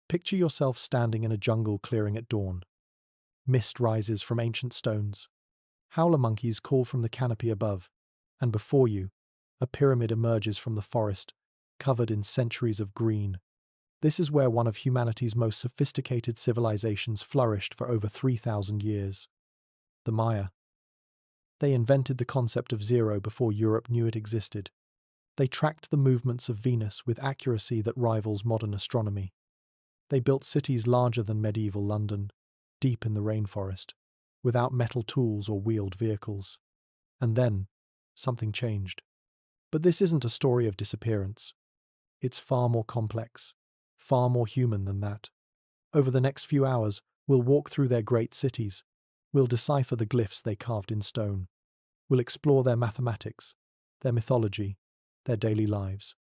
Picture yourself standing in a jungle clearing at dawn. Mist rises from ancient stones. Howler monkeys call from the canopy above, and before you, a pyramid emerges from the forest, covered in centuries of green. This is where one of humanity's most sophisticated civilizations flourished for over 3,000 years. The Maya. They invented the concept of zero before Europe knew it existed. They tracked the movements of Venus with accuracy that rivals modern astronomy. They built cities larger than medieval London, deep in the rainforest, without metal tools or wheeled vehicles. And then, something changed. But this isn't a story of disappearance. It's far more complex, far more human than that. Over the next few hours, we'll walk through their great cities. We'll decipher the glyphs they carved in stone. We'll explore their mathematics, their mythology, their daily lives.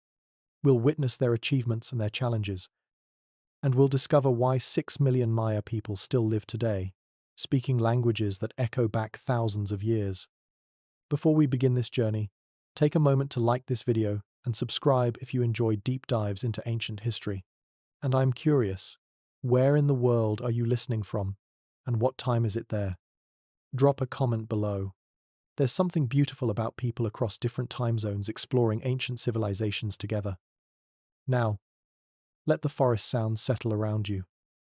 We'll witness their achievements and their challenges. And we'll discover why 6 million Maya people still live today, speaking languages that echo back thousands of years. Before we begin this journey, take a moment to like this video and subscribe if you enjoy deep dives into ancient history. And I'm curious, where in the world are you listening from, and what time is it there? Drop a comment below. There's something beautiful about people across different time zones exploring ancient civilizations together. Now, let the forest sounds settle around you.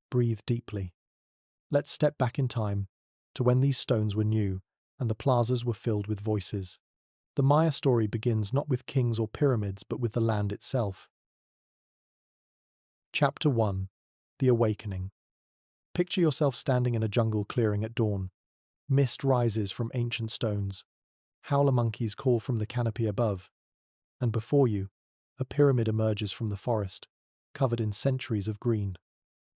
Breathe deeply. Let's step back in time to when these stones were new and the plazas were filled with voices. The Maya story begins not with kings or pyramids, but with the land itself. Chapter 1. The Awakening. Picture yourself standing in a jungle clearing at dawn. Mist rises from ancient stones. Howler monkeys call from the canopy above. And before you, a pyramid emerges from the forest, covered in centuries of green.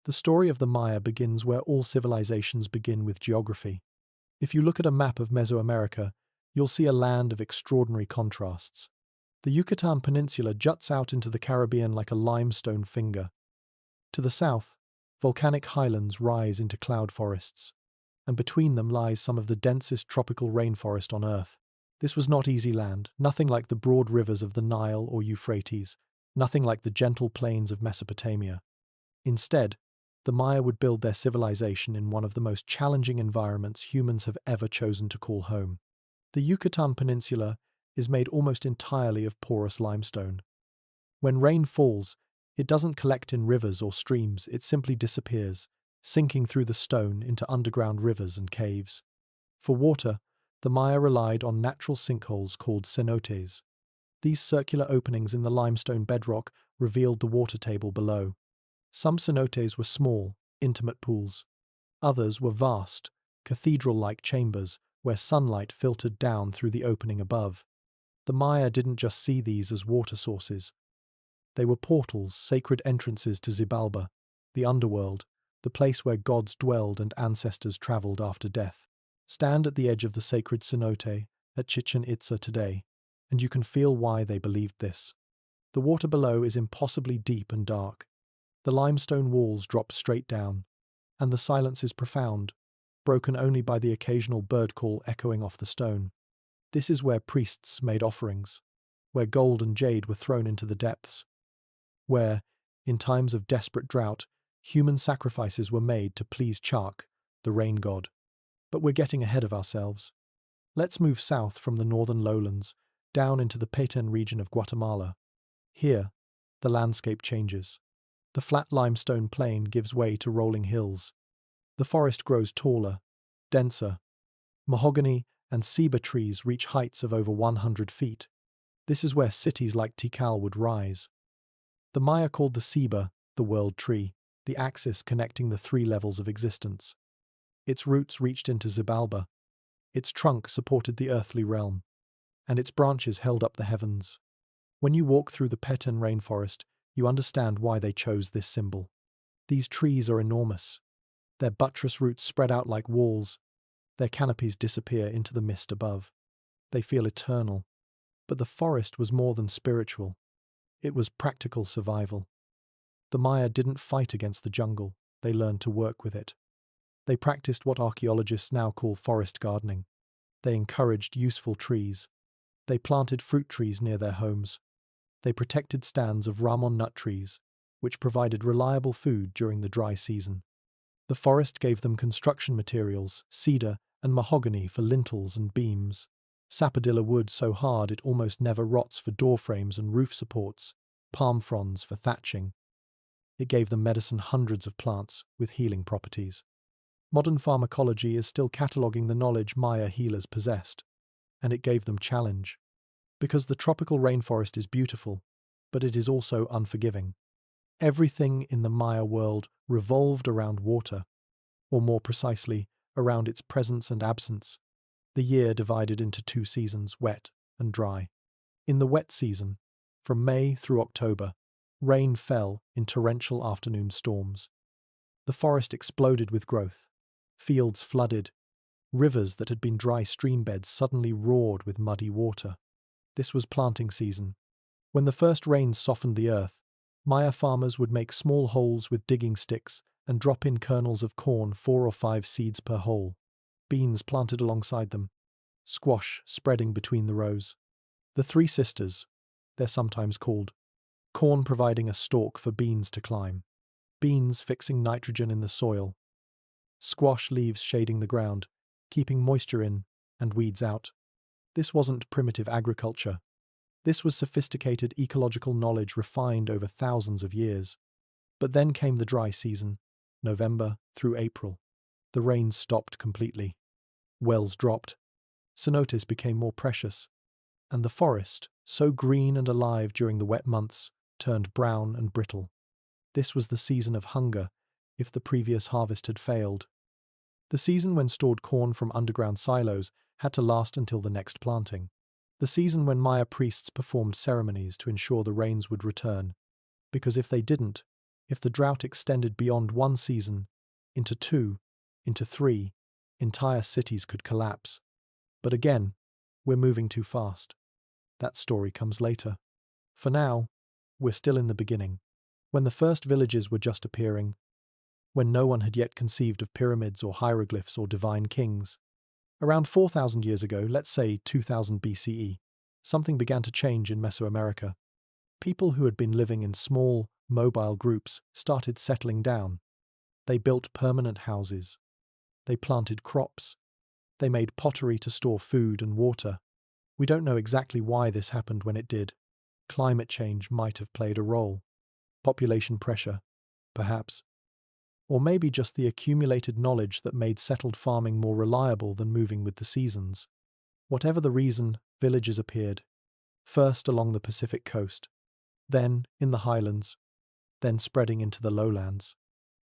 The story of the Maya begins where all civilizations begin, with geography. If you look at a map of Mesoamerica, you'll see a land of extraordinary contrasts. The Yucatan Peninsula juts out into the Caribbean like a limestone finger. To the south, volcanic highlands rise into cloud forests, and between them lies some of the densest tropical rainforest on Earth. This was not easy land, nothing like the broad rivers of the Nile or Euphrates, nothing like the gentle plains of Mesopotamia. Instead, the Maya would build their civilization in one of the most challenging environments humans have ever chosen to call home. The Yucatan Peninsula is made almost entirely of porous limestone. When rain falls, it doesn't collect in rivers or streams, it simply disappears, sinking through the stone into underground rivers and caves. For water, the Maya relied on natural sinkholes called cenotes. These circular openings in the limestone bedrock revealed the water table below. Some cenotes were small, intimate pools. Others were vast, cathedral-like chambers where sunlight filtered down through the opening above. The Maya didn't just see these as water sources. They were portals, sacred entrances to Xibalba, the underworld, the place where gods dwelled and ancestors traveled after death. Stand at the edge of the sacred cenote at Chichen Itza today, and you can feel why they believed this. The water below is impossibly deep and dark. The limestone walls drop straight down, and the silence is profound, broken only by the occasional bird call echoing off the stone. This is where priests made offerings, where gold and jade were thrown into the depths, where, in times of desperate drought, human sacrifices were made to please Chark, the rain god. But we're getting ahead of ourselves. Let's move south from the northern lowlands, down into the Petén region of Guatemala. Here, the landscape changes. The flat limestone plain gives way to rolling hills. The forest grows taller, denser. Mahogany and ceiba trees reach heights of over 100 feet. This is where cities like Tikal would rise. The Maya called the ceiba the world tree, the axis connecting the three levels of existence. Its roots reached into Xibalba. Its trunk supported the earthly realm, and its branches held up the heavens. When you walk through the Petén rainforest, you understand why they chose this symbol. These trees are enormous. Their buttress roots spread out like walls. Their canopies disappear into the mist above. They feel eternal. But the forest was more than spiritual. It was practical survival. The Maya didn't fight against the jungle. They learned to work with it. They practiced what archaeologists now call forest gardening. They encouraged useful trees. They planted fruit trees near their homes. They protected stands of ramon nut trees, which provided reliable food during the dry season. The forest gave them construction materials, cedar and mahogany for lintels and beams, sapodilla wood so hard it almost never rots for door frames and roof supports, palm fronds for thatching. It gave them medicine hundreds of plants with healing properties. Modern pharmacology is still cataloguing the knowledge Maya healers possessed, and it gave them challenge. Because the tropical rainforest is beautiful, but it is also unforgiving. Everything in the Maya world revolved around water, or more precisely, around its presence and absence. The year divided into two seasons, wet and dry. In the wet season, from May through October, rain fell in torrential afternoon storms. The forest exploded with growth. Fields flooded. Rivers that had been dry streambeds suddenly roared with muddy water. This was planting season. When the first rains softened the earth, Maya farmers would make small holes with digging sticks and drop in kernels of corn 4 or 5 seeds per hole. Beans planted alongside them. Squash spreading between the rows. The three sisters, they're sometimes called. Corn providing a stalk for beans to climb. Beans fixing nitrogen in the soil. Squash leaves shading the ground, keeping moisture in and weeds out. This wasn't primitive agriculture. This was sophisticated ecological knowledge refined over thousands of years. But then came the dry season, November through April. The rains stopped completely. Wells dropped. Cenotes became more precious. And the forest, so green and alive during the wet months, turned brown and brittle. This was the season of hunger, if the previous harvest had failed. The season when stored corn from underground silos had to last until the next planting. The season when Maya priests performed ceremonies to ensure the rains would return. Because if they didn't, if the drought extended beyond one season, into 2, into 3, entire cities could collapse. But again, we're moving too fast. That story comes later. For now, we're still in the beginning, when the first villages were just appearing, when no one had yet conceived of pyramids or hieroglyphs or divine kings. Around 4,000 years ago, let's say 2000 BCE, something began to change in Mesoamerica. People who had been living in small, mobile groups started settling down. They built permanent houses. They planted crops. They made pottery to store food and water. We don't know exactly why this happened when it did. Climate change might have played a role. Population pressure, perhaps. Or maybe just the accumulated knowledge that made settled farming more reliable than moving with the seasons. Whatever the reason, villages appeared. First along the Pacific coast, then in the highlands, then spreading into the lowlands.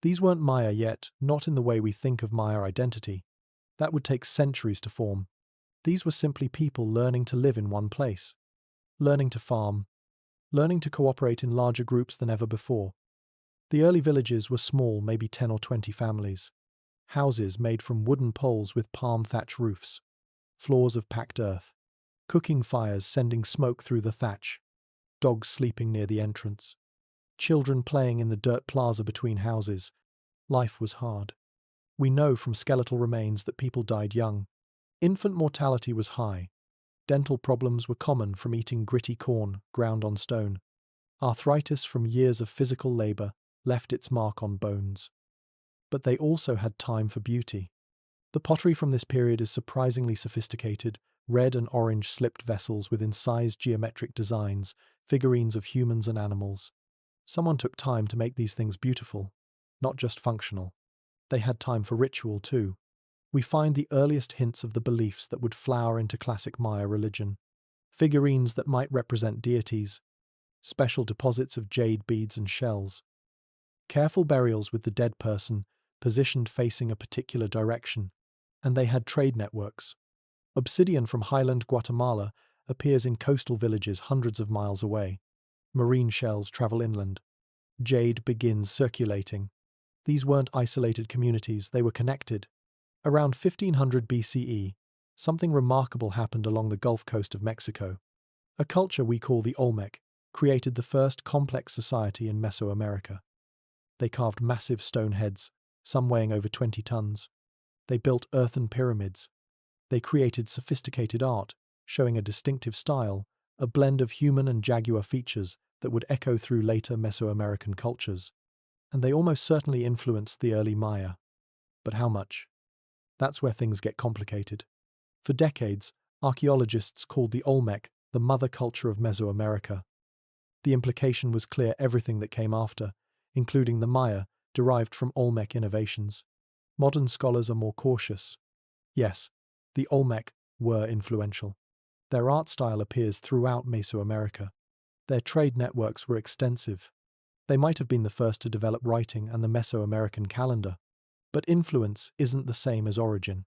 These weren't Maya yet, not in the way we think of Maya identity. That would take centuries to form. These were simply people learning to live in one place, learning to farm, learning to cooperate in larger groups than ever before. The early villages were small, maybe 10 or 20 families. Houses made from wooden poles with palm thatch roofs, floors of packed earth, cooking fires sending smoke through the thatch, dogs sleeping near the entrance, children playing in the dirt plaza between houses. Life was hard. We know from skeletal remains that people died young. Infant mortality was high. Dental problems were common from eating gritty corn ground on stone. Arthritis from years of physical labor left its mark on bones. But they also had time for beauty. The pottery from this period is surprisingly sophisticated, red and orange slipped vessels with incised geometric designs, figurines of humans and animals. Someone took time to make these things beautiful, not just functional. They had time for ritual too. We find the earliest hints of the beliefs that would flower into classic Maya religion. Figurines that might represent deities, special deposits of jade beads and shells. Careful burials with the dead person, positioned facing a particular direction. And they had trade networks. Obsidian from highland Guatemala appears in coastal villages hundreds of miles away. Marine shells travel inland. Jade begins circulating. These weren't isolated communities, they were connected. Around 1500 BCE, something remarkable happened along the Gulf Coast of Mexico. A culture we call the Olmec created the first complex society in Mesoamerica. They carved massive stone heads, some weighing over 20 tons. They built earthen pyramids. They created sophisticated art, showing a distinctive style, a blend of human and jaguar features that would echo through later Mesoamerican cultures, and they almost certainly influenced the early Maya. But how much? That's where things get complicated. For decades, archaeologists called the Olmec the mother culture of Mesoamerica. The implication was clear: everything that came after, including the Maya, derived from Olmec innovations. Modern scholars are more cautious. Yes, the Olmec were influential. Their art style appears throughout Mesoamerica. Their trade networks were extensive. They might have been the first to develop writing and the Mesoamerican calendar. But influence isn't the same as origin.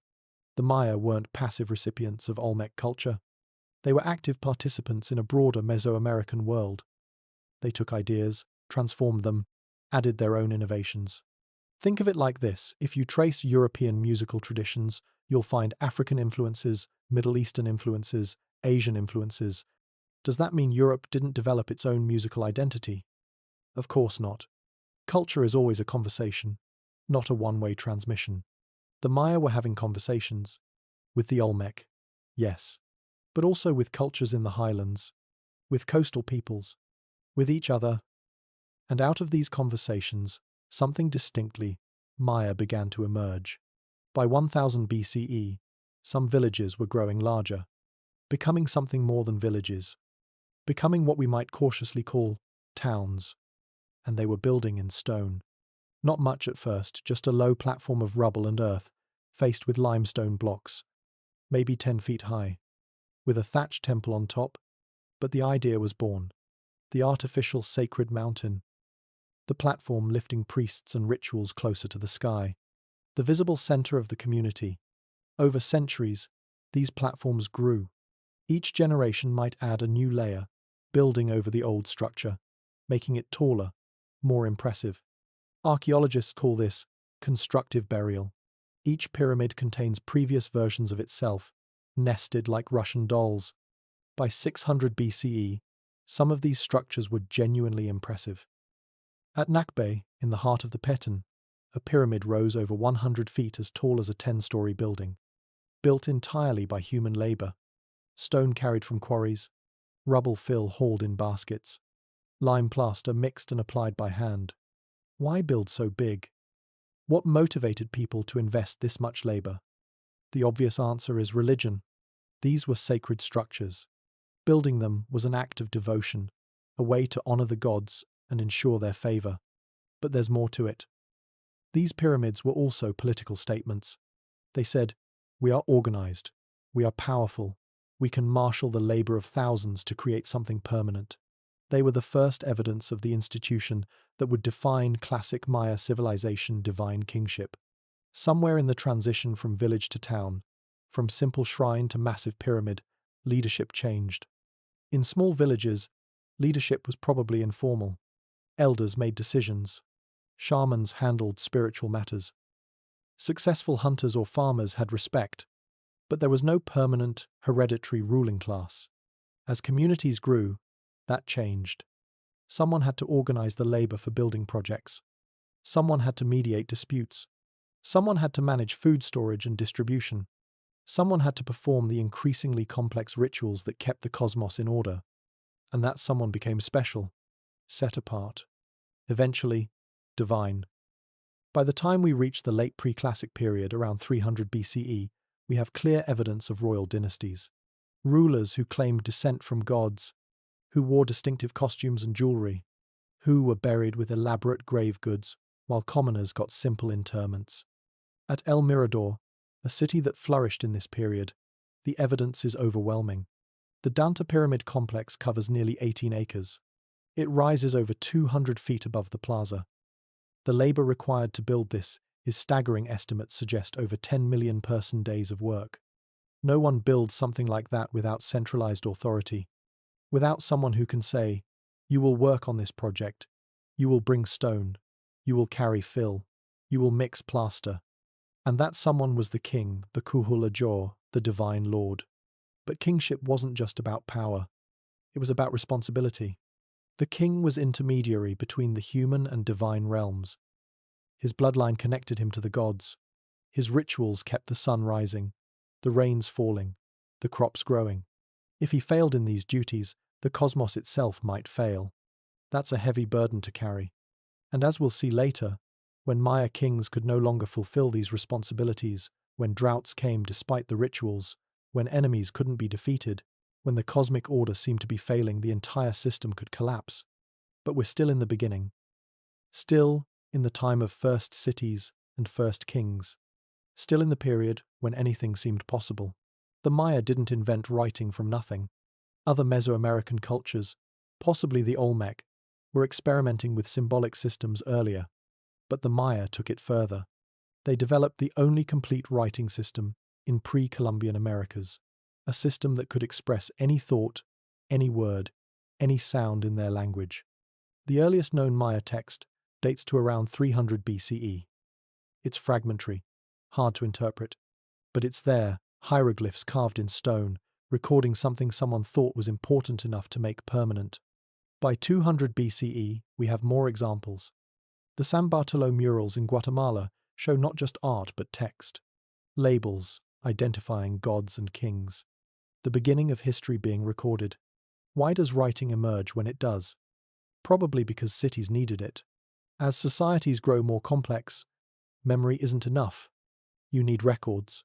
The Maya weren't passive recipients of Olmec culture. They were active participants in a broader Mesoamerican world. They took ideas, transformed them, added their own innovations. Think of it like this: if you trace European musical traditions, you'll find African influences, Middle Eastern influences, Asian influences. Does that mean Europe didn't develop its own musical identity? Of course not. Culture is always a conversation, not a one-way transmission. The Maya were having conversations. With the Olmec, yes. But also with cultures in the highlands, with coastal peoples, with each other. And out of these conversations, something distinctly Maya began to emerge. By 1000 BCE, some villages were growing larger, becoming something more than villages, becoming what we might cautiously call towns. And they were building in stone. Not much at first, just a low platform of rubble and earth, faced with limestone blocks, maybe 10 feet high, with a thatched temple on top. But the idea was born. The artificial sacred mountain. The platform lifting priests and rituals closer to the sky. The visible center of the community. Over centuries, these platforms grew. Each generation might add a new layer, building over the old structure, making it taller, more impressive. Archaeologists call this constructive burial. Each pyramid contains previous versions of itself, nested like Russian dolls. By 600 BCE, some of these structures were genuinely impressive. At Nakbe, in the heart of the Peton, a pyramid rose over 100 feet, as tall as a 10-story building, built entirely by human labor. Stone carried from quarries, rubble fill hauled in baskets, lime plaster mixed and applied by hand. Why build so big? What motivated people to invest this much labor? The obvious answer is religion. These were sacred structures. Building them was an act of devotion, a way to honor the gods and ensure their favor. But there's more to it. These pyramids were also political statements. They said, "We are organized. We are powerful. We can marshal the labor of thousands to create something permanent." They were the first evidence of the institution that would define classic Maya civilization: divine kingship. Somewhere in the transition from village to town, from simple shrine to massive pyramid, leadership changed. In small villages, leadership was probably informal. Elders made decisions. Shamans handled spiritual matters. Successful hunters or farmers had respect. But there was no permanent, hereditary ruling class. As communities grew, that changed. Someone had to organize the labor for building projects. Someone had to mediate disputes. Someone had to manage food storage and distribution. Someone had to perform the increasingly complex rituals that kept the cosmos in order. And that someone became special, set apart, eventually divine. By the time we reach the late pre-classic period, around 300 BCE, we have clear evidence of royal dynasties. Rulers who claimed descent from gods, who wore distinctive costumes and jewelry, who were buried with elaborate grave goods, while commoners got simple interments. At El Mirador, a city that flourished in this period, the evidence is overwhelming. The Danta Pyramid complex covers nearly 18 acres. It rises over 200 feet above the plaza. The labor required to build this is staggering. Estimates suggest over 10 million person days of work. No one builds something like that without centralized authority, without someone who can say, "You will work on this project, you will bring stone, you will carry fill, you will mix plaster." And that someone was the king, the Kuhulajor, the divine lord. But kingship wasn't just about power. It was about responsibility. The king was intermediary between the human and divine realms. His bloodline connected him to the gods. His rituals kept the sun rising, the rains falling, the crops growing. If he failed in these duties, the cosmos itself might fail. That's a heavy burden to carry. And as we'll see later, when Maya kings could no longer fulfill these responsibilities, when droughts came despite the rituals, when enemies couldn't be defeated, when the cosmic order seemed to be failing, the entire system could collapse. But we're still in the beginning. Still in the time of first cities and first kings. Still in the period when anything seemed possible. The Maya didn't invent writing from nothing. Other Mesoamerican cultures, possibly the Olmec, were experimenting with symbolic systems earlier, but the Maya took it further. They developed the only complete writing system in pre-Columbian Americas, a system that could express any thought, any word, any sound in their language. The earliest known Maya text dates to around 300 BCE. It's fragmentary, hard to interpret, but it's there, hieroglyphs carved in stone, recording something someone thought was important enough to make permanent. By 200 BCE, we have more examples. The San Bartolo murals in Guatemala show not just art but text. Labels identifying gods and kings. The beginning of history being recorded. Why does writing emerge when it does? Probably because cities needed it. As societies grow more complex, memory isn't enough. You need records.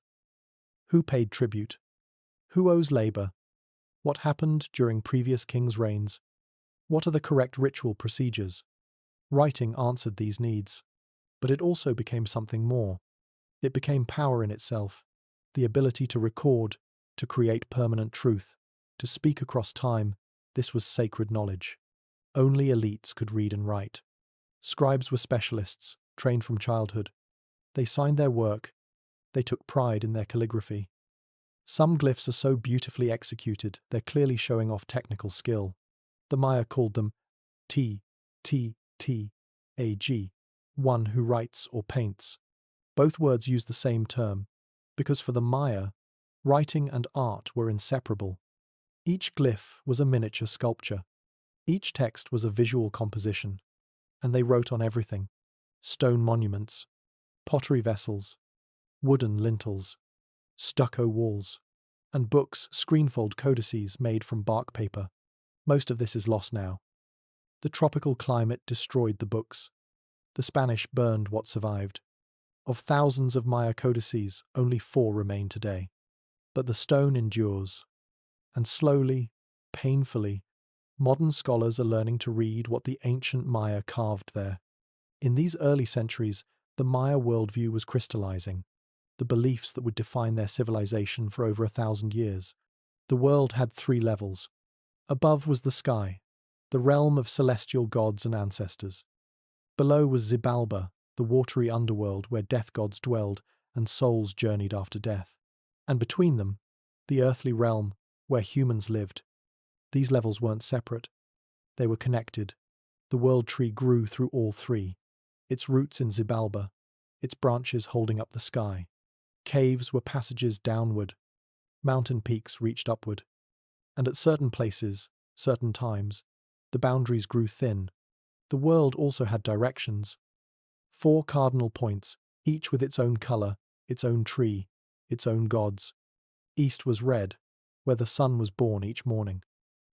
Who paid tribute? Who owes labor? What happened during previous kings' reigns? What are the correct ritual procedures? Writing answered these needs. But it also became something more. It became power in itself, the ability to record, to create permanent truth, to speak across time. This was sacred knowledge. Only elites could read and write. Scribes were specialists, trained from childhood. They signed their work. They took pride in their calligraphy. Some glyphs are so beautifully executed, they're clearly showing off technical skill. The Maya called them T, T, T, A, G, one who writes or paints. Both words use the same term, because for the Maya, writing and art were inseparable. Each glyph was a miniature sculpture. Each text was a visual composition, and they wrote on everything: stone monuments, pottery vessels, wooden lintels, stucco walls, and books, screenfold codices made from bark paper. Most of this is lost now. The tropical climate destroyed the books. The Spanish burned what survived. Of thousands of Maya codices, only 4 remain today. But the stone endures. And slowly, painfully, modern scholars are learning to read what the ancient Maya carved there. In these early centuries, the Maya worldview was crystallizing. The beliefs that would define their civilization for over 1,000 years. The world had 3 levels. Above was the sky, the realm of celestial gods and ancestors. Below was Xibalba, the watery underworld where death gods dwelled and souls journeyed after death. And between them, the earthly realm where humans lived. These levels weren't separate. They were connected. The world tree grew through all 3. Its roots in Xibalba, its branches holding up the sky. Caves were passages downward. Mountain peaks reached upward. And at certain places, certain times, the boundaries grew thin. The world also had directions. 4 cardinal points, each with its own color, its own tree, its own gods. East was red, where the sun was born each morning.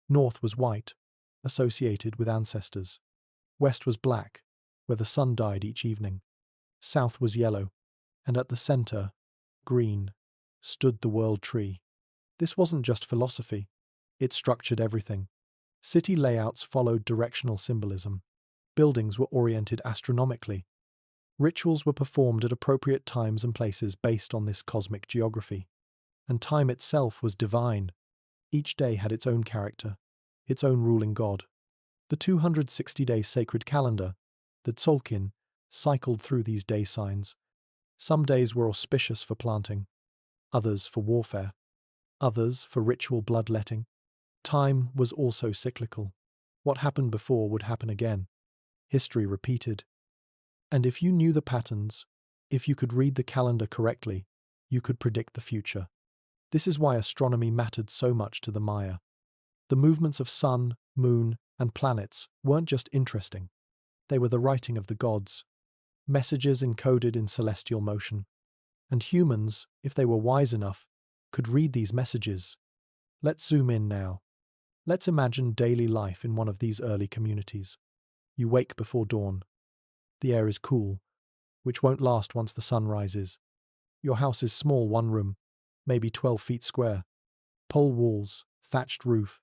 North was white, associated with ancestors. West was black, where the sun died each evening. South was yellow, and at the center, green, stood the world tree. This wasn't just philosophy. It structured everything. City layouts followed directional symbolism. Buildings were oriented astronomically. Rituals were performed at appropriate times and places based on this cosmic geography. And time itself was divine. Each day had its own character, its own ruling god. The 260-day sacred calendar, the Tzolkin, cycled through these day signs. Some days were auspicious for planting, others for warfare, others for ritual bloodletting. Time was also cyclical. What happened before would happen again. History repeated. And if you knew the patterns, if you could read the calendar correctly, you could predict the future. This is why astronomy mattered so much to the Maya. The movements of sun, moon, and planets weren't just interesting. They were the writing of the gods, messages encoded in celestial motion. And humans, if they were wise enough, could read these messages. Let's zoom in now. Let's imagine daily life in one of these early communities. You wake before dawn. The air is cool, which won't last once the sun rises. Your house is small, one room, maybe 12 feet square. Pole walls, thatched roof,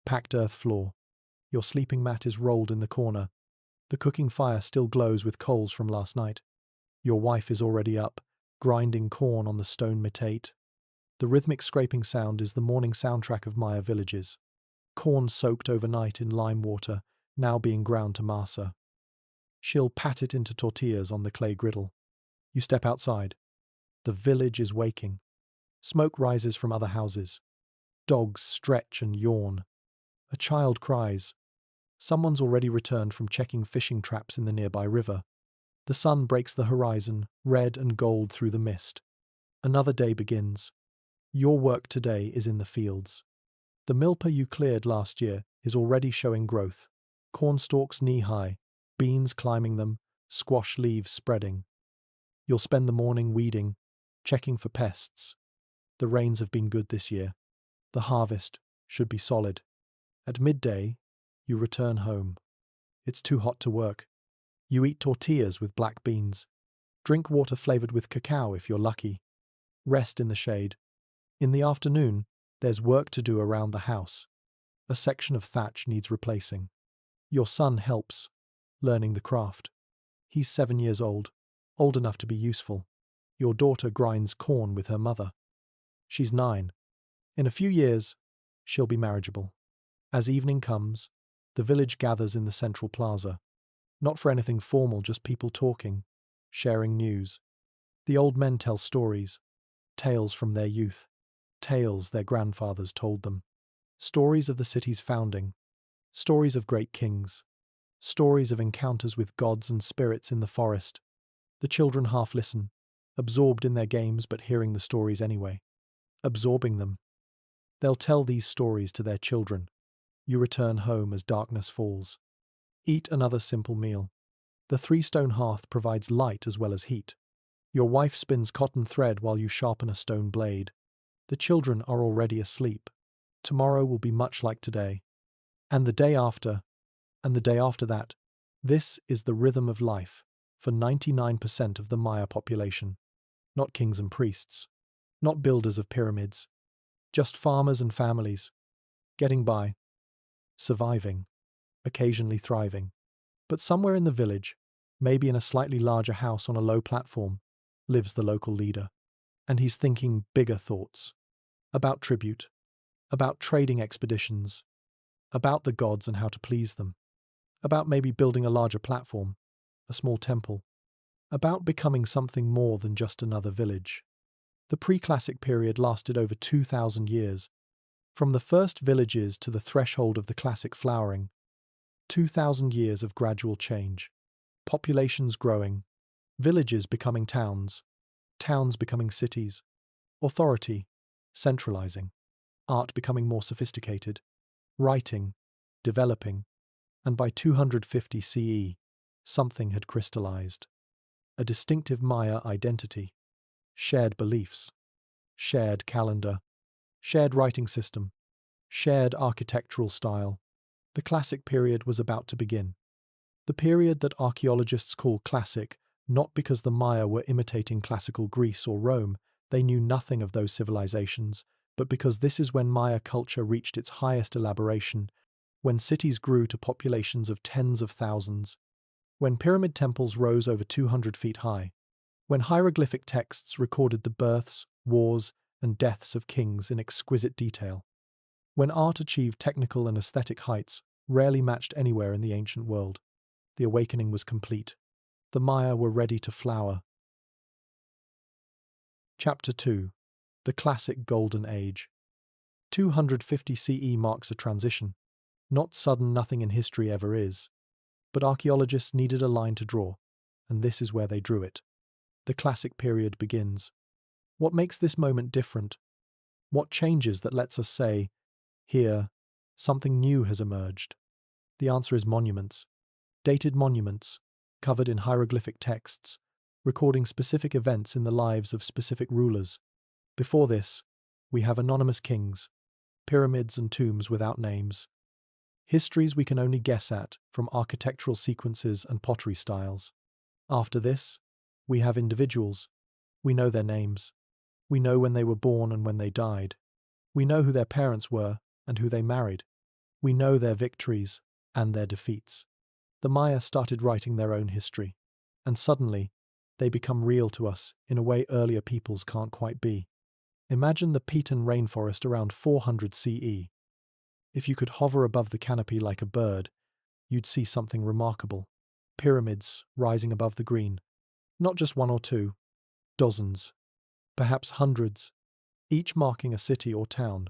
packed earth floor. Your sleeping mat is rolled in the corner. The cooking fire still glows with coals from last night. Your wife is already up, grinding corn on the stone metate. The rhythmic scraping sound is the morning soundtrack of Maya villages. Corn soaked overnight in lime water, now being ground to masa. She'll pat it into tortillas on the clay griddle. You step outside. The village is waking. Smoke rises from other houses. Dogs stretch and yawn. A child cries. Someone's already returned from checking fishing traps in the nearby river. The sun breaks the horizon, red and gold through the mist. Another day begins. Your work today is in the fields. The milpa you cleared last year is already showing growth. Corn stalks knee-high, beans climbing them, squash leaves spreading. You'll spend the morning weeding, checking for pests. The rains have been good this year. The harvest should be solid. At midday, you return home. It's too hot to work. You eat tortillas with black beans. Drink water flavored with cacao if you're lucky. Rest in the shade. In the afternoon, there's work to do around the house. A section of thatch needs replacing. Your son helps, learning the craft. He's 7 years old enough to be useful. Your daughter grinds corn with her mother. She's 9. In a few years, she'll be marriageable. As evening comes, the village gathers in the central plaza. Not for anything formal, just people talking, sharing news. The old men tell stories, tales from their youth, tales their grandfathers told them. Stories of the city's founding, stories of great kings, stories of encounters with gods and spirits in the forest. The children half listen, absorbed in their games but hearing the stories anyway. Absorbing them. They'll tell these stories to their children. You return home as darkness falls. Eat another simple meal. The 3-stone hearth provides light as well as heat. Your wife spins cotton thread while you sharpen a stone blade. The children are already asleep. Tomorrow will be much like today. And the day after, and the day after that. This is the rhythm of life for 99% of the Maya population. Not kings and priests. Not builders of pyramids. Just farmers and families. Getting by. Surviving. Occasionally thriving. But somewhere in the village, maybe in a slightly larger house on a low platform, lives the local leader. And he's thinking bigger thoughts. About tribute. About trading expeditions. About the gods and how to please them. About maybe building a larger platform. A small temple. About becoming something more than just another village. The pre-classic period lasted over 2,000 years. From the first villages to the threshold of the classic flowering. 2,000 years of gradual change. Populations growing. Villages becoming towns. Towns becoming cities. Authority centralizing. Art becoming more sophisticated. Writing developing. And by 250 CE, something had crystallized. A distinctive Maya identity. Shared beliefs. Shared calendar. Shared writing system. Shared architectural style. The classic period was about to begin. The period that archaeologists call classic, not because the Maya were imitating classical Greece or Rome, they knew nothing of those civilizations, but because this is when Maya culture reached its highest elaboration, when cities grew to populations of tens of thousands, when pyramid temples rose over 200 feet high, when hieroglyphic texts recorded the births, wars, and deaths of kings in exquisite detail, when art achieved technical and aesthetic heights rarely matched anywhere in the ancient world. The awakening was complete. The Maya were ready to flower. Chapter 2. The Classic Golden Age. 250 CE marks a transition. Not sudden, nothing in history ever is. But archaeologists needed a line to draw, and this is where they drew it. The classic period begins. What makes this moment different? What changes that lets us say, here, something new has emerged? The answer is monuments. Dated monuments, covered in hieroglyphic texts, recording specific events in the lives of specific rulers. Before this, we have anonymous kings, pyramids and tombs without names. Histories we can only guess at from architectural sequences and pottery styles. After this, we have individuals. We know their names. We know when they were born and when they died. We know who their parents were and who they married. We know their victories and their defeats. The Maya started writing their own history, and suddenly, they become real to us in a way earlier peoples can't quite be. Imagine the Petan rainforest around 400 CE. If you could hover above the canopy like a bird, you'd see something remarkable. Pyramids rising above the green. Not just one or two, dozens, perhaps hundreds, each marking a city or town.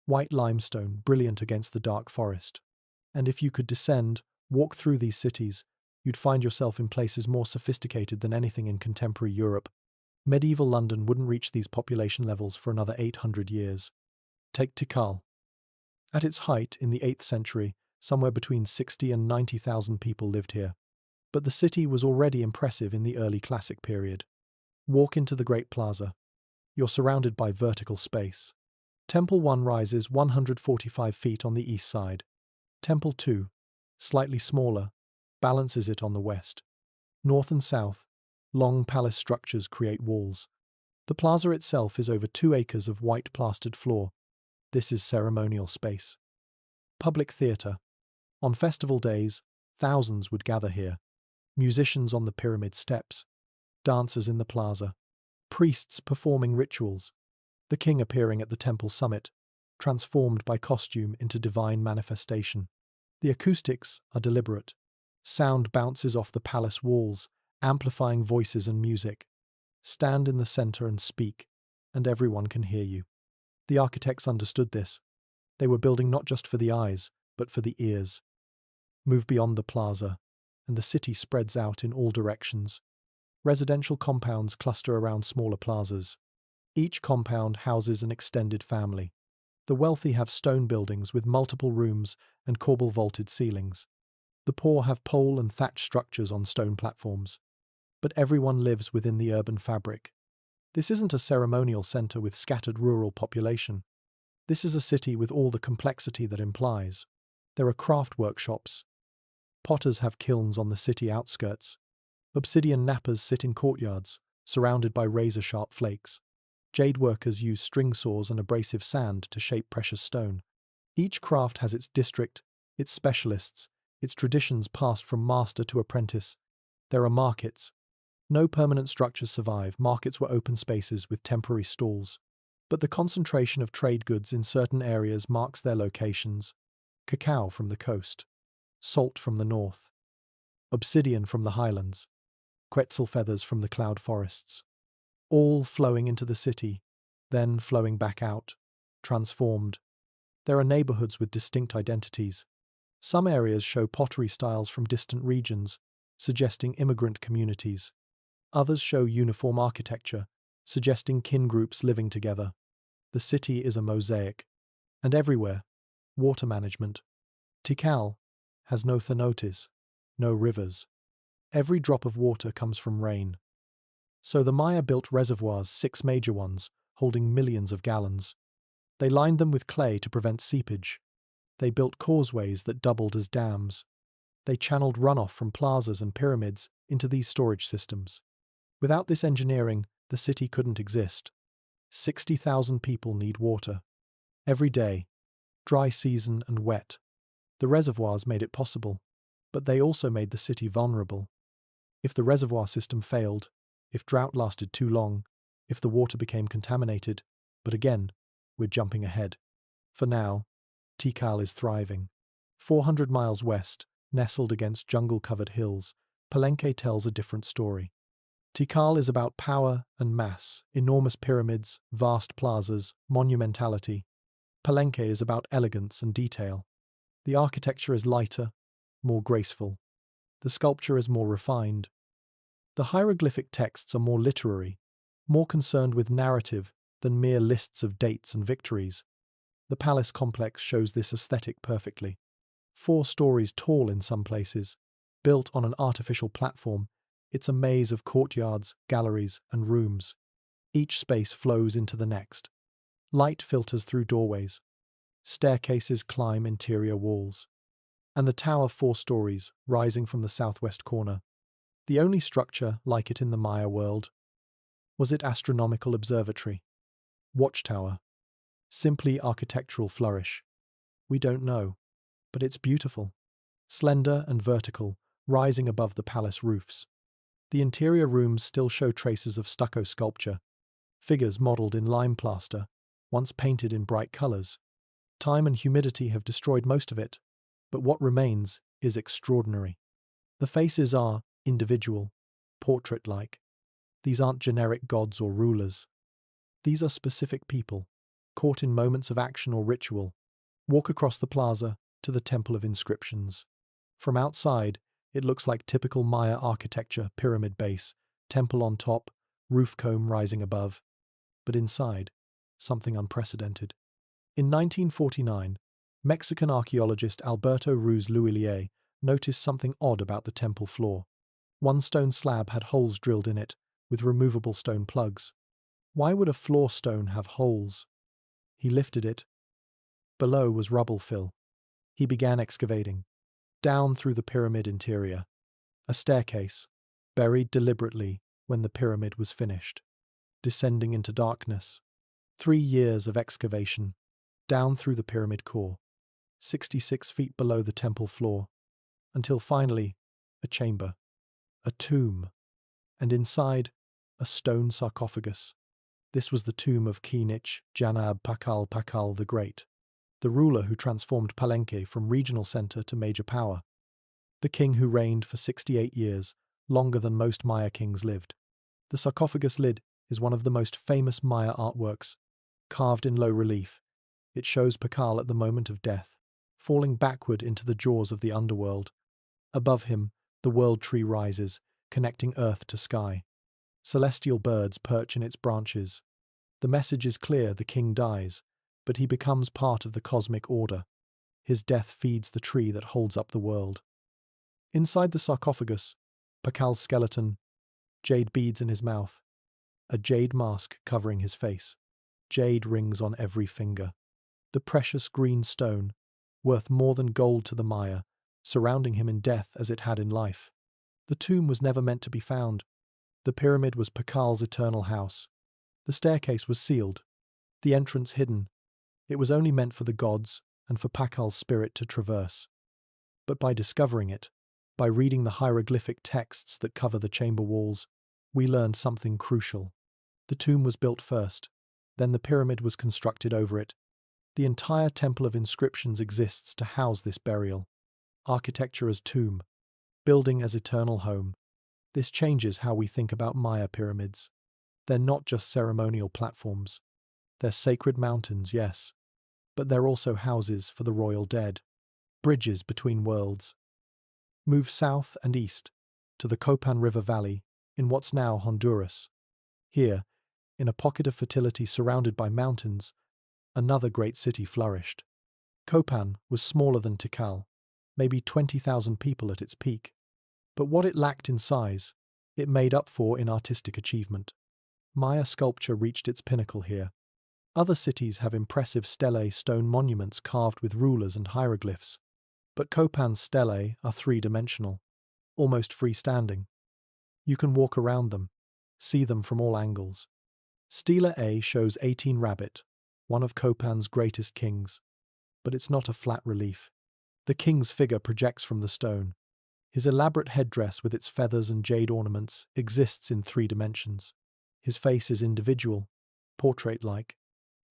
White limestone, brilliant against the dark forest. And if you could descend, walk through these cities, you'd find yourself in places more sophisticated than anything in contemporary Europe. Medieval London wouldn't reach these population levels for another 800 years. Take Tikal. At its height in the 8th century, somewhere between 60 and 90,000 people lived here. But the city was already impressive in the early Classic period. Walk into the Great Plaza. You're surrounded by vertical space. Temple 1 rises 145 feet on the east side. Temple 2, slightly smaller, balances it on the west. North and south, long palace structures create walls. The plaza itself is over 2 acres of white plastered floor. This is ceremonial space. Public theatre. On festival days, thousands would gather here. Musicians on the pyramid steps, dancers in the plaza, priests performing rituals, the king appearing at the temple summit, transformed by costume into divine manifestation. The acoustics are deliberate. Sound bounces off the palace walls, amplifying voices and music. Stand in the center and speak, and everyone can hear you. The architects understood this. They were building not just for the eyes, but for the ears. Move beyond the plaza, and the city spreads out in all directions. Residential compounds cluster around smaller plazas. Each compound houses an extended family. The wealthy have stone buildings with multiple rooms and corbel-vaulted ceilings. The poor have pole and thatch structures on stone platforms. But everyone lives within the urban fabric. This isn't a ceremonial center with scattered rural population. This is a city with all the complexity that implies. There are craft workshops. Potters have kilns on the city outskirts. Obsidian knappers sit in courtyards, surrounded by razor-sharp flakes. Jade workers use string saws and abrasive sand to shape precious stone. Each craft has its district, its specialists, its traditions passed from master to apprentice. There are markets. No permanent structures survive. Markets were open spaces with temporary stalls. But the concentration of trade goods in certain areas marks their locations. Cacao from the coast, salt from the north, obsidian from the highlands, quetzal feathers from the cloud forests, all flowing into the city, then flowing back out, transformed. There are neighborhoods with distinct identities. Some areas show pottery styles from distant regions, suggesting immigrant communities. Others show uniform architecture, suggesting kin groups living together. The city is a mosaic. And everywhere, water management. Tikal has no cenotes, no rivers. Every drop of water comes from rain. So the Maya built reservoirs, 6 major ones, holding millions of gallons. They lined them with clay to prevent seepage. They built causeways that doubled as dams. They channeled runoff from plazas and pyramids into these storage systems. Without this engineering, the city couldn't exist. 60,000 people need water. Every day, dry season and wet. The reservoirs made it possible, but they also made the city vulnerable. If the reservoir system failed, if drought lasted too long, if the water became contaminated, but again, we're jumping ahead. For now, Tikal is thriving. 400 miles west, nestled against jungle-covered hills, Palenque tells a different story. Tikal is about power and mass, enormous pyramids, vast plazas, monumentality. Palenque is about elegance and detail. The architecture is lighter, more graceful. The sculpture is more refined. The hieroglyphic texts are more literary, more concerned with narrative than mere lists of dates and victories. The palace complex shows this aesthetic perfectly. 4 stories tall in some places, built on an artificial platform, it's a maze of courtyards, galleries, and rooms. Each space flows into the next. Light filters through doorways. Staircases climb interior walls. And the tower 4 stories, rising from the southwest corner. The only structure like it in the Maya world. Was it astronomical observatory? Watchtower? Simply architectural flourish? We don't know. But it's beautiful. Slender and vertical, rising above the palace roofs. The interior rooms still show traces of stucco sculpture. Figures modelled in lime plaster, once painted in bright colours. Time and humidity have destroyed most of it, but what remains is extraordinary. The faces are individual, portrait-like. These aren't generic gods or rulers. These are specific people, caught in moments of action or ritual. Walk across the plaza to the Temple of Inscriptions. From outside, it looks like typical Maya architecture, pyramid base, temple on top, roof comb rising above. But inside, something unprecedented. In 1949, Mexican archaeologist Alberto Ruiz Luillier noticed something odd about the temple floor. One stone slab had holes drilled in it, with removable stone plugs. Why would a floor stone have holes? He lifted it. Below was rubble fill. He began excavating. Down through the pyramid interior. A staircase, buried deliberately when the pyramid was finished. Descending into darkness. 3 years of excavation. Down through the pyramid core. 66 feet below the temple floor. Until finally, a chamber. A tomb. And inside, a stone sarcophagus. This was the tomb of Kinich Janab Pakal the Great, the ruler who transformed Palenque from regional center to major power. The king who reigned for 68 years, longer than most Maya kings lived. The sarcophagus lid is one of the most famous Maya artworks. Carved in low relief, it shows Pakal at the moment of death, falling backward into the jaws of the underworld. Above him, the world tree rises, connecting earth to sky. Celestial birds perch in its branches. The message is clear: the king dies, but he becomes part of the cosmic order. His death feeds the tree that holds up the world. Inside the sarcophagus, Pakal's skeleton, jade beads in his mouth, a jade mask covering his face, jade rings on every finger. The precious green stone, worth more than gold to the Maya, surrounding him in death as it had in life. The tomb was never meant to be found. The pyramid was Pakal's eternal house. The staircase was sealed, the entrance hidden. It was only meant for the gods and for Pakal's spirit to traverse. But by discovering it, by reading the hieroglyphic texts that cover the chamber walls, we learned something crucial. The tomb was built first, then the pyramid was constructed over it. The entire Temple of Inscriptions exists to house this burial. Architecture as tomb, building as eternal home. This changes how we think about Maya pyramids. They're not just ceremonial platforms. They're sacred mountains, yes, but they're also houses for the royal dead, bridges between worlds. Move south and east to the Copan River Valley in what's now Honduras. Here, in a pocket of fertility surrounded by mountains, another great city flourished. Copan was smaller than Tikal, maybe 20,000 people at its peak. But what it lacked in size, it made up for in artistic achievement. Maya sculpture reached its pinnacle here. Other cities have impressive stelae stone monuments carved with rulers and hieroglyphs. But Copan's stelae are three-dimensional, almost freestanding. You can walk around them, see them from all angles. Stela A shows 18 Rabbit, one of Copan's greatest kings. But it's not a flat relief. The king's figure projects from the stone. His elaborate headdress with its feathers and jade ornaments exists in 3 dimensions. His face is individual, portrait-like.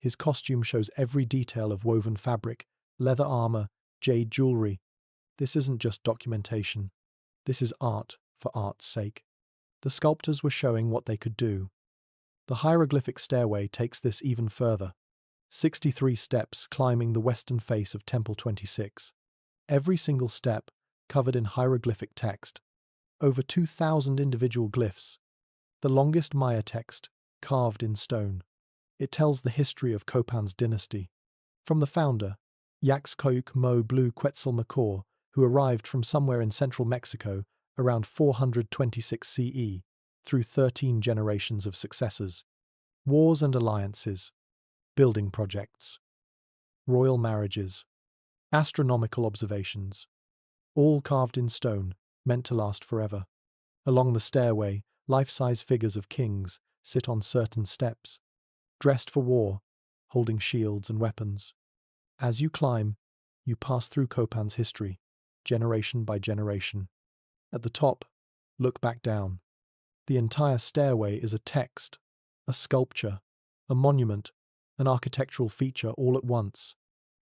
His costume shows every detail of woven fabric, leather armor, jade jewelry. This isn't just documentation. This is art for art's sake. The sculptors were showing what they could do. The hieroglyphic stairway takes this even further. 63 steps climbing the western face of Temple 26. Every single step covered in hieroglyphic text. Over 2,000 individual glyphs. The longest Maya text, carved in stone. It tells the history of Copan's dynasty. From the founder, Yaxcoyuk Mo Blue Quetzalmacor, who arrived from somewhere in central Mexico around 426 CE, through 13 generations of successors. Wars and alliances. Building projects. Royal marriages. Astronomical observations. all carved in stone, meant to last forever. Along the stairway, life-size figures of kings sit on certain steps, dressed for war, holding shields and weapons. As you climb, you pass through Copan's history, generation by generation. At the top, look back down. The entire stairway is a text, a sculpture, a monument, an architectural feature all at once.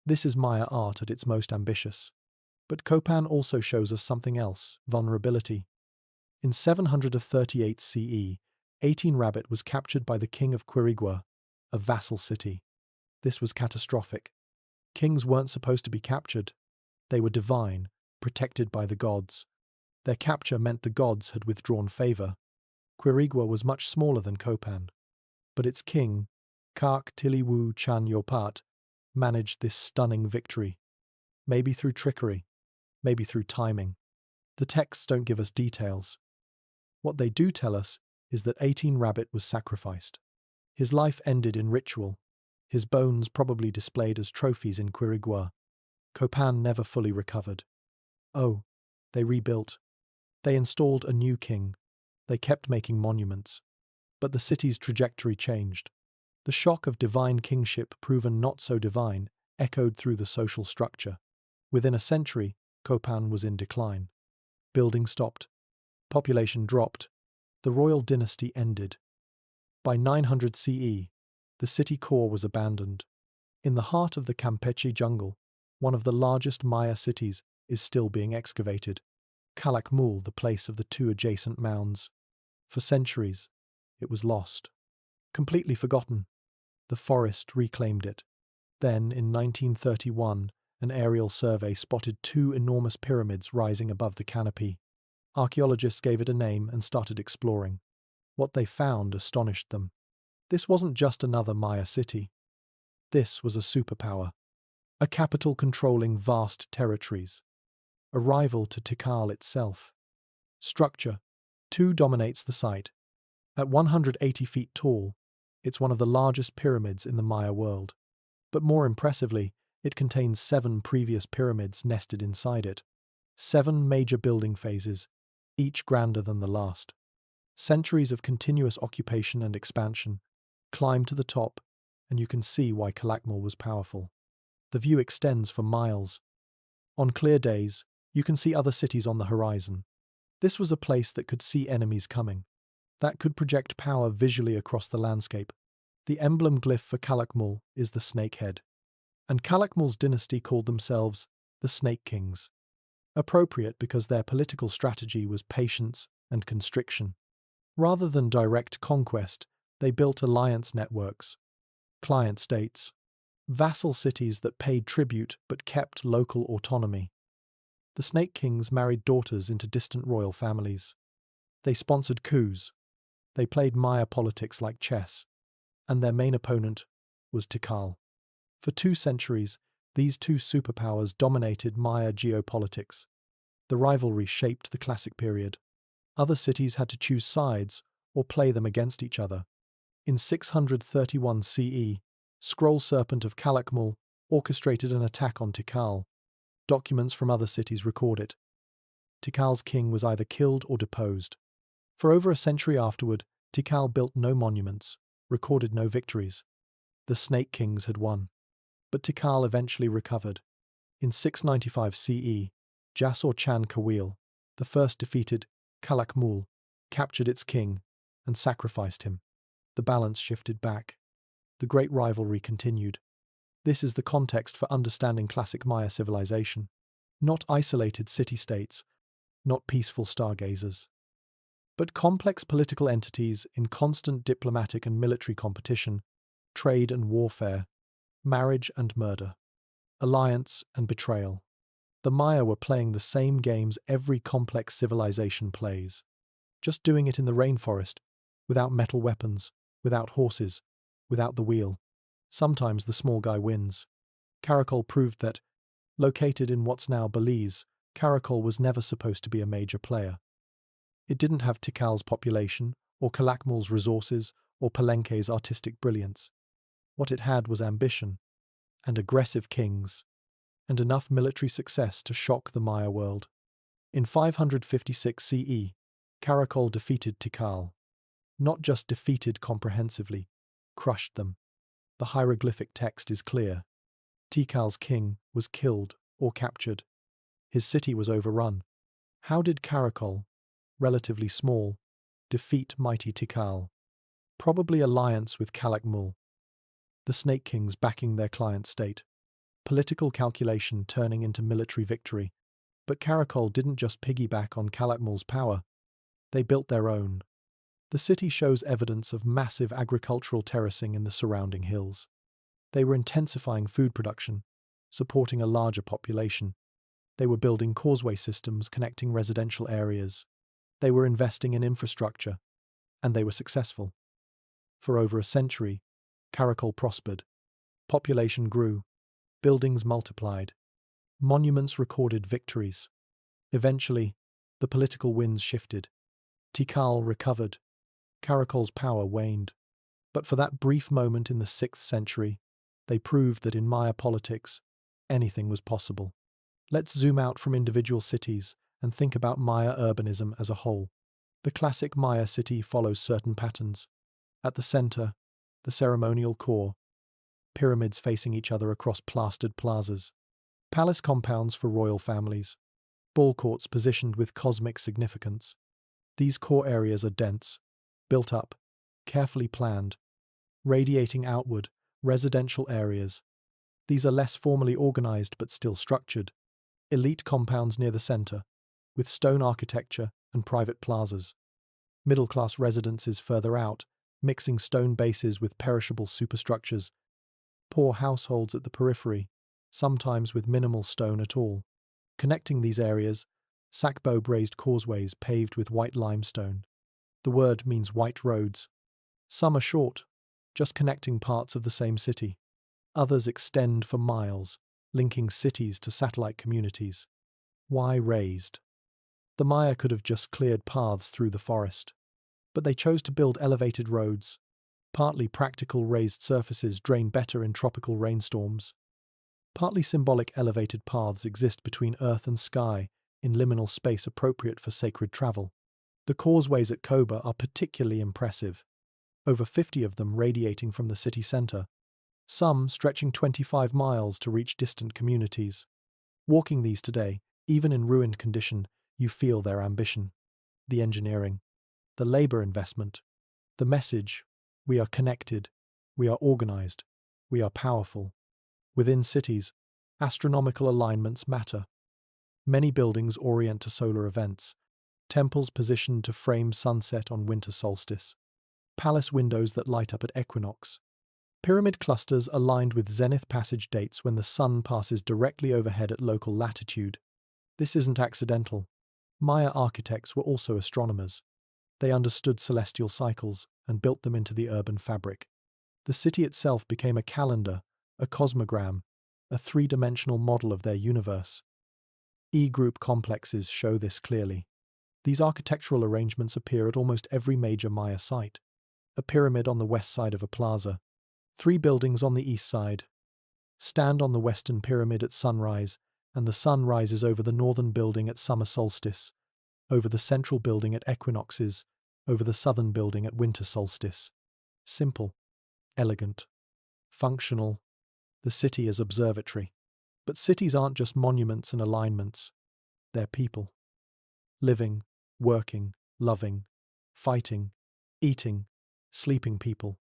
This is Maya art at its most ambitious. But Copan also shows us something else: vulnerability. In 738 CE, 18 Rabbit was captured by the king of Quirigua, a vassal city. This was catastrophic. Kings weren't supposed to be captured. They were divine, protected by the gods. Their capture meant the gods had withdrawn favor. Quirigua was much smaller than Copan, but its king, Kark Tiliwu Chan Yopat, managed this stunning victory. Maybe through trickery, maybe through timing. The texts don't give us details. What they do tell us is that 18 Rabbit was sacrificed. His life ended in ritual, his bones probably displayed as trophies in Quirigua. Copan never fully recovered. Oh, they rebuilt. They installed a new king. They kept making monuments. But the city's trajectory changed. The shock of divine kingship proven not so divine echoed through the social structure. Within a century, Copan was in decline. Building stopped. Population dropped. The royal dynasty ended. By 900 CE, the city core was abandoned. In the heart of the Campeche jungle, one of the largest Maya cities is still being excavated. Calakmul, the place of the two adjacent mounds. For centuries, it was lost. Completely forgotten. The forest reclaimed it. Then, in 1931, an aerial survey spotted two enormous pyramids rising above the canopy. Archaeologists gave it a name and started exploring. What they found astonished them. This wasn't just another Maya city. This was a superpower, a capital controlling vast territories, a rival to Tikal itself. Structure, too, dominates the site. At 180 feet tall, it's one of the largest pyramids in the Maya world. But more impressively, it contains 7 previous pyramids nested inside it. 7 major building phases, each grander than the last. Centuries of continuous occupation and expansion. Climb to the top, and you can see why Calakmul was powerful. The view extends for miles. On clear days, you can see other cities on the horizon. This was a place that could see enemies coming, that could project power visually across the landscape. The emblem glyph for Calakmul is the snake head, and Calakmul's dynasty called themselves the Snake Kings. Appropriate because their political strategy was patience and constriction. Rather than direct conquest, they built alliance networks, client states, vassal cities that paid tribute but kept local autonomy. The Snake Kings married daughters into distant royal families. They sponsored coups. They played Maya politics like chess, and their main opponent was Tikal. For 2 centuries, these two superpowers dominated Maya geopolitics. The rivalry shaped the classic period. Other cities had to choose sides or play them against each other. In 631 CE, Scroll Serpent of Calakmul orchestrated an attack on Tikal. Documents from other cities record it. Tikal's king was either killed or deposed. For over a century afterward, Tikal built no monuments, recorded no victories. The Snake Kings had won. But Tikal eventually recovered. In 695 CE, Jasor Chan Kawil, the first defeated Calakmul, captured its king and sacrificed him. The balance shifted back. The great rivalry continued. This is the context for understanding classic Maya civilization. Not isolated city-states, not peaceful stargazers, but complex political entities in constant diplomatic and military competition, trade and warfare, marriage and murder, alliance and betrayal. The Maya were playing the same games every complex civilization plays, just doing it in the rainforest, without metal weapons, without horses, without the wheel. Sometimes the small guy wins. Caracol proved that, located in what's now Belize, Caracol was never supposed to be a major player. It didn't have Tikal's population, or Calakmul's resources, or Palenque's artistic brilliance. What it had was ambition, and aggressive kings, and enough military success to shock the Maya world. In 556 CE, Caracol defeated Tikal. Not just defeated comprehensively, crushed them. The hieroglyphic text is clear. Tikal's king was killed or captured. His city was overrun. How did Caracol, relatively small, defeat mighty Tikal? Probably alliance with Calakmul, the Snake Kings backing their client state. Political calculation turning into military victory. But Caracol didn't just piggyback on Calakmul's power. They built their own. The city shows evidence of massive agricultural terracing in the surrounding hills. They were intensifying food production, supporting a larger population. They were building causeway systems connecting residential areas. They were investing in infrastructure, and they were successful. For over a century, Caracol prospered. Population grew. Buildings multiplied. Monuments recorded victories. Eventually, the political winds shifted. Tikal recovered. Caracol's power waned. But for that brief moment in the 6th century, they proved that in Maya politics, anything was possible. Let's zoom out from individual cities and think about Maya urbanism as a whole. The classic Maya city follows certain patterns. At the center, the ceremonial core, pyramids facing each other across plastered plazas, palace compounds for royal families, ball courts positioned with cosmic significance. These core areas are dense, built up, carefully planned, radiating outward, residential areas. These are less formally organized but still structured. Elite compounds near the center, with stone architecture and private plazas. Middle-class residences further out, mixing stone bases with perishable superstructures. Poor households at the periphery, sometimes with minimal stone at all. Connecting these areas, sackbow-brazed causeways paved with white limestone. The word means white roads. Some are short, just connecting parts of the same city. Others extend for miles, linking cities to satellite communities. Why raised? The Maya could have just cleared paths through the forest. But they chose to build elevated roads. Partly practical raised surfaces drain better in tropical rainstorms. Partly symbolic elevated paths exist between earth and sky in liminal space appropriate for sacred travel. The causeways at Koba are particularly impressive. Over 50 of them radiating from the city center, some stretching 25 miles to reach distant communities. Walking these today, even in ruined condition, you feel their ambition. The engineering, the labor investment, the message: we are connected, we are organized, we are powerful. Within cities, astronomical alignments matter. Many buildings orient to solar events, temples positioned to frame sunset on winter solstice, palace windows that light up at equinox, pyramid clusters aligned with zenith passage dates when the sun passes directly overhead at local latitude. This isn't accidental. Maya architects were also astronomers. They understood celestial cycles and built them into the urban fabric. The city itself became a calendar, a cosmogram, a three-dimensional model of their universe. E-group complexes show this clearly. These architectural arrangements appear at almost every major Maya site. A pyramid on the west side of a plaza, 3 buildings on the east side. Stand on the western pyramid at sunrise, and the sun rises over the northern building at summer solstice, over the central building at equinoxes, over the southern building at winter solstice. Simple, elegant, functional. The city is observatory. But cities aren't just monuments and alignments. They're people. Living, working, loving, fighting, eating, sleeping people.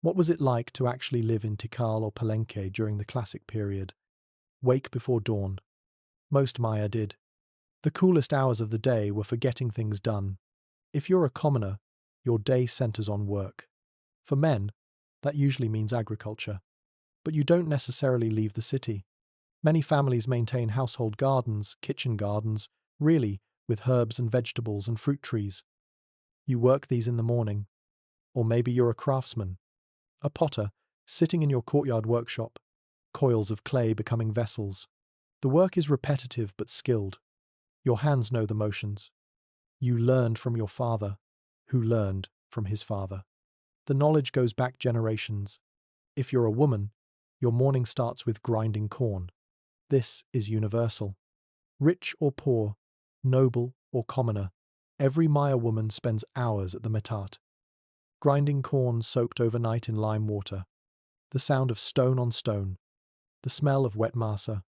What was it like to actually live in Tikal or Palenque during the classic period? Wake before dawn. Most Maya did. The coolest hours of the day were for getting things done. If you're a commoner, your day centers on work. For men, that usually means agriculture. But you don't necessarily leave the city. Many families maintain household gardens, kitchen gardens, really, with herbs and vegetables and fruit trees. You work these in the morning. Or maybe you're a craftsman, a potter, sitting in your courtyard workshop, coils of clay becoming vessels. The work is repetitive but skilled. Your hands know the motions. You learned from your father, who learned from his father. The knowledge goes back generations. If you're a woman, your morning starts with grinding corn. This is universal. Rich or poor, noble or commoner, every Maya woman spends hours at the metat, grinding corn soaked overnight in lime water, the sound of stone on stone, the smell of wet masa.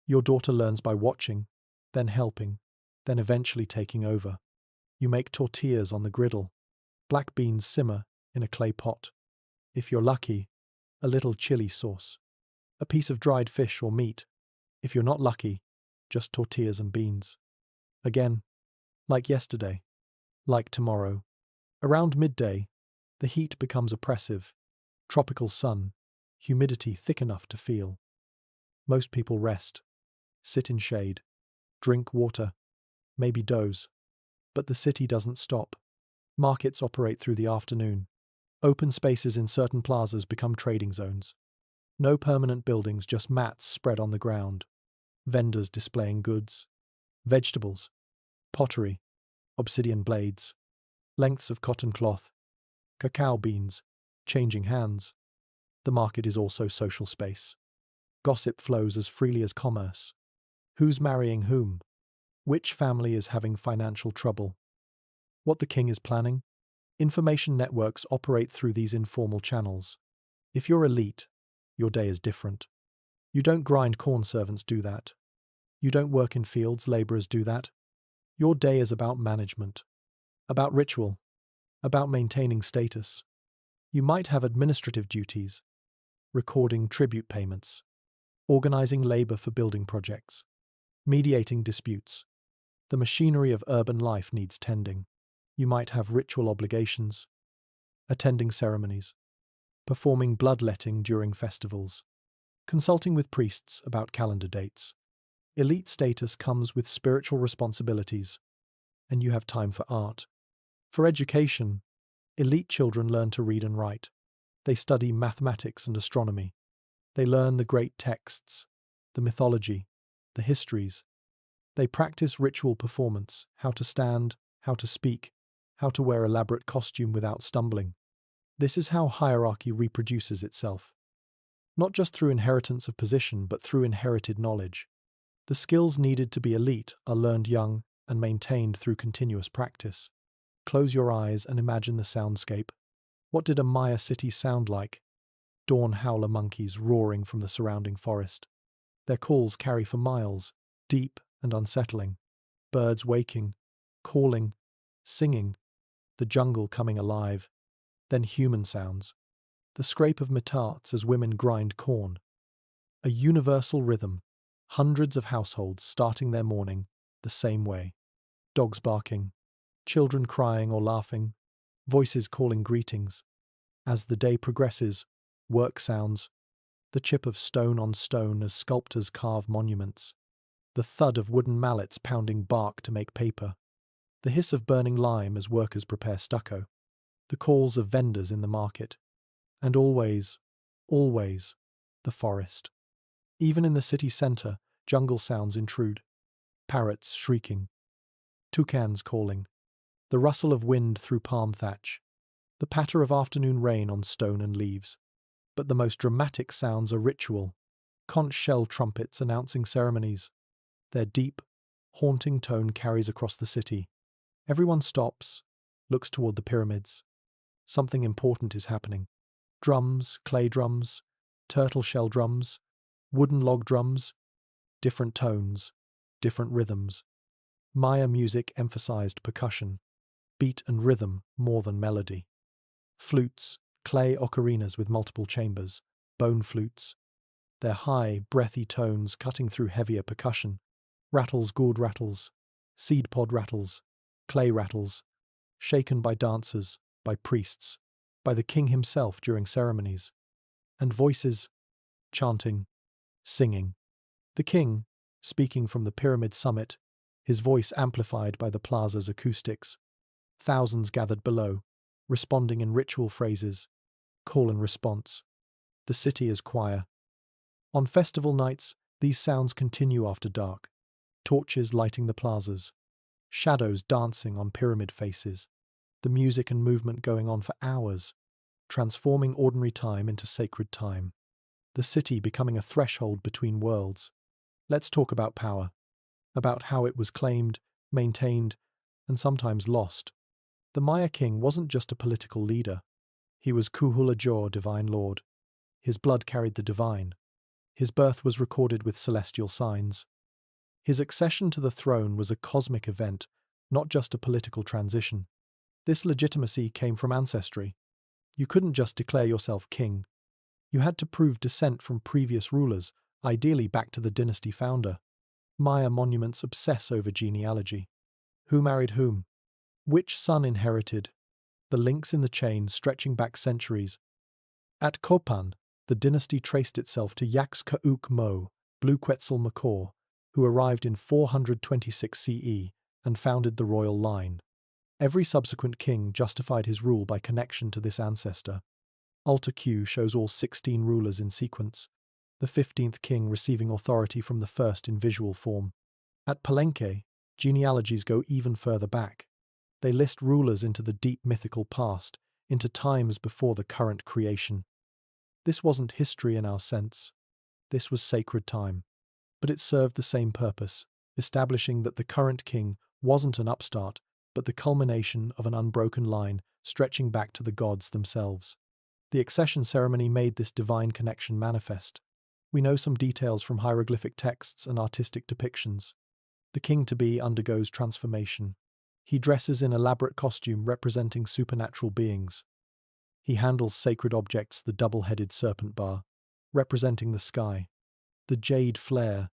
Your daughter learns by watching, then helping, then eventually taking over. You make tortillas on the griddle. Black beans simmer in a clay pot. If you're lucky, a little chili sauce. A piece of dried fish or meat. If you're not lucky, just tortillas and beans. Again, like yesterday, like tomorrow. Around midday, the heat becomes oppressive. Tropical sun, humidity thick enough to feel. Most people rest, sit in shade, drink water, maybe doze. But the city doesn't stop. Markets operate through the afternoon. Open spaces in certain plazas become trading zones. No permanent buildings, just mats spread on the ground. Vendors displaying goods. Vegetables. Pottery. Obsidian blades. Lengths of cotton cloth. Cacao beans. Changing hands. The market is also social space. Gossip flows as freely as commerce. Who's marrying whom? Which family is having financial trouble? What the king is planning? Information networks operate through these informal channels. If you're elite, your day is different. You don't grind corn, servants do that. You don't work in fields, laborers do that. Your day is about management, about ritual, about maintaining status. You might have administrative duties, recording tribute payments, organizing labor for building projects, mediating disputes. The machinery of urban life needs tending. You might have ritual obligations, attending ceremonies, performing bloodletting during festivals, consulting with priests about calendar dates. Elite status comes with spiritual responsibilities, and you have time for art. For education, elite children learn to read and write. They study mathematics and astronomy. They learn the great texts, the mythology, the histories. They practice ritual performance, how to stand, how to speak, how to wear elaborate costume without stumbling. This is how hierarchy reproduces itself. Not just through inheritance of position, but through inherited knowledge. The skills needed to be elite are learned young and maintained through continuous practice. Close your eyes and imagine the soundscape. What did a Maya city sound like? Dawn howler monkeys roaring from the surrounding forest. Their calls carry for miles, deep and unsettling. Birds waking, calling, singing, the jungle coming alive. Then human sounds. The scrape of metats as women grind corn. A universal rhythm. Hundreds of households starting their morning the same way. Dogs barking, children crying or laughing, voices calling greetings. As the day progresses, work sounds. The chip of stone on stone as sculptors carve monuments. The thud of wooden mallets pounding bark to make paper. The hiss of burning lime as workers prepare stucco. The calls of vendors in the market. And always, always, the forest. Even in the city centre, jungle sounds intrude. Parrots shrieking. Toucans calling. The rustle of wind through palm thatch. The patter of afternoon rain on stone and leaves. But the most dramatic sounds are ritual. Conch shell trumpets announcing ceremonies. Their deep, haunting tone carries across the city. Everyone stops, looks toward the pyramids. Something important is happening. Drums, clay drums, turtle shell drums, wooden log drums, different tones, different rhythms. Maya music emphasized percussion, beat and rhythm more than melody. Flutes, clay ocarinas with multiple chambers, bone flutes. Their high, breathy tones cutting through heavier percussion. Rattles, gourd rattles, seed pod rattles, clay rattles, shaken by dancers, by priests, by the king himself during ceremonies. And voices, chanting, singing. The king, speaking from the pyramid summit, his voice amplified by the plaza's acoustics. Thousands gathered below, responding in ritual phrases, call and response. The city is choir. On festival nights, these sounds continue after dark. Torches lighting the plazas, shadows dancing on pyramid faces, the music and movement going on for hours, transforming ordinary time into sacred time. The city becoming a threshold between worlds. Let's talk about power, about how it was claimed, maintained, and sometimes lost. The Maya king wasn't just a political leader. He was Kuhula-Jor, divine lord. His blood carried the divine. His birth was recorded with celestial signs. His accession to the throne was a cosmic event, not just a political transition. This legitimacy came from ancestry. You couldn't just declare yourself king. You had to prove descent from previous rulers, ideally back to the dynasty founder. Maya monuments obsess over genealogy. Who married whom? Which son inherited? The links in the chain stretching back centuries. At Copan, the dynasty traced itself to Yaxka'uk-Mo, Blue Quetzalcoatl, who arrived in 426 CE and founded the royal line. Every subsequent king justified his rule by connection to this ancestor. Altar Q shows all 16 rulers in sequence, the 15th king receiving authority from the first in visual form. At Palenque, genealogies go even further back. They list rulers into the deep mythical past, into times before the current creation. This wasn't history in our sense. This was sacred time. But it served the same purpose, establishing that the current king wasn't an upstart, but the culmination of an unbroken line stretching back to the gods themselves. The accession ceremony made this divine connection manifest. We know some details from hieroglyphic texts and artistic depictions. The king-to-be undergoes transformation. He dresses in elaborate costume representing supernatural beings. He handles sacred objects, the double-headed serpent bar, representing the sky, the jade flare,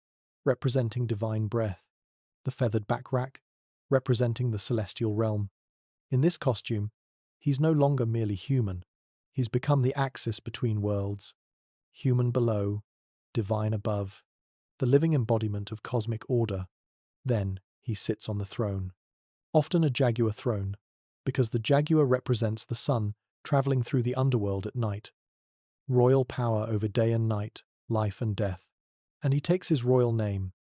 representing divine breath, the feathered back rack, representing the celestial realm. In this costume, he's no longer merely human. He's become the axis between worlds, human below, divine above, the living embodiment of cosmic order. Then he sits on the throne, often a jaguar throne, because the jaguar represents the sun traveling through the underworld at night. Royal power over day and night, life and death. And he takes his royal name.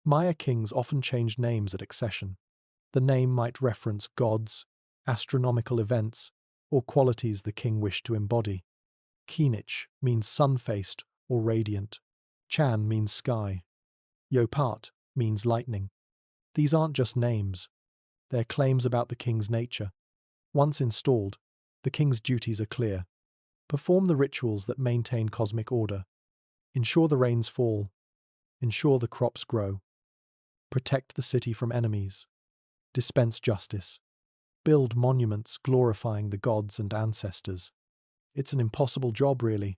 Maya kings often changed names at accession. The name might reference gods, astronomical events, or qualities the king wished to embody. Kinich means sun-faced or radiant. Chan means sky. Yopat means lightning. These aren't just names. They're claims about the king's nature. Once installed, the king's duties are clear. Perform the rituals that maintain cosmic order. Ensure the rains fall. Ensure the crops grow. Protect the city from enemies. Dispense justice. Build monuments glorifying the gods and ancestors. It's an impossible job, really.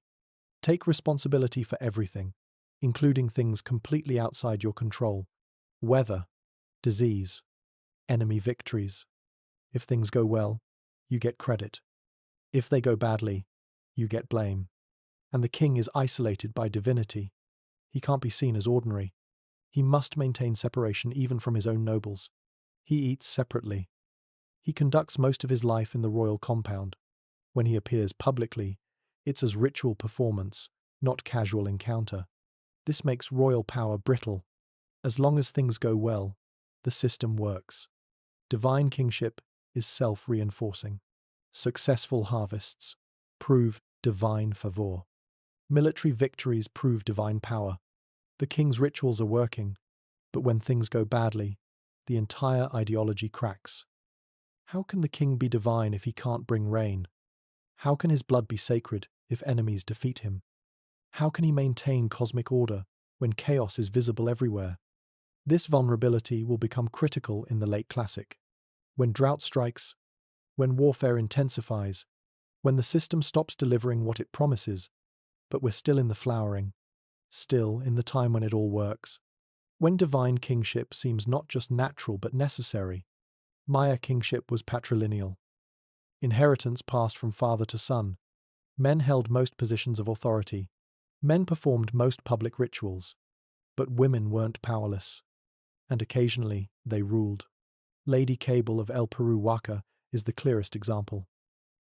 Take responsibility for everything, including things completely outside your control. Weather, disease, enemy victories. If things go well, you get credit. If they go badly, you get blame. And the king is isolated by divinity. He can't be seen as ordinary. He must maintain separation even from his own nobles. He eats separately. He conducts most of his life in the royal compound. When he appears publicly, it's as ritual performance, not casual encounter. This makes royal power brittle. As long as things go well, the system works. Divine kingship is self-reinforcing. Successful harvests prove divine favor. Military victories prove divine power. The king's rituals are working, but when things go badly, the entire ideology cracks. How can the king be divine if he can't bring rain? How can his blood be sacred if enemies defeat him? How can he maintain cosmic order when chaos is visible everywhere? This vulnerability will become critical in the late Classic. When drought strikes, when warfare intensifies, when the system stops delivering what it promises, but we're still in the flowering, still in the time when it all works. When divine kingship seems not just natural but necessary. Maya kingship was patrilineal. Inheritance passed from father to son. Men held most positions of authority. Men performed most public rituals. But women weren't powerless. And occasionally they ruled. Lady Cable of El Peru Waka is the clearest example.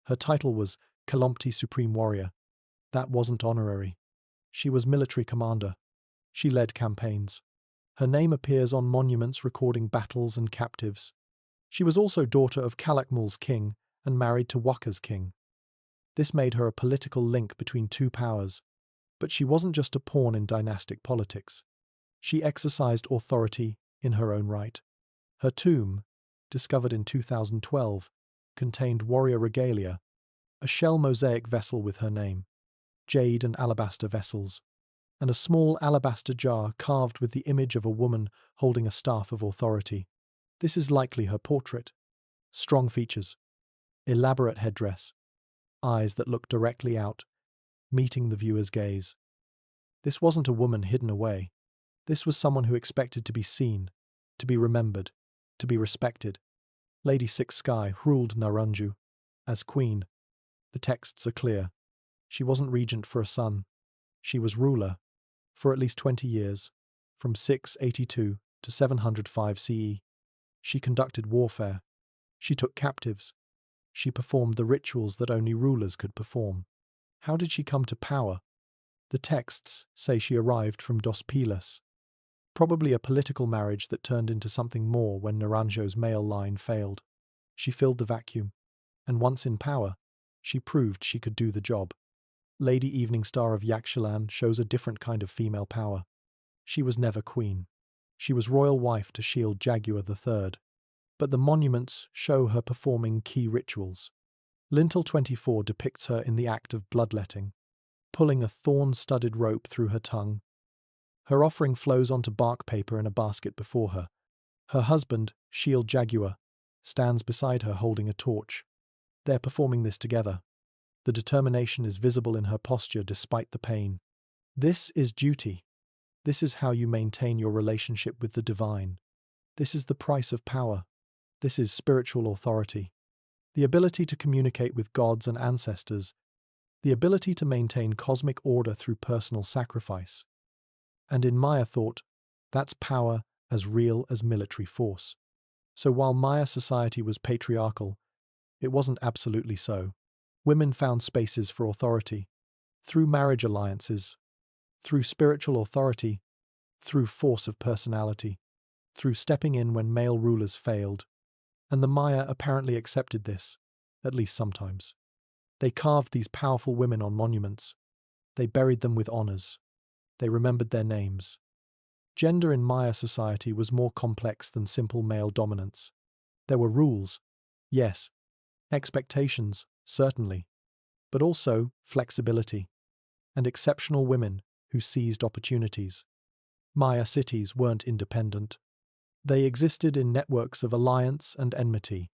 Her title was Kalompti Supreme Warrior. That wasn't honorary. She was military commander. She led campaigns. Her name appears on monuments recording battles and captives. She was also daughter of Calakmul's king and married to Waka's king. This made her a political link between two powers. But she wasn't just a pawn in dynastic politics. She exercised authority in her own right. Her tomb, discovered in 2012, contained warrior regalia, a shell mosaic vessel with her name, jade and alabaster vessels, and a small alabaster jar carved with the image of a woman holding a staff of authority. This is likely her portrait. Strong features, elaborate headdress, eyes that look directly out, meeting the viewer's gaze. This wasn't a woman hidden away. This was someone who expected to be seen, to be remembered, to be respected. Lady Six Sky ruled Narunju as queen. The texts are clear. She wasn't regent for a son. She was ruler for at least 20 years, from 682 to 705 CE. She conducted warfare. She took captives. She performed the rituals that only rulers could perform. How did she come to power? The texts say she arrived from Dos Pilas, probably a political marriage that turned into something more when Naranjo's male line failed. She filled the vacuum, and once in power, she proved she could do the job. Lady Evening Star of Yakshilan shows a different kind of female power. She was never queen. She was royal wife to Shield Jaguar III. But the monuments show her performing key rituals. Lintel 24 depicts her in the act of bloodletting, pulling a thorn-studded rope through her tongue. Her offering flows onto bark paper in a basket before her. Her husband, Shield Jaguar, stands beside her holding a torch. They're performing this together. The determination is visible in her posture despite the pain. This is duty. This is how you maintain your relationship with the divine. This is the price of power. This is spiritual authority. The ability to communicate with gods and ancestors. The ability to maintain cosmic order through personal sacrifice. And in Maya thought, that's power as real as military force. So while Maya society was patriarchal, it wasn't absolutely so. Women found spaces for authority, through marriage alliances, through spiritual authority, through force of personality, through stepping in when male rulers failed. And the Maya apparently accepted this, at least sometimes. They carved these powerful women on monuments. They buried them with honors. They remembered their names. Gender in Maya society was more complex than simple male dominance. There were rules, yes, expectations, certainly, but also flexibility, and exceptional women who seized opportunities. Maya cities weren't independent. They existed in networks of alliance and enmity,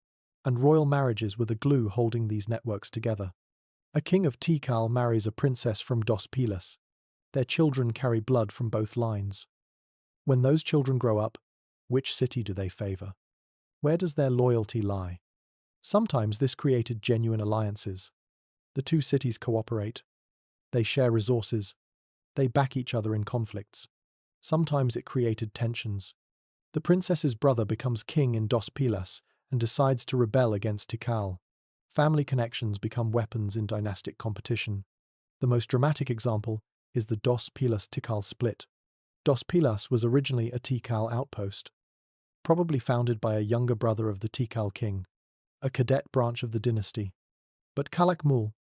and royal marriages were the glue holding these networks together. A king of Tikal marries a princess from Dos Pilas. Their children carry blood from both lines. When those children grow up, which city do they favor? Where does their loyalty lie? Sometimes this created genuine alliances. The two cities cooperate. They share resources. They back each other in conflicts. Sometimes it created tensions. The princess's brother becomes king in Dos Pilas and decides to rebel against Tikal. Family connections become weapons in dynastic competition. The most dramatic example is the Dos Pilas-Tikal split. Dos Pilas was originally a Tikal outpost, probably founded by a younger brother of the Tikal king, a cadet branch of the dynasty. But Calakmul,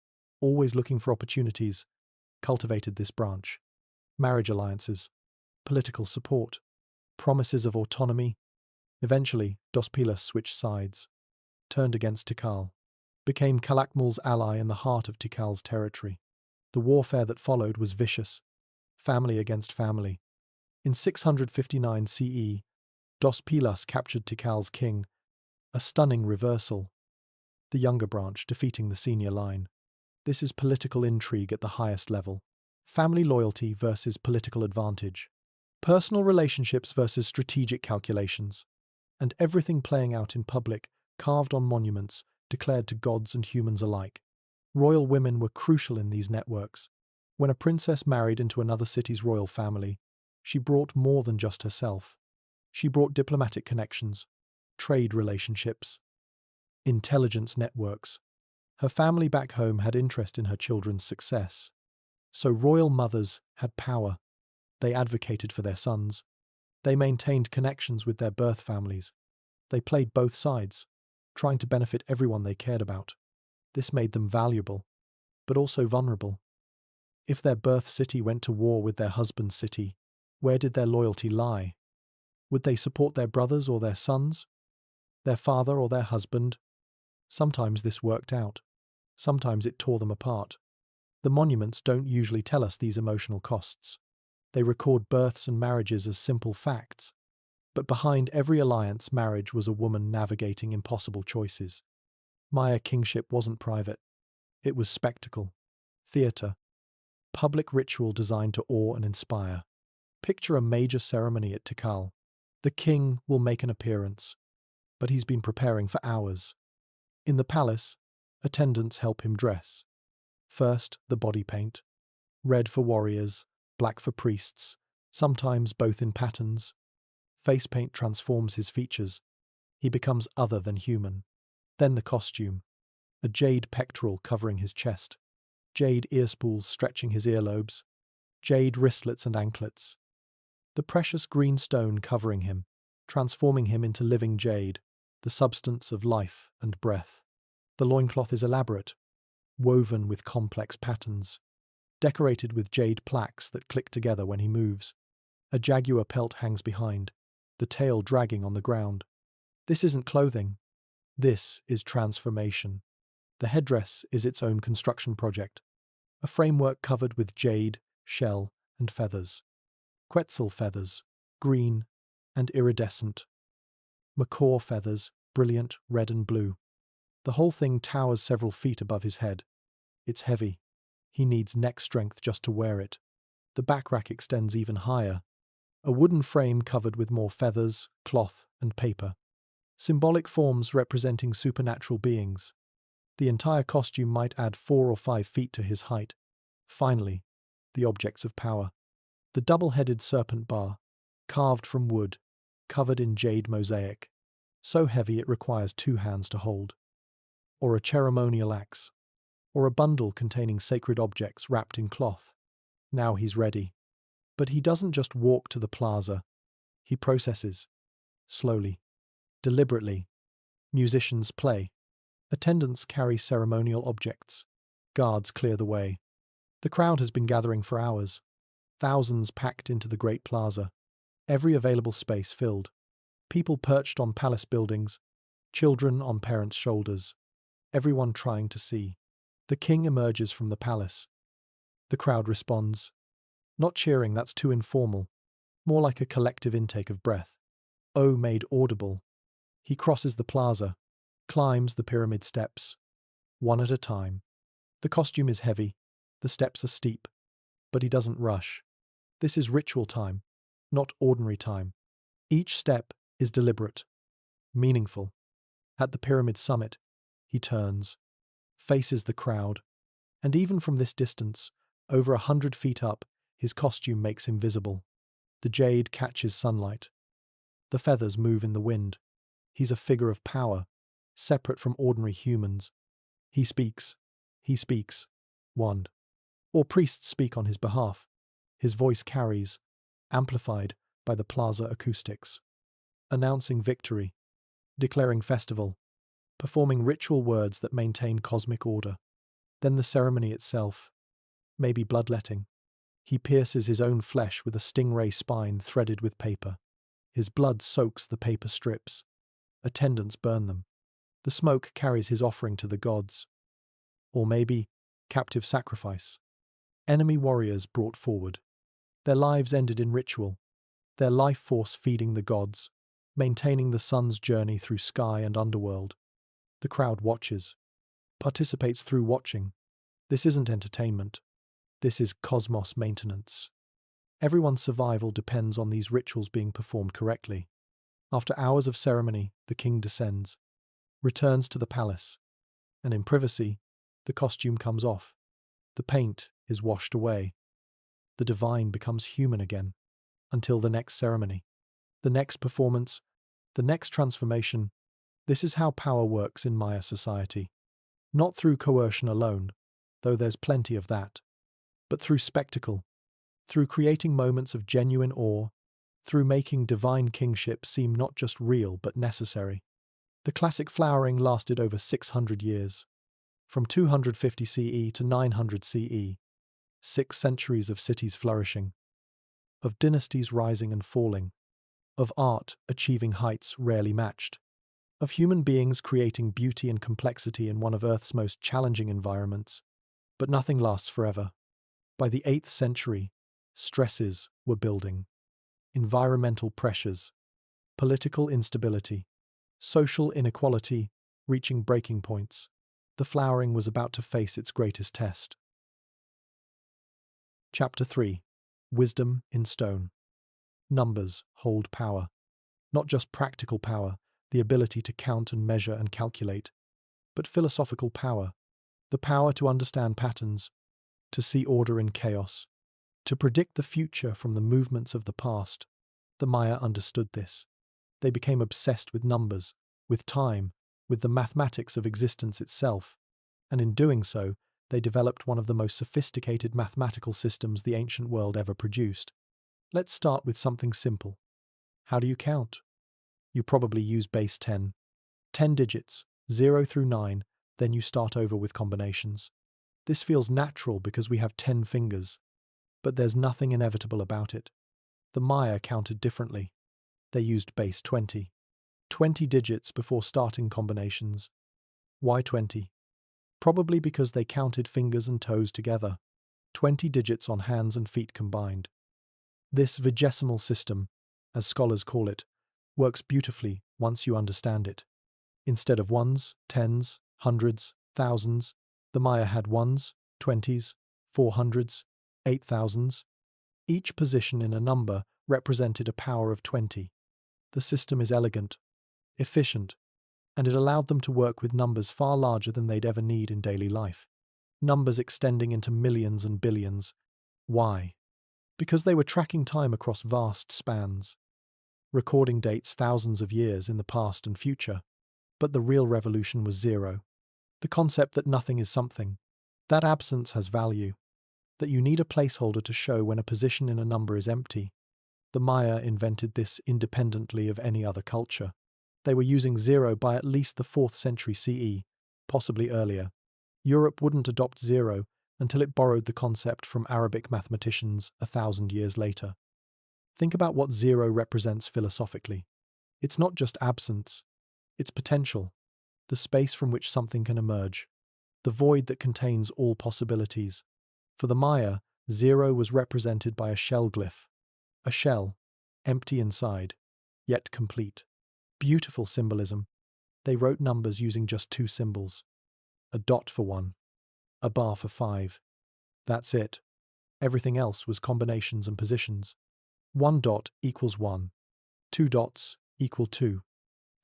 always looking for opportunities, cultivated this branch. Marriage alliances, political support, promises of autonomy. Eventually, Dos Pilas switched sides, turned against Tikal, became Calakmul's ally in the heart of Tikal's territory. The warfare that followed was vicious, family against family. In 659 CE, Dos Pilas captured Tikal's king, a stunning reversal, the younger branch defeating the senior line. This is political intrigue at the highest level. Family loyalty versus political advantage. Personal relationships versus strategic calculations. And everything playing out in public, carved on monuments, declared to gods and humans alike. Royal women were crucial in these networks. When a princess married into another city's royal family, she brought more than just herself. She brought diplomatic connections, trade relationships, intelligence networks. Her family back home had interest in her children's success. So royal mothers had power. They advocated for their sons. They maintained connections with their birth families. They played both sides, trying to benefit everyone they cared about. This made them valuable, but also vulnerable. If their birth city went to war with their husband's city, where did their loyalty lie? Would they support their brothers or their sons? Their father or their husband? Sometimes this worked out. Sometimes it tore them apart. The monuments don't usually tell us these emotional costs. They record births and marriages as simple facts. But behind every alliance marriage was a woman navigating impossible choices. Maya kingship wasn't private. It was spectacle, theatre, public ritual designed to awe and inspire. Picture a major ceremony at Tikal. The king will make an appearance, but he's been preparing for hours. In the palace, attendants help him dress. First, the body paint. Red for warriors, black for priests, sometimes both in patterns. Face paint transforms his features. He becomes other than human. Then the costume. A jade pectoral covering his chest. Jade earspools stretching his earlobes. Jade wristlets and anklets. The precious green stone covering him, transforming him into living jade, the substance of life and breath. The loincloth is elaborate, woven with complex patterns, decorated with jade plaques that click together when he moves. A jaguar pelt hangs behind, the tail dragging on the ground. This isn't clothing. This is transformation. The headdress is its own construction project, a framework covered with jade, shell, and feathers. Quetzal feathers, green and iridescent. Macaw feathers, brilliant red and blue. The whole thing towers several feet above his head. It's heavy. He needs neck strength just to wear it. The back rack extends even higher. A wooden frame covered with more feathers, cloth, and paper. Symbolic forms representing supernatural beings. The entire costume might add 4 or 5 feet to his height. Finally, the objects of power. The double-headed serpent bar, carved from wood, covered in jade mosaic, so heavy it requires 2 hands to hold. Or a ceremonial axe. Or a bundle containing sacred objects wrapped in cloth. Now he's ready. But he doesn't just walk to the plaza. He processes. Slowly. Deliberately. Musicians play. Attendants carry ceremonial objects. Guards clear the way. The crowd has been gathering for hours. Thousands packed into the great plaza. Every available space filled. People perched on palace buildings. Children on parents' shoulders. Everyone trying to see. The king emerges from the palace. The crowd responds. Not cheering, that's too informal. More like a collective intake of breath. Oh, made audible. He crosses the plaza, climbs the pyramid steps, one at a time. The costume is heavy, the steps are steep, but he doesn't rush. This is ritual time, not ordinary time. Each step is deliberate, meaningful. At the pyramid summit, he turns, faces the crowd, and even from this distance, over 100 feet up, his costume makes him visible. The jade catches sunlight. The feathers move in the wind. He's a figure of power, separate from ordinary humans. He speaks. He speaks. Wand. Or priests speak on his behalf. His voice carries, amplified by the plaza acoustics. Announcing victory. Declaring festival. Performing ritual words that maintain cosmic order. Then the ceremony itself. Maybe bloodletting. He pierces his own flesh with a stingray spine threaded with paper. His blood soaks the paper strips. Attendants burn them. The smoke carries his offering to the gods. Or maybe, captive sacrifice. Enemy warriors brought forward. Their lives ended in ritual. Their life force feeding the gods, maintaining the sun's journey through sky and underworld. The crowd watches. Participates through watching. This isn't entertainment. This is cosmos maintenance. Everyone's survival depends on these rituals being performed correctly. After hours of ceremony, the king descends, returns to the palace, and in privacy, the costume comes off. The paint is washed away. The divine becomes human again, until the next ceremony, the next performance, the next transformation. This is how power works in Maya society. Not through coercion alone, though there's plenty of that, but through spectacle, through creating moments of genuine awe, through making divine kingship seem not just real but necessary. The classic flowering lasted over 600 years, from 250 CE to 900 CE, 6 centuries of cities flourishing, of dynasties rising and falling, of art achieving heights rarely matched, of human beings creating beauty and complexity in one of Earth's most challenging environments. But nothing lasts forever. By the 8th century, stresses were building. Environmental pressures, political instability, social inequality reaching breaking points. The flowering was about to face its greatest test. Chapter 3. Wisdom in Stone. Numbers hold power. Not just practical power, the ability to count and measure and calculate, but philosophical power, the power to understand patterns, to see order in chaos, to predict the future from the movements of the past. The Maya understood this. They became obsessed with numbers, with time, with the mathematics of existence itself, and in doing so, they developed one of the most sophisticated mathematical systems the ancient world ever produced. Let's start with something simple. How do you count? You probably use base 10. 10 digits, 0 through 9, then you start over with combinations. This feels natural because we have 10 fingers. But there's nothing inevitable about it. The Maya counted differently. They used base 20. 20 digits before starting combinations. Why 20? Probably because they counted fingers and toes together. 20 digits on hands and feet combined. This vigesimal system, as scholars call it, works beautifully once you understand it. Instead of ones, tens, hundreds, thousands, the Maya had ones, 20s, 400s, 8,000s. Each position in a number represented a power of 20. The system is elegant, efficient, and it allowed them to work with numbers far larger than they'd ever need in daily life. Numbers extending into millions and billions. Why? Because they were tracking time across vast spans, recording dates thousands of years in the past and future. But the real revolution was zero. The concept that nothing is something, that absence has value, that you need a placeholder to show when a position in a number is empty. The Maya invented this independently of any other culture. They were using zero by at least the 4th century CE, possibly earlier. Europe wouldn't adopt zero until it borrowed the concept from Arabic mathematicians 1,000 years later. Think about what zero represents philosophically. It's not just absence, it's potential, the space from which something can emerge, the void that contains all possibilities. For the Maya, zero was represented by a shell glyph. A shell, empty inside, yet complete. Beautiful symbolism. They wrote numbers using just 2 symbols. A dot for 1, a bar for 5. That's it. Everything else was combinations and positions. 1 dot equals 1. 2 dots equal 2.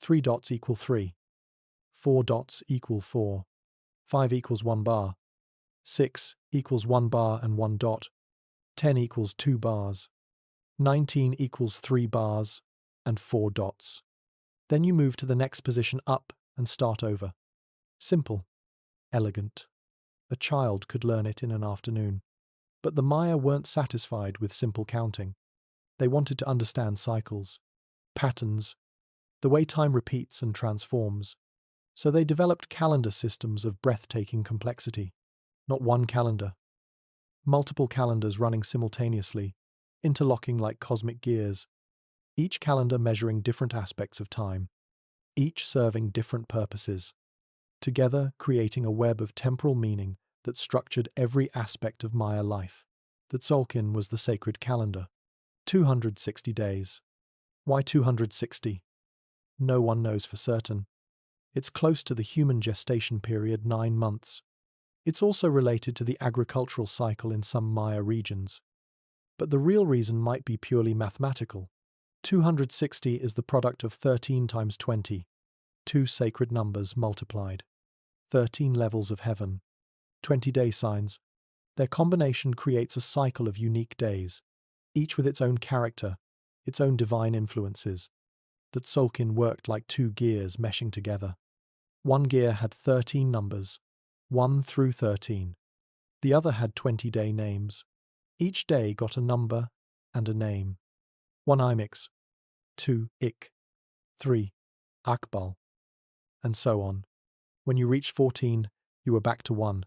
3 dots equal 3. 4 dots equal 4. 5 equals 1 bar. 6 equals 1 bar and 1 dot. 10 equals 2 bars. 19 equals 3 bars and 4 dots. Then you move to the next position up and start over. Simple. Elegant. A child could learn it in an afternoon. But the Maya weren't satisfied with simple counting. They wanted to understand cycles, patterns, the way time repeats and transforms. So they developed calendar systems of breathtaking complexity. Not one calendar. Multiple calendars running simultaneously, interlocking like cosmic gears. Each calendar measuring different aspects of time. Each serving different purposes. Together creating a web of temporal meaning that structured every aspect of Maya life. The Tzolk'in was the sacred calendar. 260 days. Why 260? No one knows for certain. It's close to the human gestation period, 9 months. It's also related to the agricultural cycle in some Maya regions. But the real reason might be purely mathematical. 260 is the product of 13 times 20, 2 sacred numbers multiplied. 13 levels of heaven. 20-day signs. Their combination creates a cycle of unique days, each with its own character, its own divine influences. The Tzolk'in worked like 2 gears meshing together. One gear had 13 numbers, 1 through 13. The other had 20-day names. Each day got a number and a name. 1 Imix, 2 Ik, 3 Akbal, and so on. When you reached 14, you were back to 1,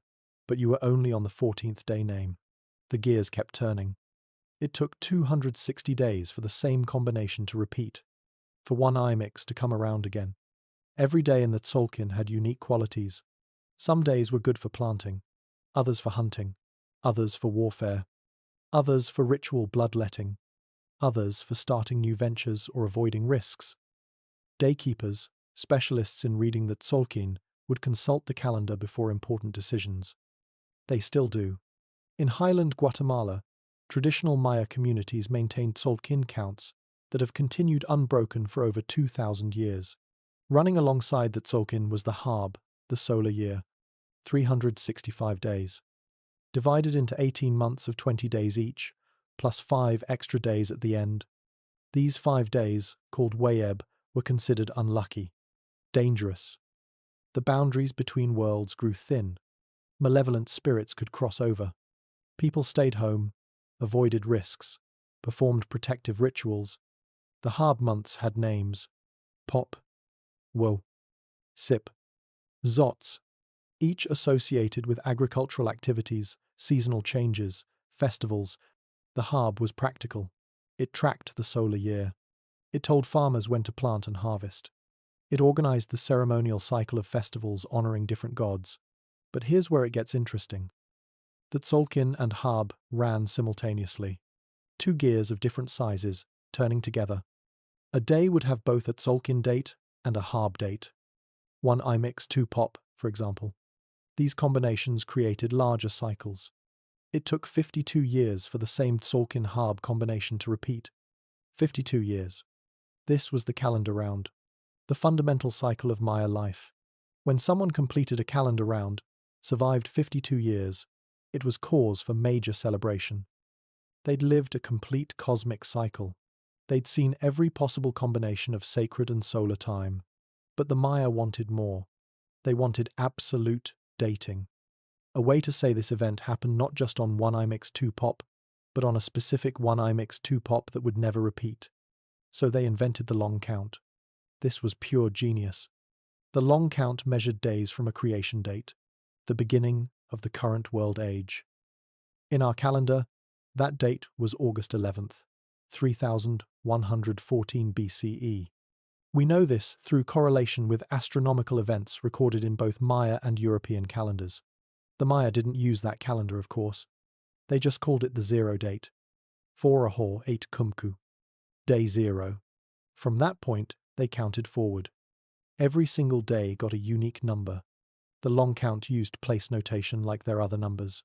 but you were only on the 14th day name. The gears kept turning. It took 260 days for the same combination to repeat, for one IMIX to come around again. Every day in the Tzolk'in had unique qualities. Some days were good for planting, others for hunting, others for warfare, others for ritual bloodletting, others for starting new ventures or avoiding risks. Daykeepers, specialists in reading the Tzolk'in, would consult the calendar before important decisions. They still do. In highland Guatemala, traditional Maya communities maintained Tzolk'in counts that have continued unbroken for over 2,000 years. Running alongside the Tzolk'in was the Harb, the solar year, 365 days. Divided into 18 months of 20 days each, plus 5 extra days at the end. These 5 days, called Wayeb, were considered unlucky, dangerous. The boundaries between worlds grew thin. Malevolent spirits could cross over. People stayed home, avoided risks, performed protective rituals. The Harb months had names: Pop, Wo, Sip, Zots, each associated with agricultural activities, seasonal changes, festivals. The Harb was practical. It tracked the solar year. It told farmers when to plant and harvest. It organized the ceremonial cycle of festivals honoring different gods. But here's where it gets interesting. The Tzolk'in and Harb ran simultaneously. 2 gears of different sizes, turning together. A day would have both a Tzolk'in date and a Harb date. 1 IMIX 2 Pop, for example. These combinations created larger cycles. It took 52 years for the same Tzolk'in Harb combination to repeat. 52 years. This was the calendar round, the fundamental cycle of Maya life. When someone completed a calendar round, survived 52 years, it was cause for major celebration. They'd lived a complete cosmic cycle. They'd seen every possible combination of sacred and solar time. But the Maya wanted more. They wanted absolute dating. A way to say this event happened not just on 1 IMIX 2 Pop, but on a specific 1 IMIX 2 Pop that would never repeat. So they invented the long count. This was pure genius. The long count measured days from a creation date, the beginning of the current world age. In our calendar, that date was August 11th, 3114 BCE. We know this through correlation with astronomical events recorded in both Maya and European calendars. The Maya didn't use that calendar, of course. They just called it the zero date. 4 8 Kumku. Day 0. From that point, they counted forward. Every single day got a unique number. The long count used place notation like their other numbers,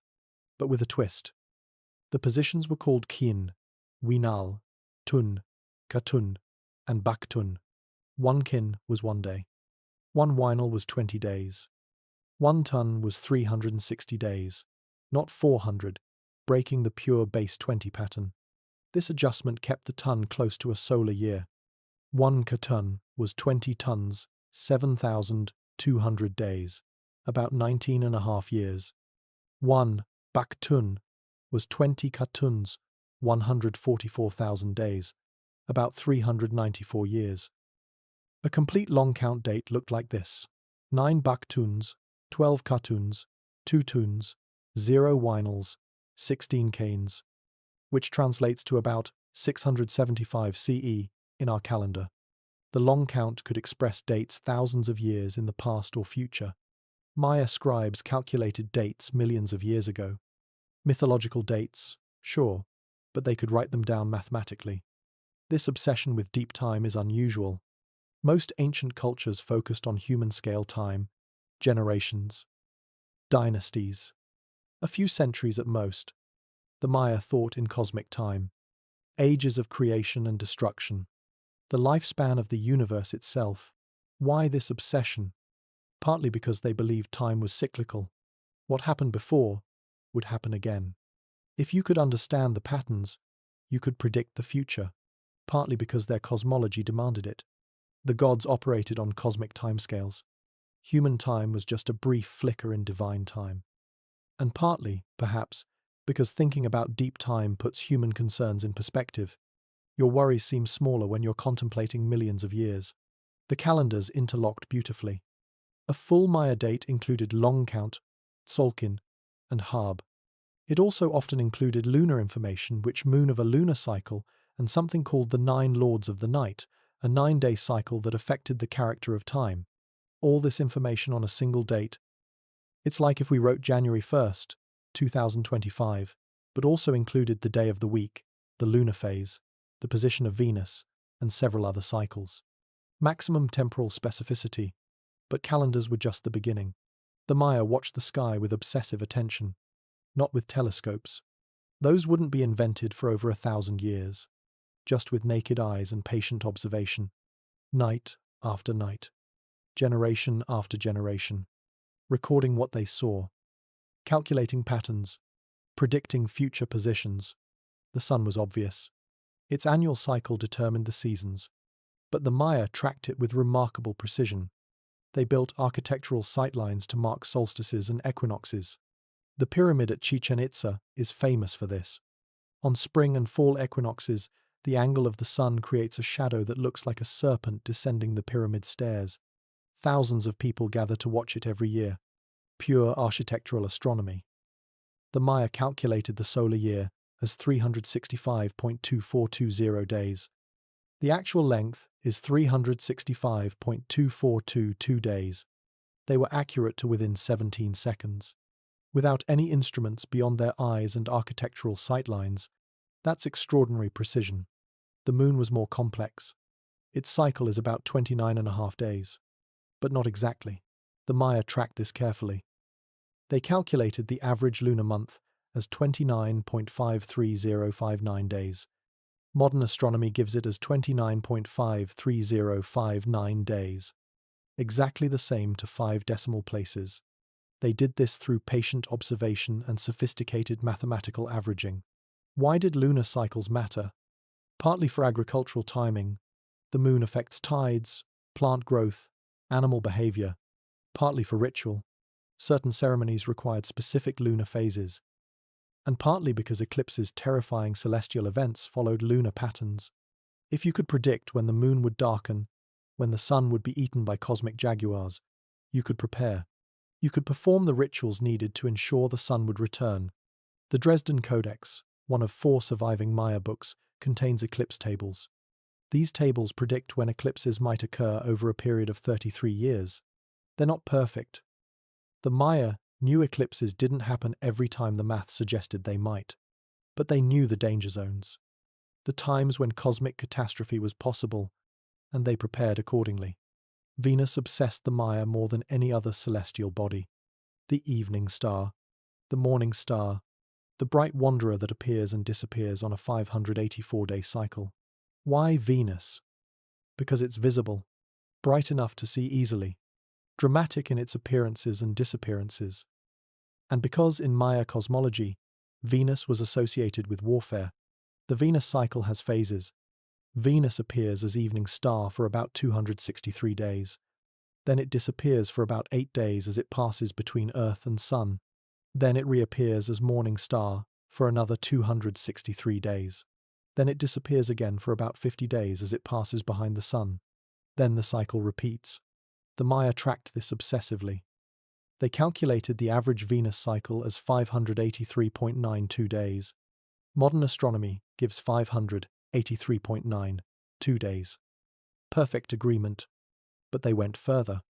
but with a twist. The positions were called kin, winal, tun, katun, and baktun. 1 kin was 1 day. 1 winal was 20 days. 1 ton was 360 days, not 400, breaking the pure base 20 pattern. This adjustment kept the ton close to a solar year. 1 katun was 20 tons, 7,200 days, about 19.5 years. 1 baktun was 20 katuns, 144,000 days, about 394 years. A complete long count date looked like this: 9 baktuns, 12 katuns, 2 tuns, 0 winals, 16 canes, which translates to about 675 CE in our calendar. The long count could express dates thousands of years in the past or future. Maya scribes calculated dates millions of years ago. Mythological dates, sure, but they could write them down mathematically. This obsession with deep time is unusual. Most ancient cultures focused on human-scale time, generations, dynasties, a few centuries at most. The Maya thought in cosmic time, ages of creation and destruction, the lifespan of the universe itself. Why this obsession? Partly because they believed time was cyclical. What happened before would happen again. If you could understand the patterns, you could predict the future, partly because their cosmology demanded it. The gods operated on cosmic timescales. Human time was just a brief flicker in divine time. And partly, perhaps, because thinking about deep time puts human concerns in perspective. Your worries seem smaller when you're contemplating millions of years. The calendars interlocked beautifully. A full Maya date included long count, Tzolk'in, and Harb. It also often included lunar information, which moon of a lunar cycle, and something called the 9 Lords of the Night, a 9-day cycle that affected the character of time. All this information on a single date. It's like if we wrote January 1st, 2025, but also included the day of the week, the lunar phase, the position of Venus, and several other cycles. Maximum temporal specificity, but calendars were just the beginning. The Maya watched the sky with obsessive attention, not with telescopes. Those wouldn't be invented for over 1,000 years, just with naked eyes and patient observation, night after night, generation after generation, recording what they saw, calculating patterns, predicting future positions. The sun was obvious. Its annual cycle determined the seasons, but the Maya tracked it with remarkable precision. They built architectural sightlines to mark solstices and equinoxes. The pyramid at Chichen Itza is famous for this. On spring and fall equinoxes, the angle of the sun creates a shadow that looks like a serpent descending the pyramid stairs. Thousands of people gather to watch it every year. Pure architectural astronomy. The Maya calculated the solar year as 365.2420 days. The actual length is 365.2422 days. They were accurate to within 17 seconds. Without any instruments beyond their eyes and architectural sightlines, that's extraordinary precision. The moon was more complex. Its cycle is about 29.5 days. But not exactly. The Maya tracked this carefully. They calculated the average lunar month as 29.53059 days. Modern astronomy gives it as 29.53059 days. Exactly the same to 5 decimal places. They did this through patient observation and sophisticated mathematical averaging. Why did lunar cycles matter? Partly for agricultural timing. The moon affects tides, plant growth, animal behavior. Partly for ritual. Certain ceremonies required specific lunar phases. And partly because eclipses, terrifying celestial events, followed lunar patterns. If you could predict when the moon would darken, when the sun would be eaten by cosmic jaguars, you could prepare. You could perform the rituals needed to ensure the sun would return. The Dresden Codex, one of 4 surviving Maya books, contains eclipse tables. These tables predict when eclipses might occur over a period of 33 years. They're not perfect. The Maya knew eclipses didn't happen every time the math suggested they might, but they knew the danger zones, the times when cosmic catastrophe was possible, and they prepared accordingly. Venus obsessed the Maya more than any other celestial body. The evening star, the morning star, the bright wanderer that appears and disappears on a 584-day cycle. Why Venus? Because it's visible, bright enough to see easily, dramatic in its appearances and disappearances. And because in Maya cosmology, Venus was associated with warfare. The Venus cycle has phases. Venus appears as evening star for about 263 days. Then it disappears for about 8 days as it passes between Earth and Sun. Then it reappears as morning star for another 263 days. Then it disappears again for about 50 days as it passes behind the Sun. Then the cycle repeats. The Maya tracked this obsessively. They calculated the average Venus cycle as 583.92 days. Modern astronomy gives 583.92 days. Perfect agreement. But they went further.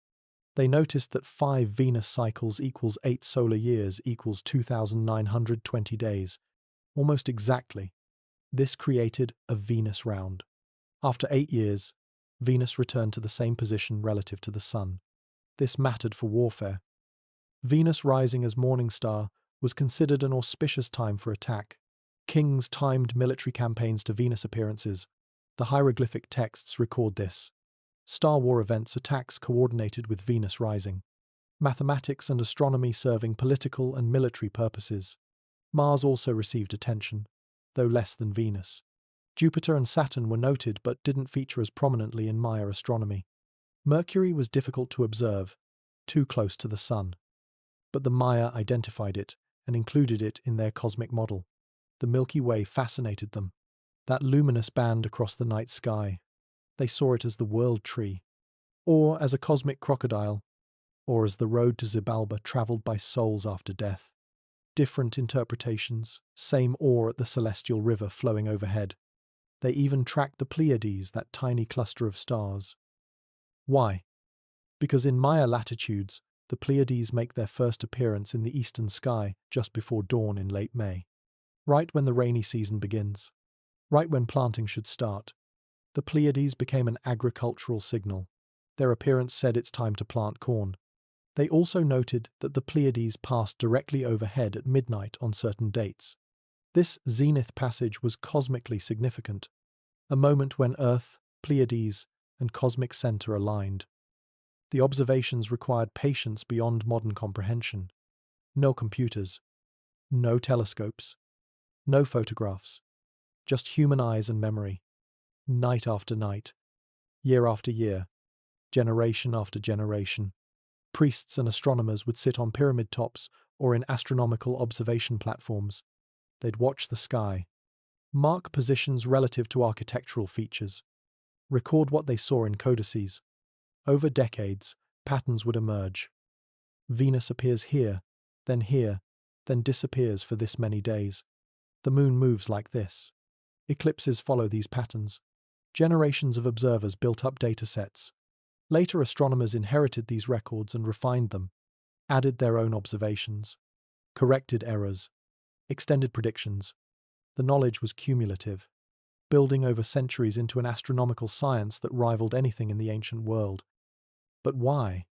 They noticed that 5 Venus cycles equals 8 solar years equals 2,920 days. Almost exactly. This created a Venus round. After 8 years, Venus returned to the same position relative to the Sun. This mattered for warfare. Venus rising as morning star was considered an auspicious time for attack. Kings timed military campaigns to Venus appearances. The hieroglyphic texts record this. Star War events attacks coordinated with Venus rising. Mathematics and astronomy serving political and military purposes. Mars also received attention, though less than Venus. Jupiter and Saturn were noted but didn't feature as prominently in Maya astronomy. Mercury was difficult to observe, too close to the Sun. But the Maya identified it and included it in their cosmic model. The Milky Way fascinated them. That luminous band across the night sky. They saw it as the world tree, or as a cosmic crocodile, or as the road to Xibalba traveled by souls after death. Different interpretations, same ore at the celestial river flowing overhead. They even tracked the Pleiades, that tiny cluster of stars. Why? Because in Maya latitudes, the Pleiades make their first appearance in the eastern sky just before dawn in late May. Right when the rainy season begins. Right when planting should start. The Pleiades became an agricultural signal. Their appearance said it's time to plant corn. They also noted that the Pleiades passed directly overhead at midnight on certain dates. This zenith passage was cosmically significant, a moment when Earth, Pleiades, and cosmic center aligned. The observations required patience beyond modern comprehension. No computers, no telescopes, no photographs, just human eyes and memory. Night after night, year after year, generation after generation. Priests and astronomers would sit on pyramid tops or in astronomical observation platforms. They'd watch the sky, mark positions relative to architectural features, record what they saw in codices. Over decades, patterns would emerge. Venus appears here, then disappears for this many days. The moon moves like this. Eclipses follow these patterns. Generations of observers built up data sets. Later astronomers inherited these records and refined them, added their own observations, corrected errors, extended predictions. The knowledge was cumulative, building over centuries into an astronomical science that rivaled anything in the ancient world. But why?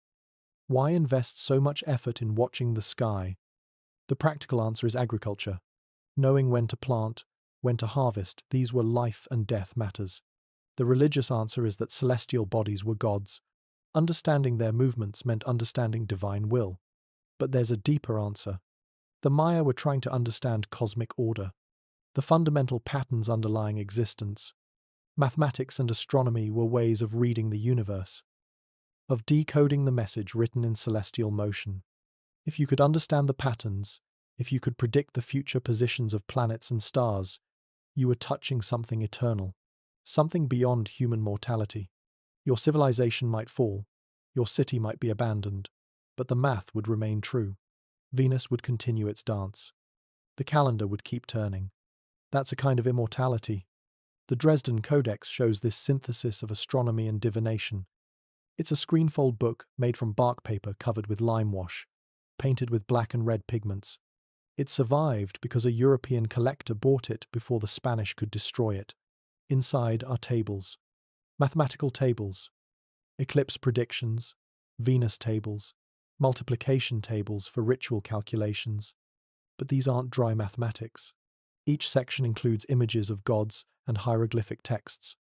Why invest so much effort in watching the sky? The practical answer is agriculture. Knowing when to plant, when to harvest, these were life and death matters. The religious answer is that celestial bodies were gods. Understanding their movements meant understanding divine will. But there's a deeper answer. The Maya were trying to understand cosmic order, the fundamental patterns underlying existence. Mathematics and astronomy were ways of reading the universe, of decoding the message written in celestial motion. If you could understand the patterns, if you could predict the future positions of planets and stars, you were touching something eternal, something beyond human mortality. Your civilization might fall, your city might be abandoned, but the math would remain true. Venus would continue its dance. The calendar would keep turning. That's a kind of immortality. The Dresden Codex shows this synthesis of astronomy and divination. It's a screenfold book made from bark paper covered with lime wash, painted with black and red pigments. It survived because a European collector bought it before the Spanish could destroy it. Inside are tables, mathematical tables, eclipse predictions, Venus tables, multiplication tables for ritual calculations. But these aren't dry mathematics. Each section includes images of gods and hieroglyphic texts,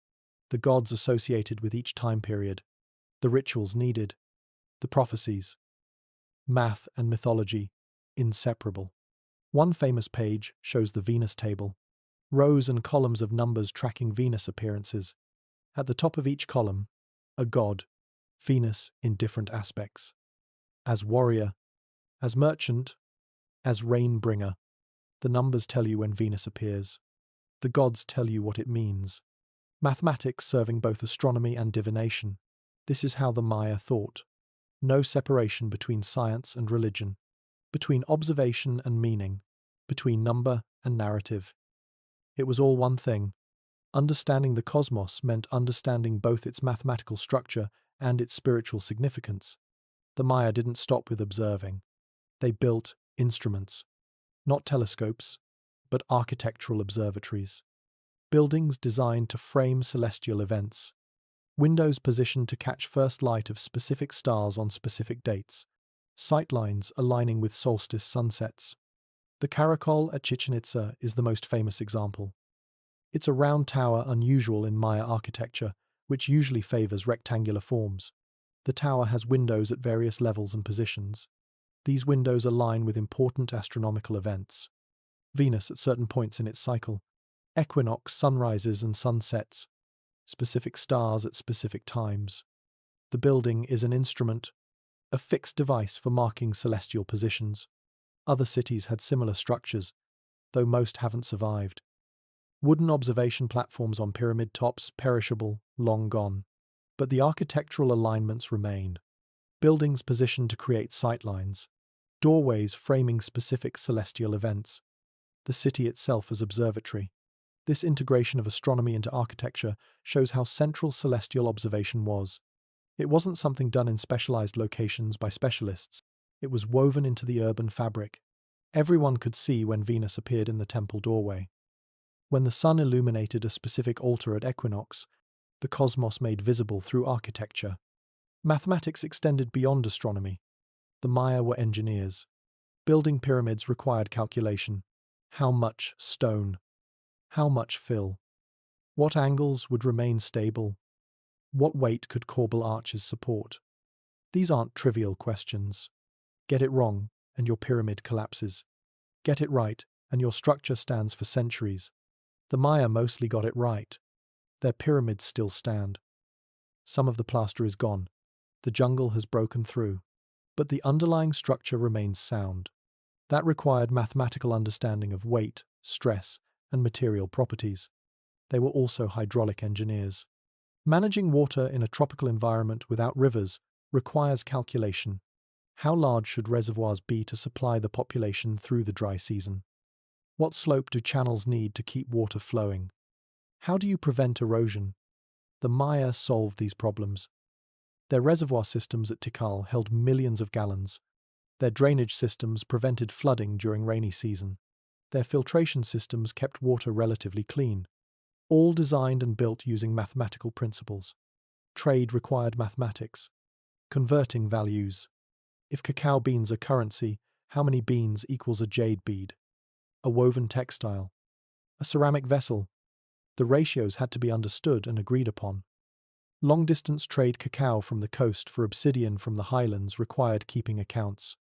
the gods associated with each time period, the rituals needed, the prophecies. Math and mythology, inseparable. One famous page shows the Venus table, rows and columns of numbers tracking Venus appearances. At the top of each column, a god, Venus in different aspects. As warrior, as merchant, as rain bringer. The numbers tell you when Venus appears. The gods tell you what it means. Mathematics serving both astronomy and divination. This is how the Maya thought. No separation between science and religion, between observation and meaning, between number and narrative. It was all one thing. Understanding the cosmos meant understanding both its mathematical structure and its spiritual significance. The Maya didn't stop with observing. They built instruments, not telescopes, but architectural observatories. Buildings designed to frame celestial events. Windows positioned to catch first light of specific stars on specific dates. Sightlines aligning with solstice sunsets. The Caracol at Chichen Itza is the most famous example. It's a round tower unusual in Maya architecture, which usually favors rectangular forms. The tower has windows at various levels and positions. These windows align with important astronomical events. Venus at certain points in its cycle, equinox, sunrises and sunsets, specific stars at specific times. The building is an instrument, a fixed device for marking celestial positions. Other cities had similar structures, though most haven't survived. Wooden observation platforms on pyramid tops, perishable, long gone. But the architectural alignments remained. Buildings positioned to create sightlines. doorways framing specific celestial events, the city itself as observatory. This integration of astronomy into architecture shows how central celestial observation was. It wasn't something done in specialized locations by specialists. It was woven into the urban fabric. Everyone could see when Venus appeared in the temple doorway. When the sun illuminated a specific altar at equinox, the cosmos made visible through architecture. Mathematics extended beyond astronomy. The Maya were engineers. Building pyramids required calculation. How much stone? How much fill? What angles would remain stable? What weight could corbel arches support? These aren't trivial questions. Get it wrong, and your pyramid collapses. Get it right, and your structure stands for centuries. The Maya mostly got it right. Their pyramids still stand. Some of the plaster is gone. The jungle has broken through. But the underlying structure remains sound. That required mathematical understanding of weight, stress, and material properties. They were also hydraulic engineers. Managing water in a tropical environment without rivers requires calculation. How large should reservoirs be to supply the population through the dry season? What slope do channels need to keep water flowing? How do you prevent erosion? The Maya solved these problems. Their reservoir systems at Tikal held millions of gallons. Their drainage systems prevented flooding during rainy season. Their filtration systems kept water relatively clean. All designed and built using mathematical principles. Trade required mathematics. Converting values. If cacao beans are currency, how many beans equals a jade bead? A woven textile. A ceramic vessel. The ratios had to be understood and agreed upon. Long-distance trade cacao from the coast for obsidian from the highlands required keeping accounts.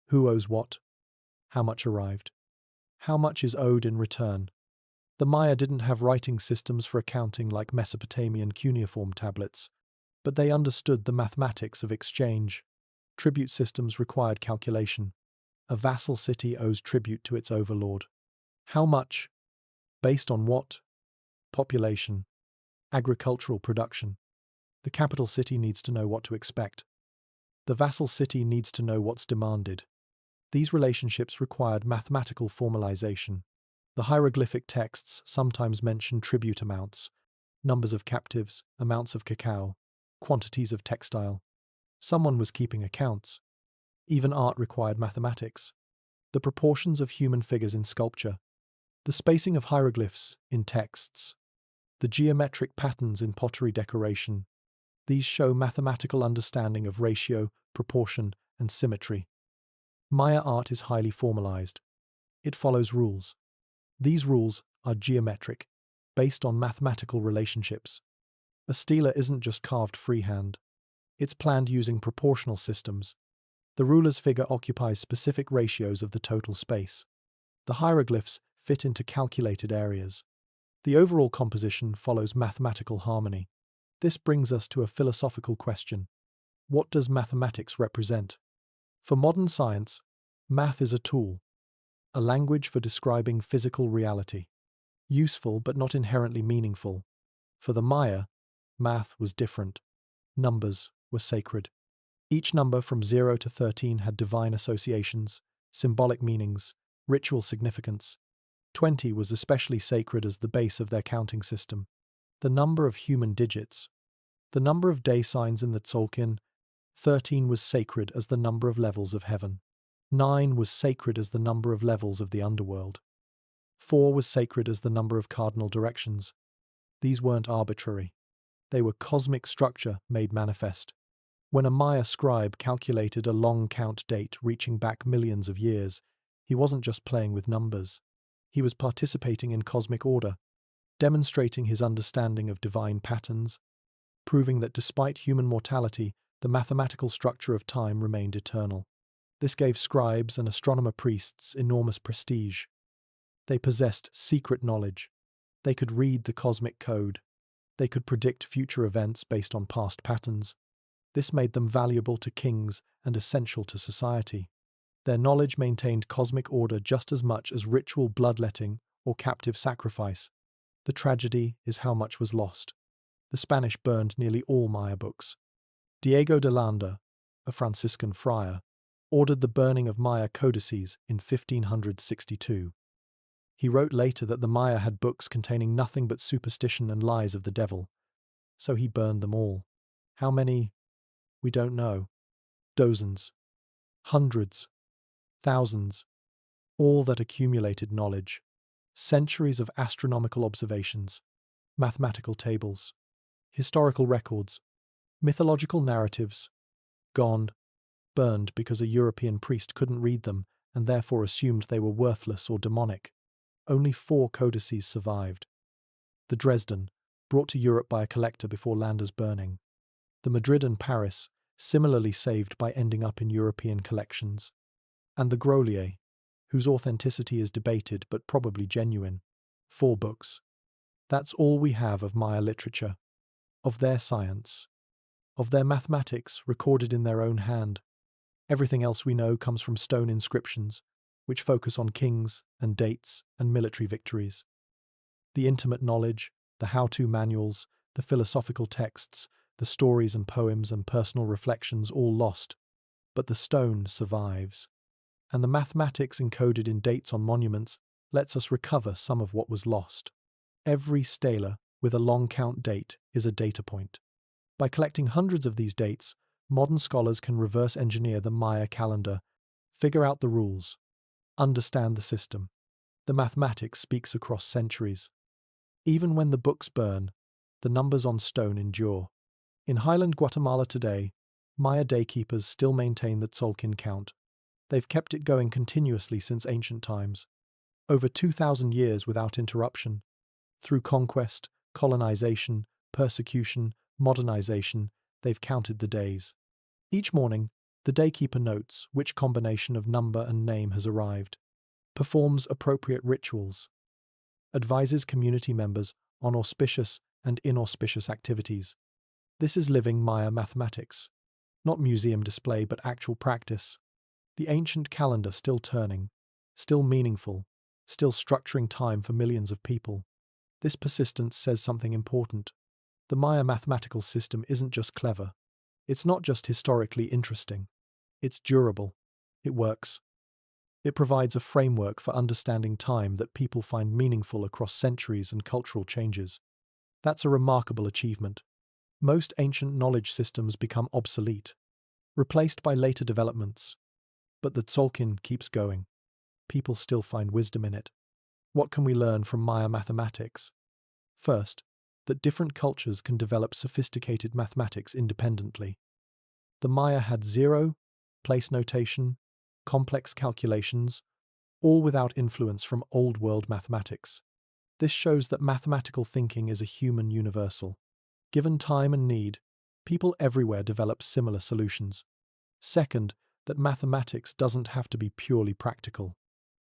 Who owes what? How much arrived? How much is owed in return? The Maya didn't have writing systems for accounting like Mesopotamian cuneiform tablets, but they understood the mathematics of exchange. Tribute systems required calculation. A vassal city owes tribute to its overlord. How much? Based on what? Population. Agricultural production. The capital city needs to know what to expect. The vassal city needs to know what's demanded. These relationships required mathematical formalization. The hieroglyphic texts sometimes mention tribute amounts, numbers of captives, amounts of cacao, quantities of textile. Someone was keeping accounts. Even art required mathematics. The proportions of human figures in sculpture. The spacing of hieroglyphs in texts. The geometric patterns in pottery decoration. These show mathematical understanding of ratio, proportion, and symmetry. Maya art is highly formalized. It follows rules. These rules are geometric, based on mathematical relationships. A stela isn't just carved freehand. It's planned using proportional systems. The ruler's figure occupies specific ratios of the total space. The hieroglyphs fit into calculated areas. The overall composition follows mathematical harmony. This brings us to a philosophical question. What does mathematics represent? For modern science, math is a tool, a language for describing physical reality. Useful but not inherently meaningful. For the Maya, math was different. Numbers were sacred. Each number from 0 to 13 had divine associations, symbolic meanings, ritual significance. 20 was especially sacred as the base of their counting system. The number of human digits. The number of day signs in the Tzolk'in. 13 was sacred as the number of levels of heaven. 9 was sacred as the number of levels of the underworld. 4 was sacred as the number of cardinal directions. These weren't arbitrary. They were cosmic structure made manifest. When a Maya scribe calculated a long count date reaching back millions of years, he wasn't just playing with numbers. He was participating in cosmic order, demonstrating his understanding of divine patterns, proving that despite human mortality, the mathematical structure of time remained eternal. This gave scribes and astronomer priests enormous prestige. They possessed secret knowledge. They could read the cosmic code. They could predict future events based on past patterns. This made them valuable to kings and essential to society. Their knowledge maintained cosmic order just as much as ritual bloodletting or captive sacrifice. The tragedy is how much was lost. The Spanish burned nearly all Maya books. Diego de Landa, a Franciscan friar, ordered the burning of Maya codices in 1562. He wrote later that the Maya had books containing nothing but superstition and lies of the devil, so he burned them all. How many? We don't know. Dozens, hundreds, thousands, all that accumulated knowledge. Centuries of astronomical observations, mathematical tables, historical records, mythological narratives, gone, burned because a European priest couldn't read them and therefore assumed they were worthless or demonic. Only 4 codices survived. The Dresden, brought to Europe by a collector before Landa's burning. The Madrid and Paris, similarly saved by ending up in European collections. And the Grolier, whose authenticity is debated but probably genuine. 4 books. That's all we have of Maya literature, of their science, of their mathematics recorded in their own hand. Everything else we know comes from stone inscriptions, which focus on kings and dates and military victories. The intimate knowledge, the how-to manuals, the philosophical texts, the stories and poems and personal reflections all lost, but the stone survives. And the mathematics encoded in dates on monuments lets us recover some of what was lost. Every stela with a long count date is a data point. By collecting hundreds of these dates, modern scholars can reverse engineer the Maya calendar, figure out the rules, understand the system. The mathematics speaks across centuries. Even when the books burn, the numbers on stone endure. In highland Guatemala today, Maya daykeepers still maintain the Tzolkin count. They've kept it going continuously since ancient times. Over 2,000 years without interruption. Through conquest, colonization, persecution, modernization, they've counted the days. Each morning, the daykeeper notes which combination of number and name has arrived, performs appropriate rituals, advises community members on auspicious and inauspicious activities. This is living Maya mathematics. Not museum display, but actual practice. The ancient calendar still turning, still meaningful, still structuring time for millions of people. This persistence says something important. The Maya mathematical system isn't just clever. It's not just historically interesting. It's durable. It works. It provides a framework for understanding time that people find meaningful across centuries and cultural changes. That's a remarkable achievement. Most ancient knowledge systems become obsolete, replaced by later developments. But the Tzolkin keeps going. People still find wisdom in it. What can we learn from Maya mathematics? First, that different cultures can develop sophisticated mathematics independently. The Maya had zero, place notation, complex calculations, all without influence from Old World mathematics. This shows that mathematical thinking is a human universal. Given time and need, people everywhere develop similar solutions. Second, that mathematics doesn't have to be purely practical.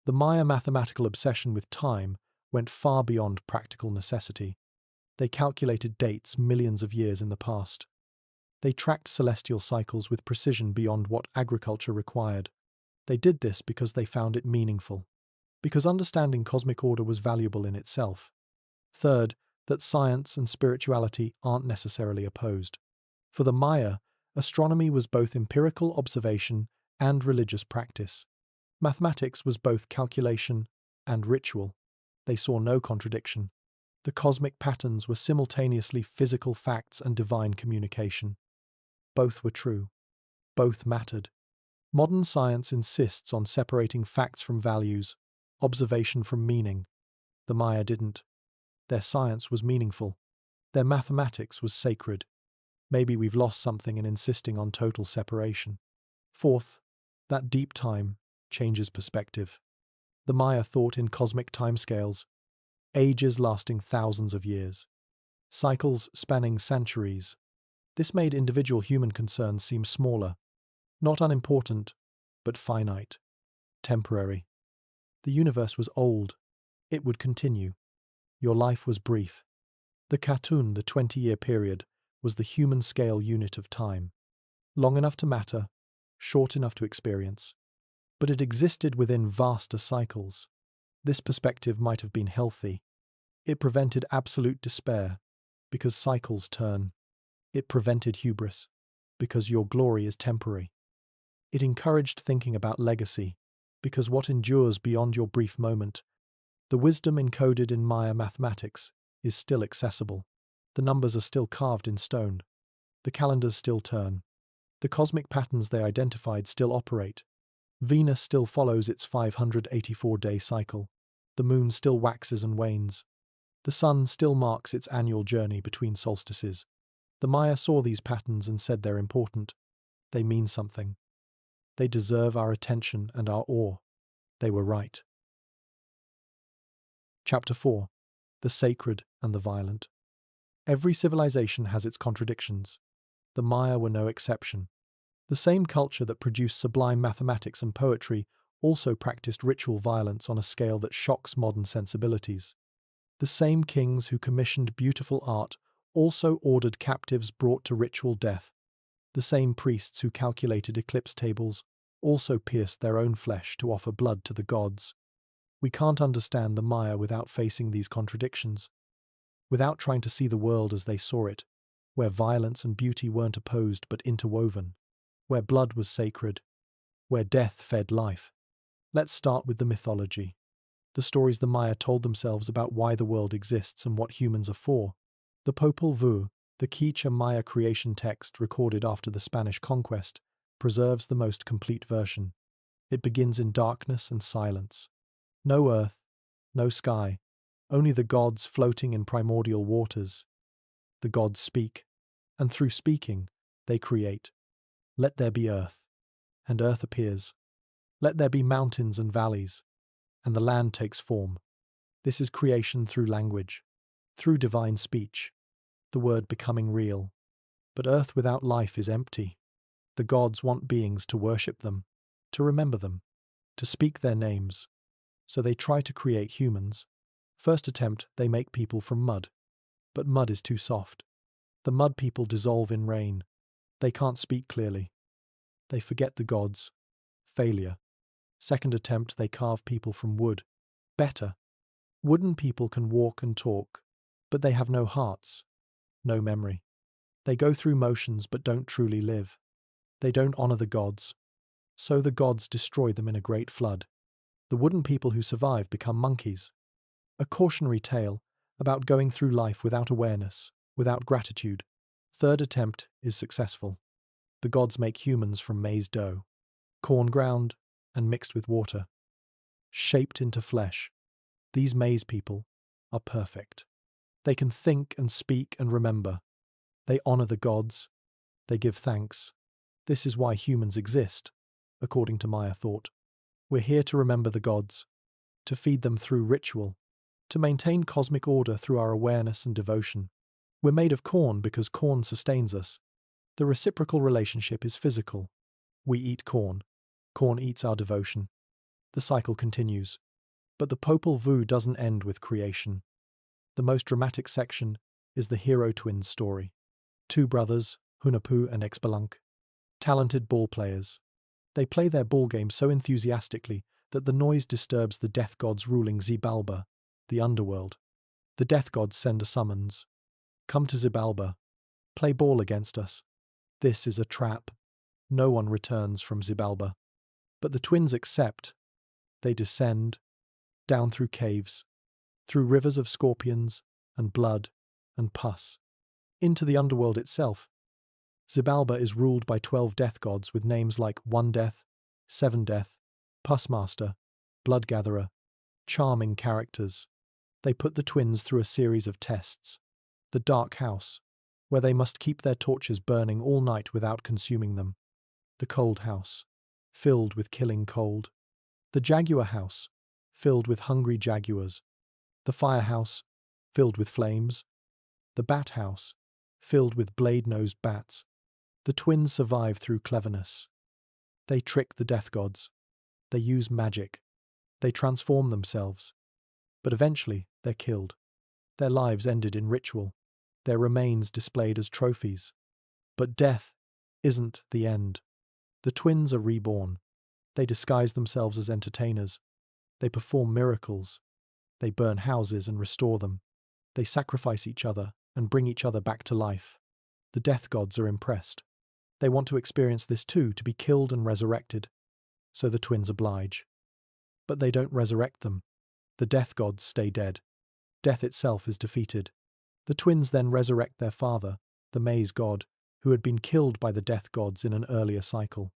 The Maya mathematical obsession with time went far beyond practical necessity. They calculated dates millions of years in the past. They tracked celestial cycles with precision beyond what agriculture required. They did this because they found it meaningful, because understanding cosmic order was valuable in itself. Third, that science and spirituality aren't necessarily opposed. For the Maya, astronomy was both empirical observation and religious practice. Mathematics was both calculation and ritual. They saw no contradiction. The cosmic patterns were simultaneously physical facts and divine communication. Both were true. Both mattered. Modern science insists on separating facts from values, observation from meaning. The Maya didn't. Their science was meaningful. Their mathematics was sacred. Maybe we've lost something in insisting on total separation. Fourth, that deep time changes perspective. The Maya thought in cosmic timescales, ages lasting thousands of years, cycles spanning centuries. This made individual human concerns seem smaller, not unimportant, but finite, temporary. The universe was old. It would continue. Your life was brief. The Katun, the 20-year period, was the human scale unit of time. Long enough to matter, short enough to experience. But it existed within vaster cycles. This perspective might have been healthy. It prevented absolute despair, because cycles turn. It prevented hubris, because your glory is temporary. It encouraged thinking about legacy, because what endures beyond your brief moment, the wisdom encoded in Maya mathematics, is still accessible. The numbers are still carved in stone. The calendars still turn. The cosmic patterns they identified still operate. Venus still follows its 584-day cycle. The moon still waxes and wanes. The sun still marks its annual journey between solstices. The Maya saw these patterns and said they're important. They mean something. They deserve our attention and our awe. They were right. Chapter 4. The Sacred and the Violent. Every civilization has its contradictions. The Maya were no exception. The same culture that produced sublime mathematics and poetry also practiced ritual violence on a scale that shocks modern sensibilities. The same kings who commissioned beautiful art also ordered captives brought to ritual death. The same priests who calculated eclipse tables also pierced their own flesh to offer blood to the gods. We can't understand the Maya without facing these contradictions, without trying to see the world as they saw it, where violence and beauty weren't opposed but interwoven, where blood was sacred, where death fed life. Let's start with the mythology. The stories the Maya told themselves about why the world exists and what humans are for. The Popol Vuh, the Quiché Maya creation text recorded after the Spanish conquest, preserves the most complete version. It begins in darkness and silence. No earth, no sky, only the gods floating in primordial waters. The gods speak, and through speaking, they create. Let there be earth, and earth appears. Let there be mountains and valleys, and the land takes form. This is creation through language, through divine speech, the word becoming real. But earth without life is empty. The gods want beings to worship them, to remember them, to speak their names. So they try to create humans. First attempt, they make people from mud. But mud is too soft. The mud people dissolve in rain. They can't speak clearly. They forget the gods. Failure. Second attempt, they carve people from wood. Better. Wooden people can walk and talk, but they have no hearts, no memory. They go through motions but don't truly live. They don't honor the gods. So the gods destroy them in a great flood. The wooden people who survive become monkeys. A cautionary tale about going through life without awareness, without gratitude. Third attempt is successful. The gods make humans from maize dough, corn ground and mixed with water, shaped into flesh. These maize people are perfect. They can think and speak and remember. They honor the gods. They give thanks. This is why humans exist, according to Maya thought. We're here to remember the gods, to feed them through ritual, to maintain cosmic order through our awareness and devotion. We're made of corn because corn sustains us. The reciprocal relationship is physical. We eat corn. Corn eats our devotion. The cycle continues. But the Popol Vuh doesn't end with creation. The most dramatic section is the hero twins story. Two brothers, Hunahpu and Xbalanque, talented ball players. They play their ball game so enthusiastically that the noise disturbs the death gods ruling Xibalba, the underworld. The death gods send a summons. Come to Xibalba. Play ball against us. This is a trap. No one returns from Xibalba. But the twins accept. They descend, down through caves, through rivers of scorpions and blood and pus, into the underworld itself. Xibalba is ruled by 12 death gods with names like One Death, Seven Death, Pus Master, Blood Gatherer, charming characters. They put the twins through a series of tests. The Dark House, where they must keep their torches burning all night without consuming them. The Cold House, filled with killing cold. The Jaguar House, filled with hungry jaguars. The Fire House, filled with flames. The Bat House, filled with blade-nosed bats. The twins survive through cleverness. They trick the death gods. They use magic. They transform themselves. But eventually, they're killed. Their lives ended in ritual. Their remains displayed as trophies. But death isn't the end. The twins are reborn. They disguise themselves as entertainers. They perform miracles. They burn houses and restore them. They sacrifice each other and bring each other back to life. The death gods are impressed. They want to experience this too, to be killed and resurrected. So the twins oblige. But they don't resurrect them. The death gods stay dead. Death itself is defeated. The twins then resurrect their father, the maize god, who had been killed by the death gods in an earlier cycle.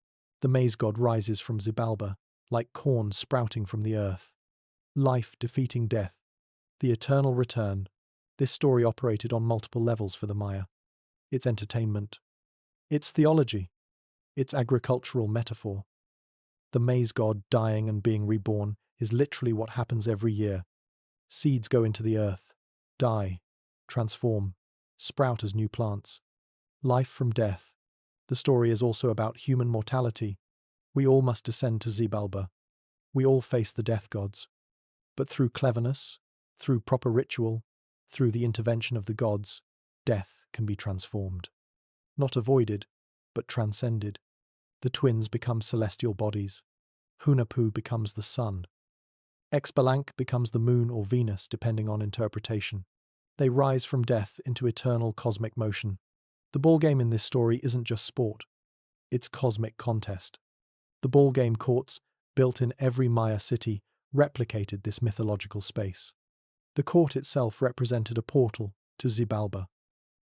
The maize god rises from Xibalba, like corn sprouting from the earth. Life defeating death. The eternal return. This story operated on multiple levels for the Maya. It's entertainment. It's theology. It's agricultural metaphor. The maize god dying and being reborn is literally what happens every year. Seeds go into the earth, die, transform, sprout as new plants. Life from death. The story is also about human mortality. We all must descend to Xibalba. We all face the death gods. But through cleverness, through proper ritual, through the intervention of the gods, death can be transformed. Not avoided, but transcended. The twins become celestial bodies. Hunahpu becomes the sun. Xbalanque becomes the moon or Venus, depending on interpretation. They rise from death into eternal cosmic motion. The ballgame in this story isn't just sport. It's cosmic contest. The ballgame courts, built in every Maya city, replicated this mythological space. The court itself represented a portal to Xibalba.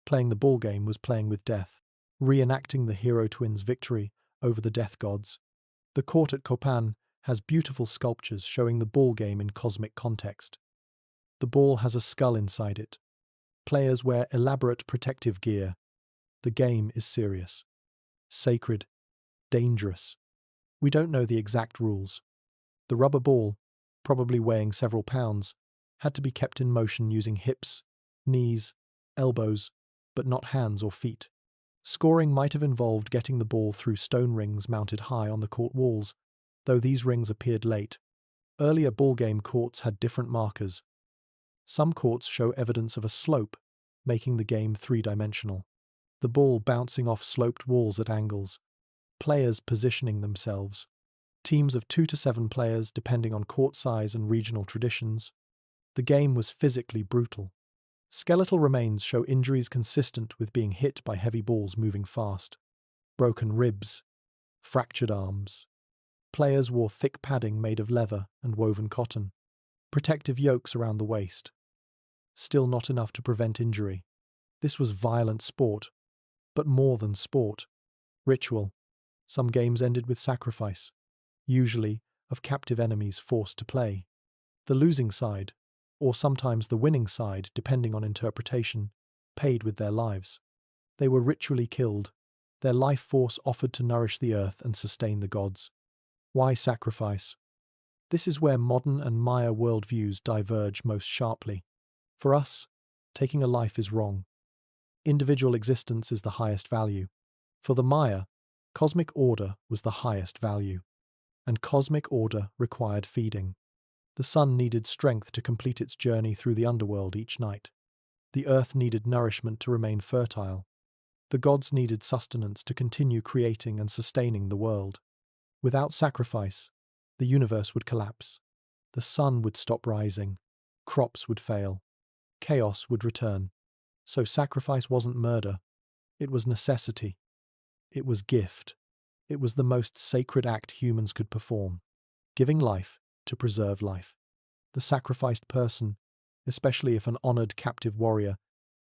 Playing the ballgame was playing with death, reenacting the hero twins' victory over the death gods. The court at Copan has beautiful sculptures showing the ball game in cosmic context. The ball has a skull inside it. Players wear elaborate protective gear. The game is serious, sacred, dangerous. We don't know the exact rules. The rubber ball, probably weighing several pounds, had to be kept in motion using hips, knees, elbows, but not hands or feet. Scoring might have involved getting the ball through stone rings mounted high on the court walls, though these rings appeared late. Earlier ballgame courts had different markers. Some courts show evidence of a slope, making the game three-dimensional. The ball bouncing off sloped walls at angles. Players positioning themselves. Teams of 2 to 7 players depending on court size and regional traditions. The game was physically brutal. Skeletal remains show injuries consistent with being hit by heavy balls moving fast. Broken ribs. Fractured arms. Players wore thick padding made of leather and woven cotton. Protective yokes around the waist. Still not enough to prevent injury. This was violent sport, but more than sport. Ritual. Some games ended with sacrifice, usually of captive enemies forced to play. The losing side, or sometimes the winning side, depending on interpretation, paid with their lives. They were ritually killed, their life force offered to nourish the earth and sustain the gods. Why sacrifice? This is where modern and Maya worldviews diverge most sharply. For us, taking a life is wrong. Individual existence is the highest value. For the Maya, cosmic order was the highest value. And cosmic order required feeding. The sun needed strength to complete its journey through the underworld each night. The earth needed nourishment to remain fertile. The gods needed sustenance to continue creating and sustaining the world. Without sacrifice, the universe would collapse. The sun would stop rising. Crops would fail. Chaos would return. So sacrifice wasn't murder. It was necessity. It was gift. It was the most sacred act humans could perform, giving life to preserve life. The sacrificed person, especially if an honored captive warrior,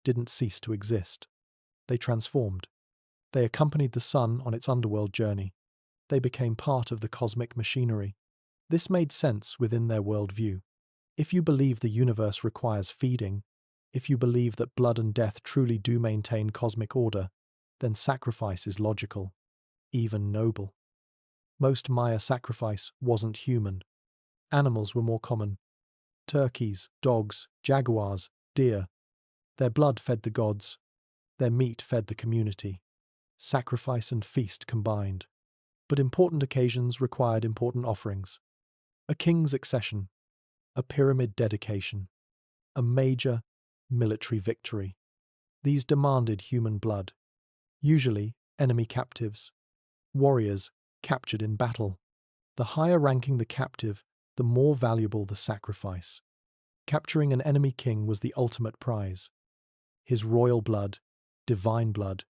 didn't cease to exist. They transformed. They accompanied the sun on its underworld journey. They became part of the cosmic machinery. This made sense within their worldview. If you believe the universe requires feeding, if you believe that blood and death truly do maintain cosmic order, then sacrifice is logical, even noble. Most Maya sacrifice wasn't human. Animals were more common. Turkeys, dogs, jaguars, deer. Their blood fed the gods. Their meat fed the community. Sacrifice and feast combined. But important occasions required important offerings. A king's accession. A pyramid dedication. A major military victory. These demanded human blood. Usually, enemy captives. Warriors captured in battle. The higher ranking the captive, the more valuable the sacrifice. Capturing an enemy king was the ultimate prize. His royal blood, divine blood,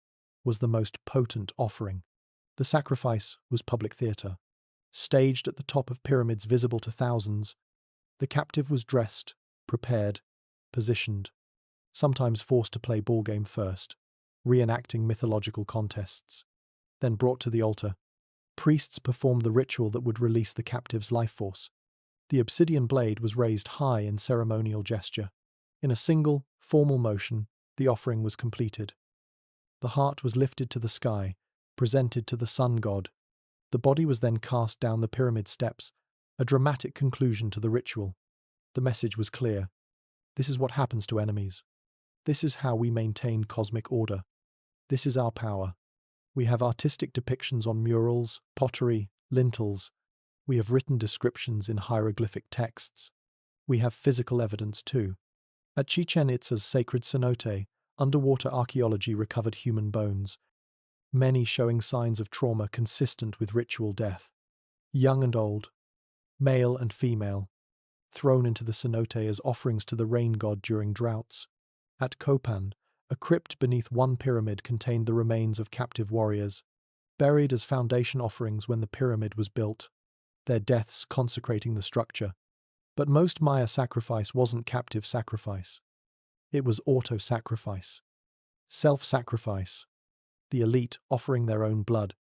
was the most potent offering. The sacrifice was public theatre. Staged at the top of pyramids visible to thousands, the captive was dressed, prepared, positioned, sometimes forced to play ball game first, reenacting mythological contests. Then brought to the altar, priests performed the ritual that would release the captive's life force. The obsidian blade was raised high in ceremonial gesture. In a single, formal motion, the offering was completed. The heart was lifted to the sky, presented to the sun god. The body was then cast down the pyramid steps, a dramatic conclusion to the ritual. The message was clear. This is what happens to enemies. This is how we maintain cosmic order. This is our power. We have artistic depictions on murals, pottery, lintels. We have written descriptions in hieroglyphic texts. We have physical evidence too. At Chichen Itza's sacred cenote, underwater archaeology recovered human bones, many showing signs of trauma consistent with ritual death. Young and old, male and female, thrown into the cenote as offerings to the rain god during droughts. At Copan, a crypt beneath one pyramid contained the remains of captive warriors, buried as foundation offerings when the pyramid was built, their deaths consecrating the structure. But most Maya sacrifice wasn't captive sacrifice. It was auto-sacrifice. Self-sacrifice. The elite offering their own blood.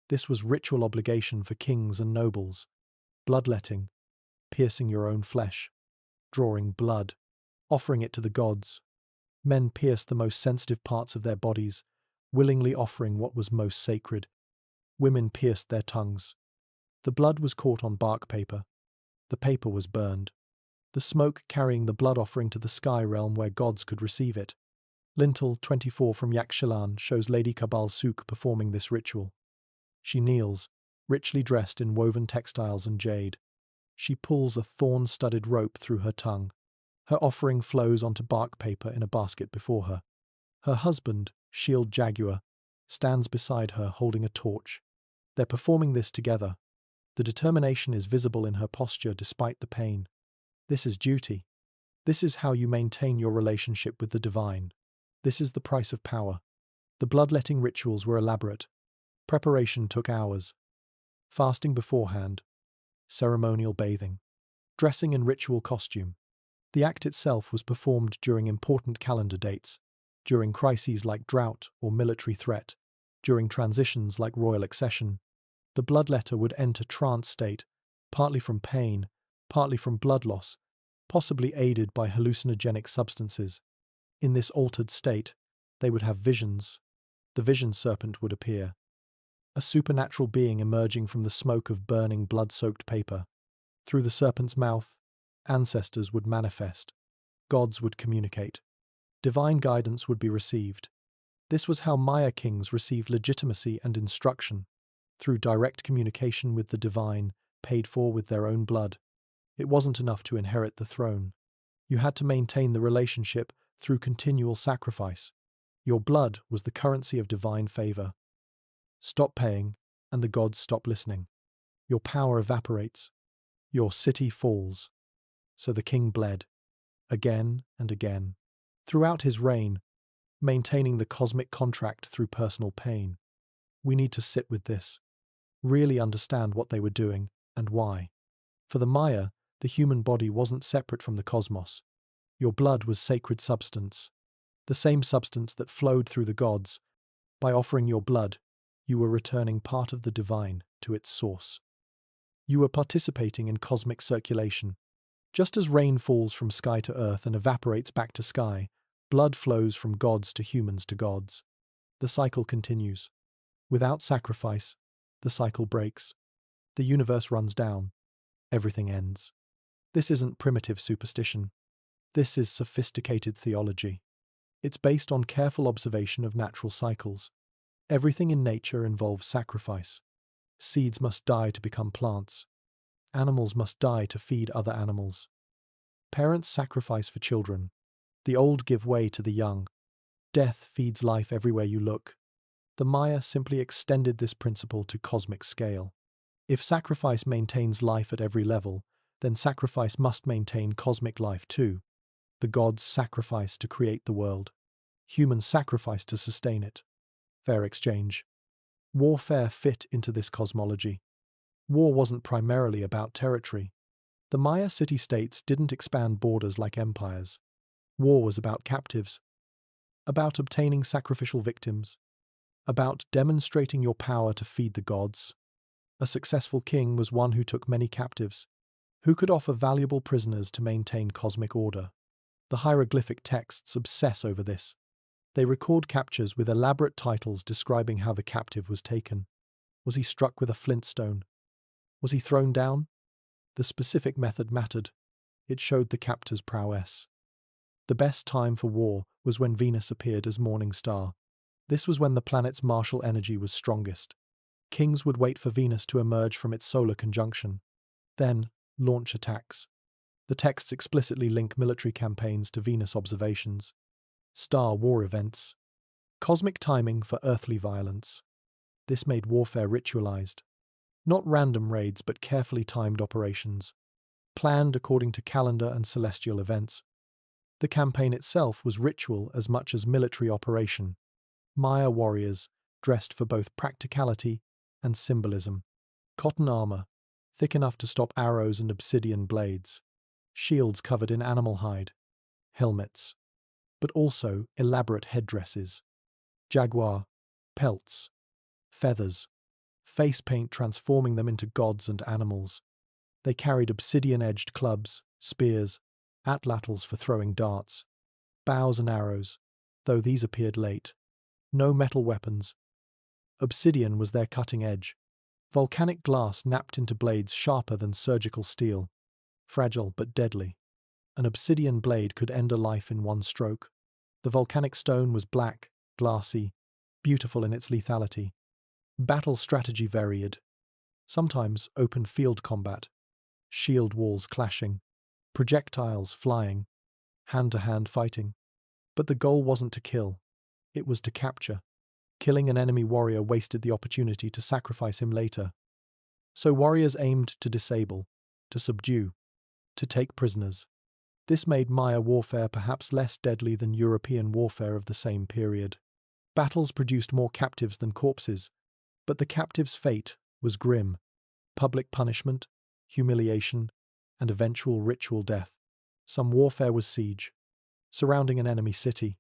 This was ritual obligation for kings and nobles. Bloodletting, piercing your own flesh, drawing blood, offering it to the gods. Men pierced the most sensitive parts of their bodies, willingly offering what was most sacred. Women pierced their tongues. The blood was caught on bark paper. The paper was burned. The smoke carrying the blood offering to the sky realm where gods could receive it. Lintel 24 from Yaxchilan shows Lady Kabal Souk performing this ritual. She kneels, richly dressed in woven textiles and jade. She pulls a thorn-studded rope through her tongue. Her offering flows onto bark paper in a basket before her. Her husband, Shield Jaguar, stands beside her holding a torch. They're performing this together. The determination is visible in her posture despite the pain. This is duty. This is how you maintain your relationship with the divine. This is the price of power. The bloodletting rituals were elaborate. Preparation took hours. Fasting beforehand. Ceremonial bathing. Dressing in ritual costume. The act itself was performed during important calendar dates, during crises like drought or military threat, during transitions like royal accession. The bloodletter would enter trance state, partly from pain, partly from blood loss, possibly aided by hallucinogenic substances. In this altered state, they would have visions. The vision serpent would appear. A supernatural being emerging from the smoke of burning blood-soaked paper. Through the serpent's mouth, ancestors would manifest. Gods would communicate. Divine guidance would be received. This was how Maya kings received legitimacy and instruction, through direct communication with the divine, paid for with their own blood. It wasn't enough to inherit the throne. You had to maintain the relationship through continual sacrifice. Your blood was the currency of divine favor. Stop paying, and the gods stop listening. Your power evaporates. Your city falls. So the king bled, again and again, throughout his reign, maintaining the cosmic contract through personal pain. We need to sit with this, really understand what they were doing and why. For the Maya, the human body wasn't separate from the cosmos. Your blood was sacred substance, the same substance that flowed through the gods. By offering your blood, you were returning part of the divine to its source. You were participating in cosmic circulation. Just as rain falls from sky to earth and evaporates back to sky, blood flows from gods to humans to gods. The cycle continues. Without sacrifice, the cycle breaks. The universe runs down. Everything ends. This isn't primitive superstition. This is sophisticated theology. It's based on careful observation of natural cycles. Everything in nature involves sacrifice. Seeds must die to become plants. Animals must die to feed other animals. Parents sacrifice for children. The old give way to the young. Death feeds life everywhere you look. The Maya simply extended this principle to cosmic scale. If sacrifice maintains life at every level, then sacrifice must maintain cosmic life too. The gods sacrifice to create the world. Humans sacrifice to sustain it. fair exchange. Warfare fit into this cosmology. War wasn't primarily about territory. The Maya city-states didn't expand borders like empires. War was about captives, about obtaining sacrificial victims, about demonstrating your power to feed the gods. A successful king was one who took many captives, who could offer valuable prisoners to maintain cosmic order. The hieroglyphic texts obsess over this. They record captures with elaborate titles describing how the captive was taken. Was he struck with a flint stone? Was he thrown down? The specific method mattered. It showed the captor's prowess. The best time for war was when Venus appeared as morning star. This was when the planet's martial energy was strongest. Kings would wait for Venus to emerge from its solar conjunction, then launch attacks. The texts explicitly link military campaigns to Venus observations, star war events, cosmic timing for earthly violence. This made warfare ritualized. Not random raids, but carefully timed operations, planned according to calendar and celestial events. The campaign itself was ritual as much as military operation. Maya warriors dressed for both practicality and symbolism. Cotton armor, thick enough to stop arrows and obsidian blades. Shields covered in animal hide. Helmets, but also elaborate headdresses. Jaguar, pelts, feathers, face paint transforming them into gods and animals. They carried obsidian-edged clubs, spears, atlatls for throwing darts, bows and arrows, though these appeared late. No metal weapons. Obsidian was their cutting edge. Volcanic glass napped into blades sharper than surgical steel. Fragile but deadly. An obsidian blade could end a life in one stroke. The volcanic stone was black, glassy, beautiful in its lethality. Battle strategy varied. Sometimes open field combat, shield walls clashing, projectiles flying, hand-to-hand fighting. But the goal wasn't to kill, it was to capture. Killing an enemy warrior wasted the opportunity to sacrifice him later. So warriors aimed to disable, to subdue, to take prisoners. This made Maya warfare perhaps less deadly than European warfare of the same period. Battles produced more captives than corpses, but the captive's fate was grim. Public punishment, humiliation, and eventual ritual death. Some warfare was siege, surrounding an enemy city,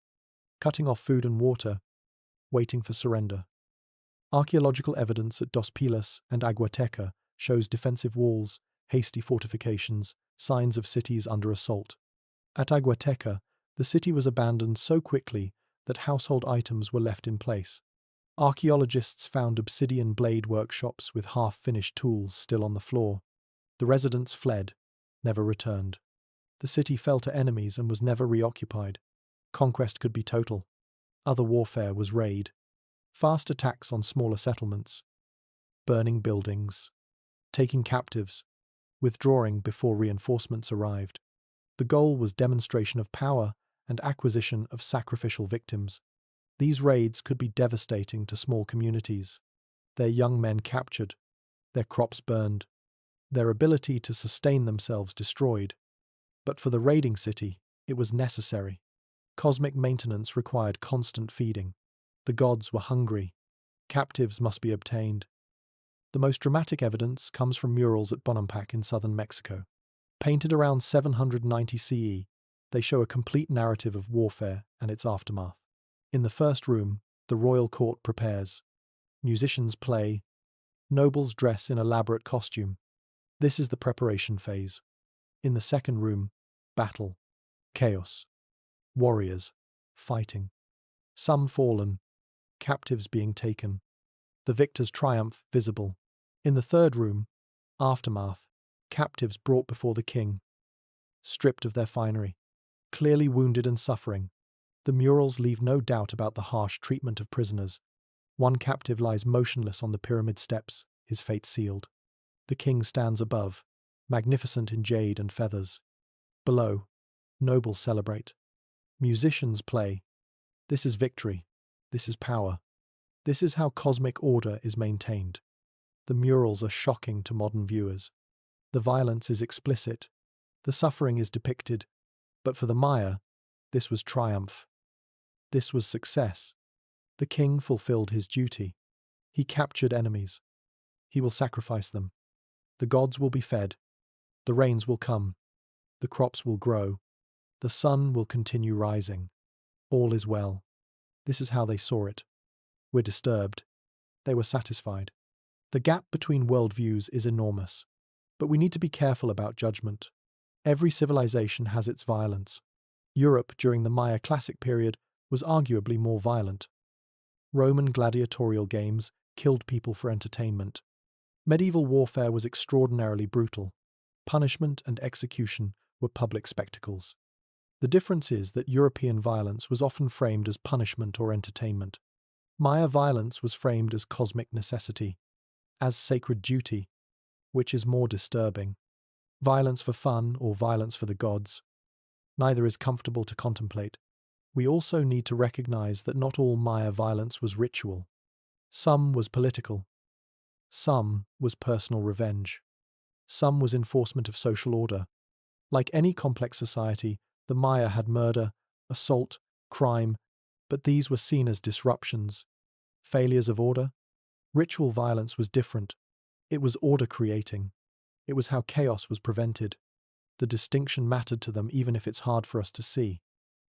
cutting off food and water, waiting for surrender. Archaeological evidence at Dos Pilas and Aguateca shows defensive walls, hasty fortifications, signs of cities under assault. At Aguateca, the city was abandoned so quickly that household items were left in place. Archaeologists found obsidian blade workshops with half-finished tools still on the floor. The residents fled, never returned. The city fell to enemies and was never reoccupied. Conquest could be total. Other warfare was raid. Fast attacks on smaller settlements. Burning buildings. Taking captives. Withdrawing before reinforcements arrived. The goal was demonstration of power and acquisition of sacrificial victims. These raids could be devastating to small communities. Their young men captured, their crops burned, their ability to sustain themselves destroyed. But for the raiding city, it was necessary. Cosmic maintenance required constant feeding. The gods were hungry. Captives must be obtained. The most dramatic evidence comes from murals at Bonampak in southern Mexico. Painted around 790 CE, they show a complete narrative of warfare and its aftermath. In the first room, the royal court prepares. Musicians play. Nobles dress in elaborate costume. This is the preparation phase. In the second room, battle. Chaos. Warriors. Fighting. Some fallen. Captives being taken. The victor's triumph visible. In the third room, aftermath. Captives brought before the king. Stripped of their finery. Clearly wounded and suffering. The murals leave no doubt about the harsh treatment of prisoners. One captive lies motionless on the pyramid steps, his fate sealed. The king stands above, magnificent in jade and feathers. Below, nobles celebrate. Musicians play. This is victory. This is power. This is how cosmic order is maintained. The murals are shocking to modern viewers. The violence is explicit. The suffering is depicted. But for the Maya, this was triumph. This was success. The king fulfilled his duty. He captured enemies. He will sacrifice them. The gods will be fed. The rains will come. The crops will grow. The sun will continue rising. All is well. This is how they saw it. We're disturbed. They were satisfied. The gap between worldviews is enormous. But we need to be careful about judgment. Every civilization has its violence. Europe during the Maya Classic period was arguably more violent. Roman gladiatorial games killed people for entertainment. Medieval warfare was extraordinarily brutal. Punishment and execution were public spectacles. The difference is that European violence was often framed as punishment or entertainment. Maya violence was framed as cosmic necessity, as sacred duty, which is more disturbing. Violence for fun or violence for the gods. Neither is comfortable to contemplate. We also need to recognize that not all Maya violence was ritual. Some was political. Some was personal revenge. Some was enforcement of social order. Like any complex society, the Maya had murder, assault, crime, but these were seen as disruptions, failures of order. Ritual violence was different. It was order creating. It was how chaos was prevented. The distinction mattered to them even if it's hard for us to see.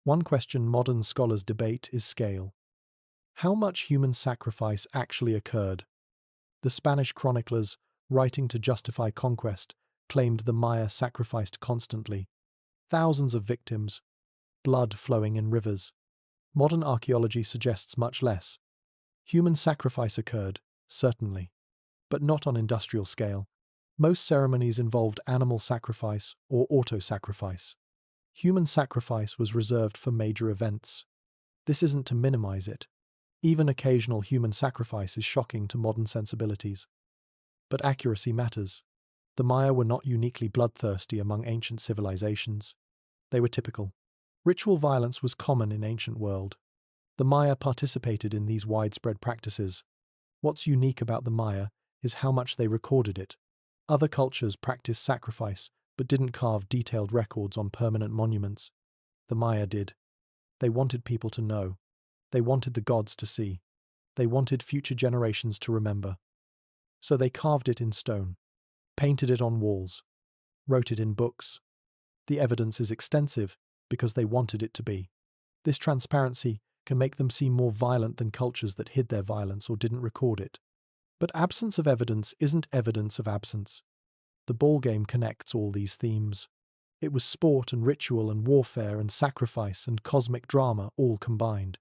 One question modern scholars debate is scale. How much human sacrifice actually occurred? The Spanish chroniclers, writing to justify conquest, claimed the Maya sacrificed constantly. Thousands of victims, blood flowing in rivers. Modern archaeology suggests much less. Human sacrifice occurred, certainly, but not on industrial scale. Most ceremonies involved animal sacrifice or auto-sacrifice. Human sacrifice was reserved for major events. This isn't to minimize it. Even occasional human sacrifice is shocking to modern sensibilities. But accuracy matters. The Maya were not uniquely bloodthirsty among ancient civilizations. They were typical. Ritual violence was common in ancient world. The Maya participated in these widespread practices. What's unique about the Maya is how much they recorded it. Other cultures practiced sacrifice, but didn't carve detailed records on permanent monuments. The Maya did. They wanted people to know. They wanted the gods to see. They wanted future generations to remember. So they carved it in stone, painted it on walls, wrote it in books. The evidence is extensive because they wanted it to be. This transparency can make them seem more violent than cultures that hid their violence or didn't record it. But absence of evidence isn't evidence of absence. The ball game connects all these themes. It was sport and ritual and warfare and sacrifice and cosmic drama all combined.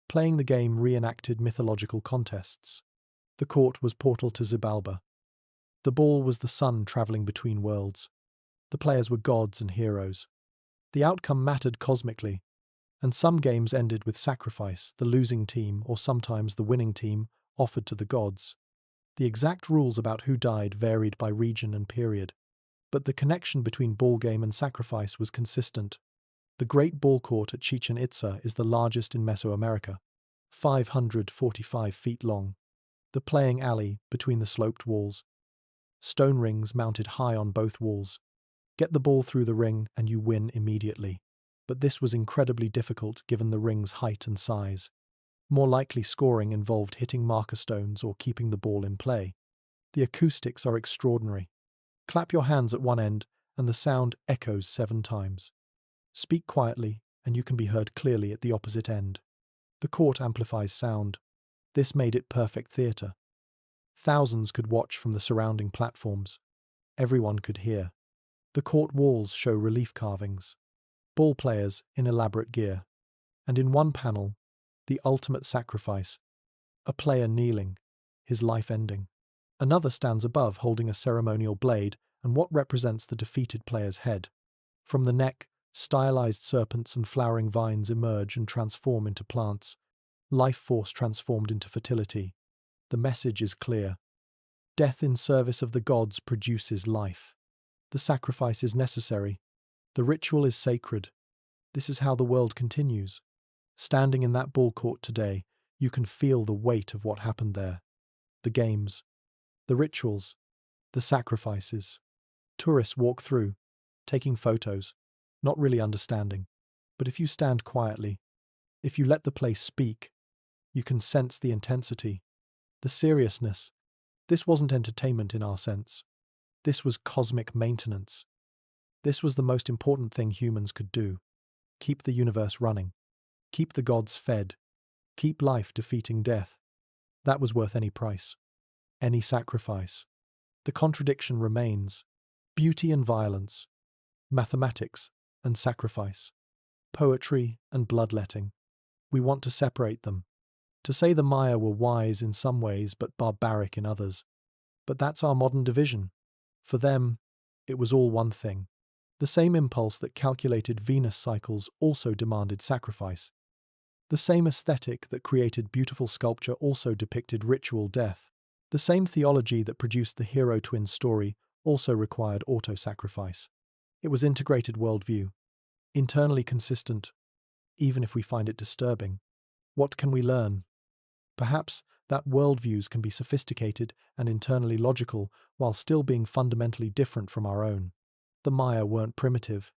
Playing the game reenacted mythological contests. The court was portal to Xibalba. The ball was the sun traveling between worlds. The players were gods and heroes. The outcome mattered cosmically, and some games ended with sacrifice the losing team or sometimes the winning team offered to the gods. The exact rules about who died varied by region and period, but the connection between ball game and sacrifice was consistent. The Great Ball Court at Chichen Itza is the largest in Mesoamerica, 545 feet long. The playing alley between the sloped walls. Stone rings mounted high on both walls. Get the ball through the ring and you win immediately. But this was incredibly difficult given the ring's height and size. More likely scoring involved hitting marker stones or keeping the ball in play. The acoustics are extraordinary. Clap your hands at one end and the sound echoes 7 times. Speak quietly and you can be heard clearly at the opposite end. The court amplifies sound. This made it perfect theatre. Thousands could watch from the surrounding platforms. Everyone could hear. The court walls show relief carvings. Ball players in elaborate gear. And in one panel, the ultimate sacrifice, a player kneeling, his life ending. Another stands above holding a ceremonial blade and what represents the defeated player's head. From the neck, stylized serpents and flowering vines emerge and transform into plants. Life force transformed into fertility. The message is clear. Death in service of the gods produces life. The sacrifice is necessary. The ritual is sacred. This is how the world continues. Standing in that ball court today, you can feel the weight of what happened there. The games, the rituals, the sacrifices. Tourists walk through, taking photos, not really understanding. But if you stand quietly, if you let the place speak, You can sense the intensity, the seriousness. This wasn't entertainment in our sense. This was cosmic maintenance. This was the most important thing humans could do. Keep the universe running. Keep the gods fed. Keep life defeating death. That was worth any price. Any sacrifice. The contradiction remains. Beauty and violence. Mathematics and sacrifice. Poetry and bloodletting. We want to separate them. To say the Maya were wise in some ways but barbaric in others. But that's our modern division. For them, it was all one thing. The same impulse that calculated Venus cycles also demanded sacrifice. The same aesthetic that created beautiful sculpture also depicted ritual death. The same theology that produced the hero twin story also required auto-sacrifice. It was integrated worldview, internally consistent, even if we find it disturbing. What can we learn? Perhaps that worldviews can be sophisticated and internally logical while still being fundamentally different from our own. The Maya weren't primitive.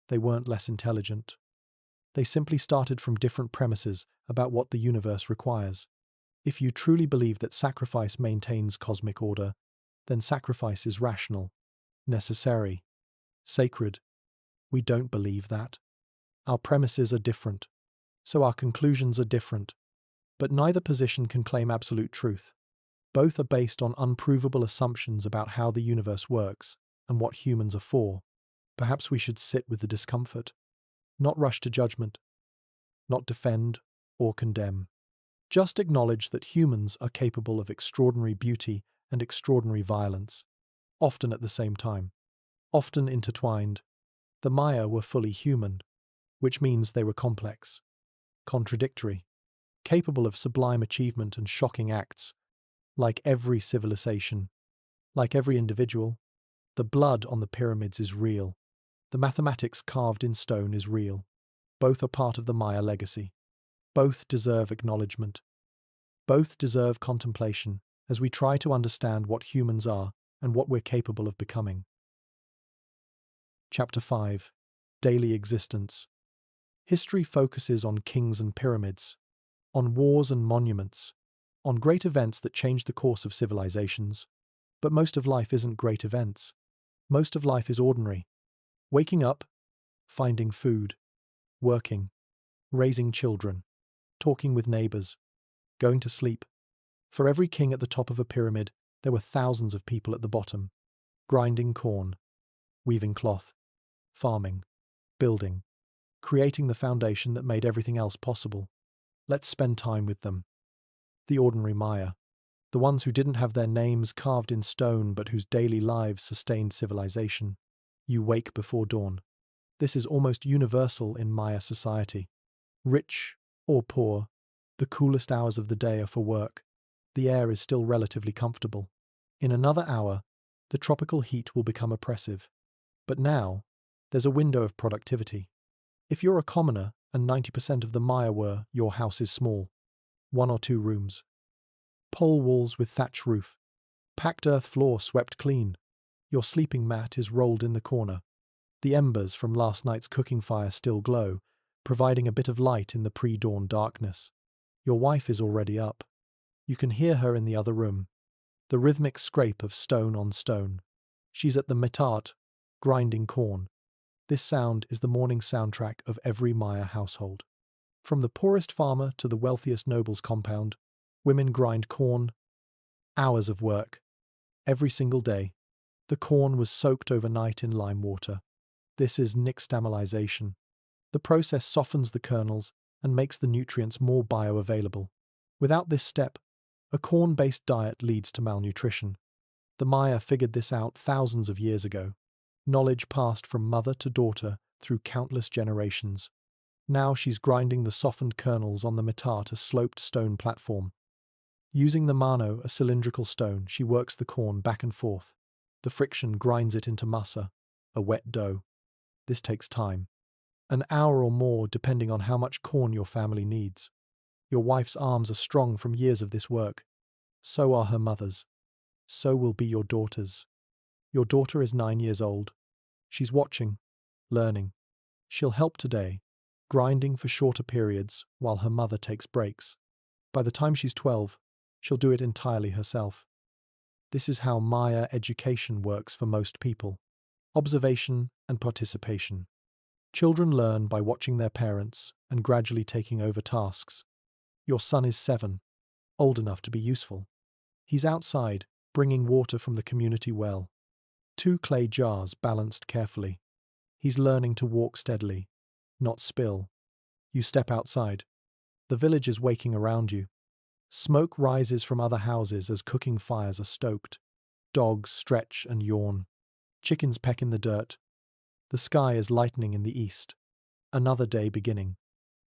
They weren't less intelligent. They simply started from different premises about what the universe requires. If you truly believe that sacrifice maintains cosmic order, then sacrifice is rational, necessary, sacred. We don't believe that. Our premises are different, so our conclusions are different. But neither position can claim absolute truth. Both are based on unprovable assumptions about how the universe works and what humans are for. Perhaps we should sit with the discomfort, not rush to judgment, not defend or condemn. Just acknowledge that humans are capable of extraordinary beauty and extraordinary violence, often at the same time, often intertwined. The Maya were fully human, which means they were complex, contradictory, capable of sublime achievement and shocking acts. Like every civilization, like every individual, the blood on the pyramids is real. The mathematics carved in stone is real. Both are part of the Maya legacy. Both deserve acknowledgement. Both deserve contemplation as we try to understand what humans are and what we're capable of becoming. Chapter 5. Daily Existence. History focuses on kings and pyramids, on wars and monuments, on great events that change the course of civilizations. But most of life isn't great events. Most of life is ordinary. Waking up, finding food, working, raising children, talking with neighbors, going to sleep. For every king at the top of a pyramid, there were thousands of people at the bottom, grinding corn, weaving cloth, farming, building, creating the foundation that made everything else possible. Let's spend time with them. The ordinary Maya, the ones who didn't have their names carved in stone but whose daily lives sustained civilization. You wake before dawn. This is almost universal in Maya society. Rich or poor, the coolest hours of the day are for work. The air is still relatively comfortable. In another hour, the tropical heat will become oppressive. But now, there's a window of productivity. If you're a commoner, and 90% of the Maya were, your house is small. 1 or 2 rooms. Pole walls with thatch roof. Packed earth floor swept clean. Your sleeping mat is rolled in the corner. The embers from last night's cooking fire still glow, providing a bit of light in the pre-dawn darkness. Your wife is already up. You can hear her in the other room. The rhythmic scrape of stone on stone. She's at the metat, grinding corn. This sound is the morning soundtrack of every Maya household. From the poorest farmer to the wealthiest noble's compound, women grind corn. Hours of work. Every single day. The corn was soaked overnight in lime water. This is nixtamalization. The process softens the kernels and makes the nutrients more bioavailable. Without this step, a corn-based diet leads to malnutrition. The Maya figured this out thousands of years ago. Knowledge passed from mother to daughter through countless generations. Now she's grinding the softened kernels on the metat, a sloped stone platform. Using the mano, a cylindrical stone, she works the corn back and forth. The friction grinds it into masa, a wet dough. This takes time. An hour or more depending on how much corn your family needs. Your wife's arms are strong from years of this work. So are her mother's. So will be your daughter's. Your daughter is 9 years old. She's watching, learning. She'll help today, grinding for shorter periods while her mother takes breaks. By the time she's 12, she'll do it entirely herself. This is how Maya education works for most people. Observation and participation. Children learn by watching their parents and gradually taking over tasks. Your son is 7, old enough to be useful. He's outside, bringing water from the community well. 2 clay jars balanced carefully. He's learning to walk steadily, not spill. You step outside. The village is waking around you. Smoke rises from other houses as cooking fires are stoked. Dogs stretch and yawn. Chickens peck in the dirt. The sky is lightening in the east. Another day beginning.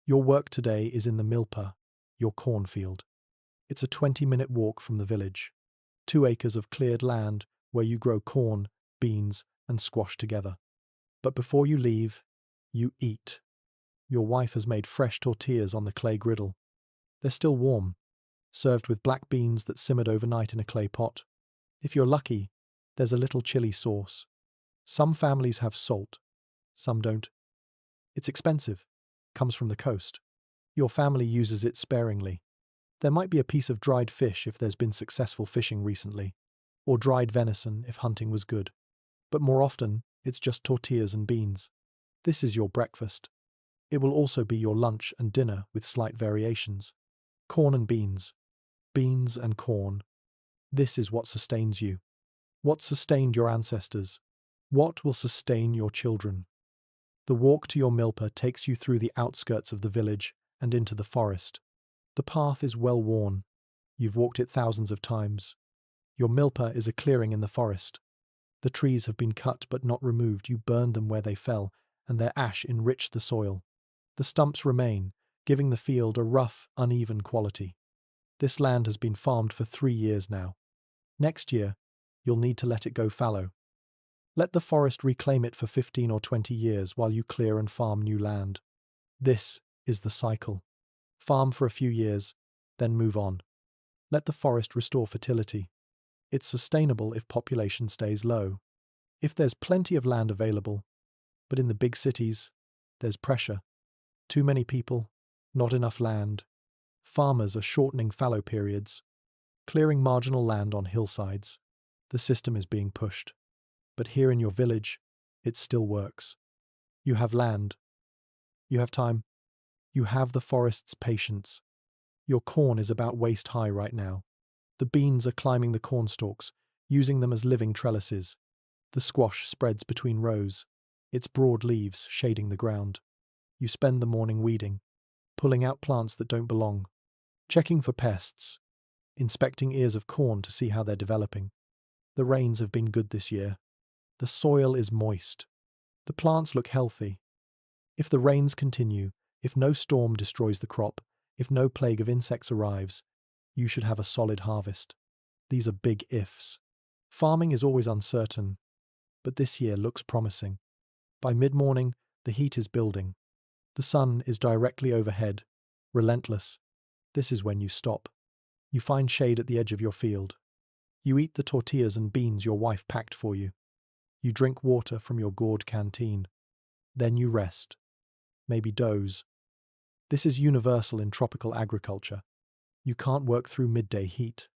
Your work today is in the milpa, your cornfield. It's a 20-minute walk from the village. 2 acres of cleared land where you grow corn, beans, and squash together. But before you leave, you eat. Your wife has made fresh tortillas on the clay griddle. They're still warm, served with black beans that simmered overnight in a clay pot. If you're lucky, there's a little chili sauce. Some families have salt, some don't. It's expensive, comes from the coast. Your family uses it sparingly. There might be a piece of dried fish if there's been successful fishing recently, or dried venison if hunting was good. But more often, it's just tortillas and beans. This is your breakfast. It will also be your lunch and dinner with slight variations. Corn and beans. Beans and corn. This is what sustains you. What sustained your ancestors? What will sustain your children? The walk to your milpa takes you through the outskirts of the village and into the forest. The path is well worn. You've walked it thousands of times. Your milpa is a clearing in the forest. The trees have been cut but not removed. You burned them where they fell, and their ash enriched the soil. The stumps remain, giving the field a rough, uneven quality. This land has been farmed for 3 years now. Next year, you'll need to let it go fallow. Let the forest reclaim it for 15 or 20 years while you clear and farm new land. This is the cycle. Farm for a few years, then move on. Let the forest restore fertility. It's sustainable if population stays low. If there's plenty of land available, but in the big cities, there's pressure. Too many people, not enough land. Farmers are shortening fallow periods, clearing marginal land on hillsides. The system is being pushed. But here in your village, it still works. You have land. You have time. You have the forest's patience. Your corn is about waist high right now. The beans are climbing the cornstalks, using them as living trellises. The squash spreads between rows, its broad leaves shading the ground. You spend the morning weeding, pulling out plants that don't belong, checking for pests, inspecting ears of corn to see how they're developing. The rains have been good this year. The soil is moist. The plants look healthy. If the rains continue, if no storm destroys the crop, if no plague of insects arrives, you should have a solid harvest. These are big ifs. Farming is always uncertain, but this year looks promising. By mid-morning, the heat is building. The sun is directly overhead, relentless. This is when you stop. You find shade at the edge of your field. You eat the tortillas and beans your wife packed for you. You drink water from your gourd canteen. Then you rest. Maybe doze. This is universal in tropical agriculture. You can't work through midday heat.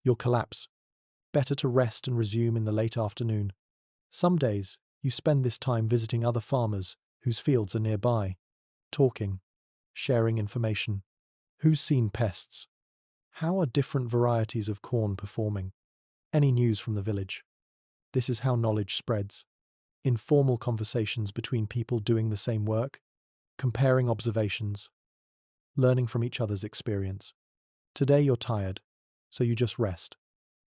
You'll collapse. Better to rest and resume in the late afternoon. Some days, you spend this time visiting other farmers whose fields are nearby, talking, sharing information. Who's seen pests? How are different varieties of corn performing? Any news from the village? This is how knowledge spreads. Informal conversations between people doing the same work, comparing observations, learning from each other's experience. Today you're tired, so you just rest.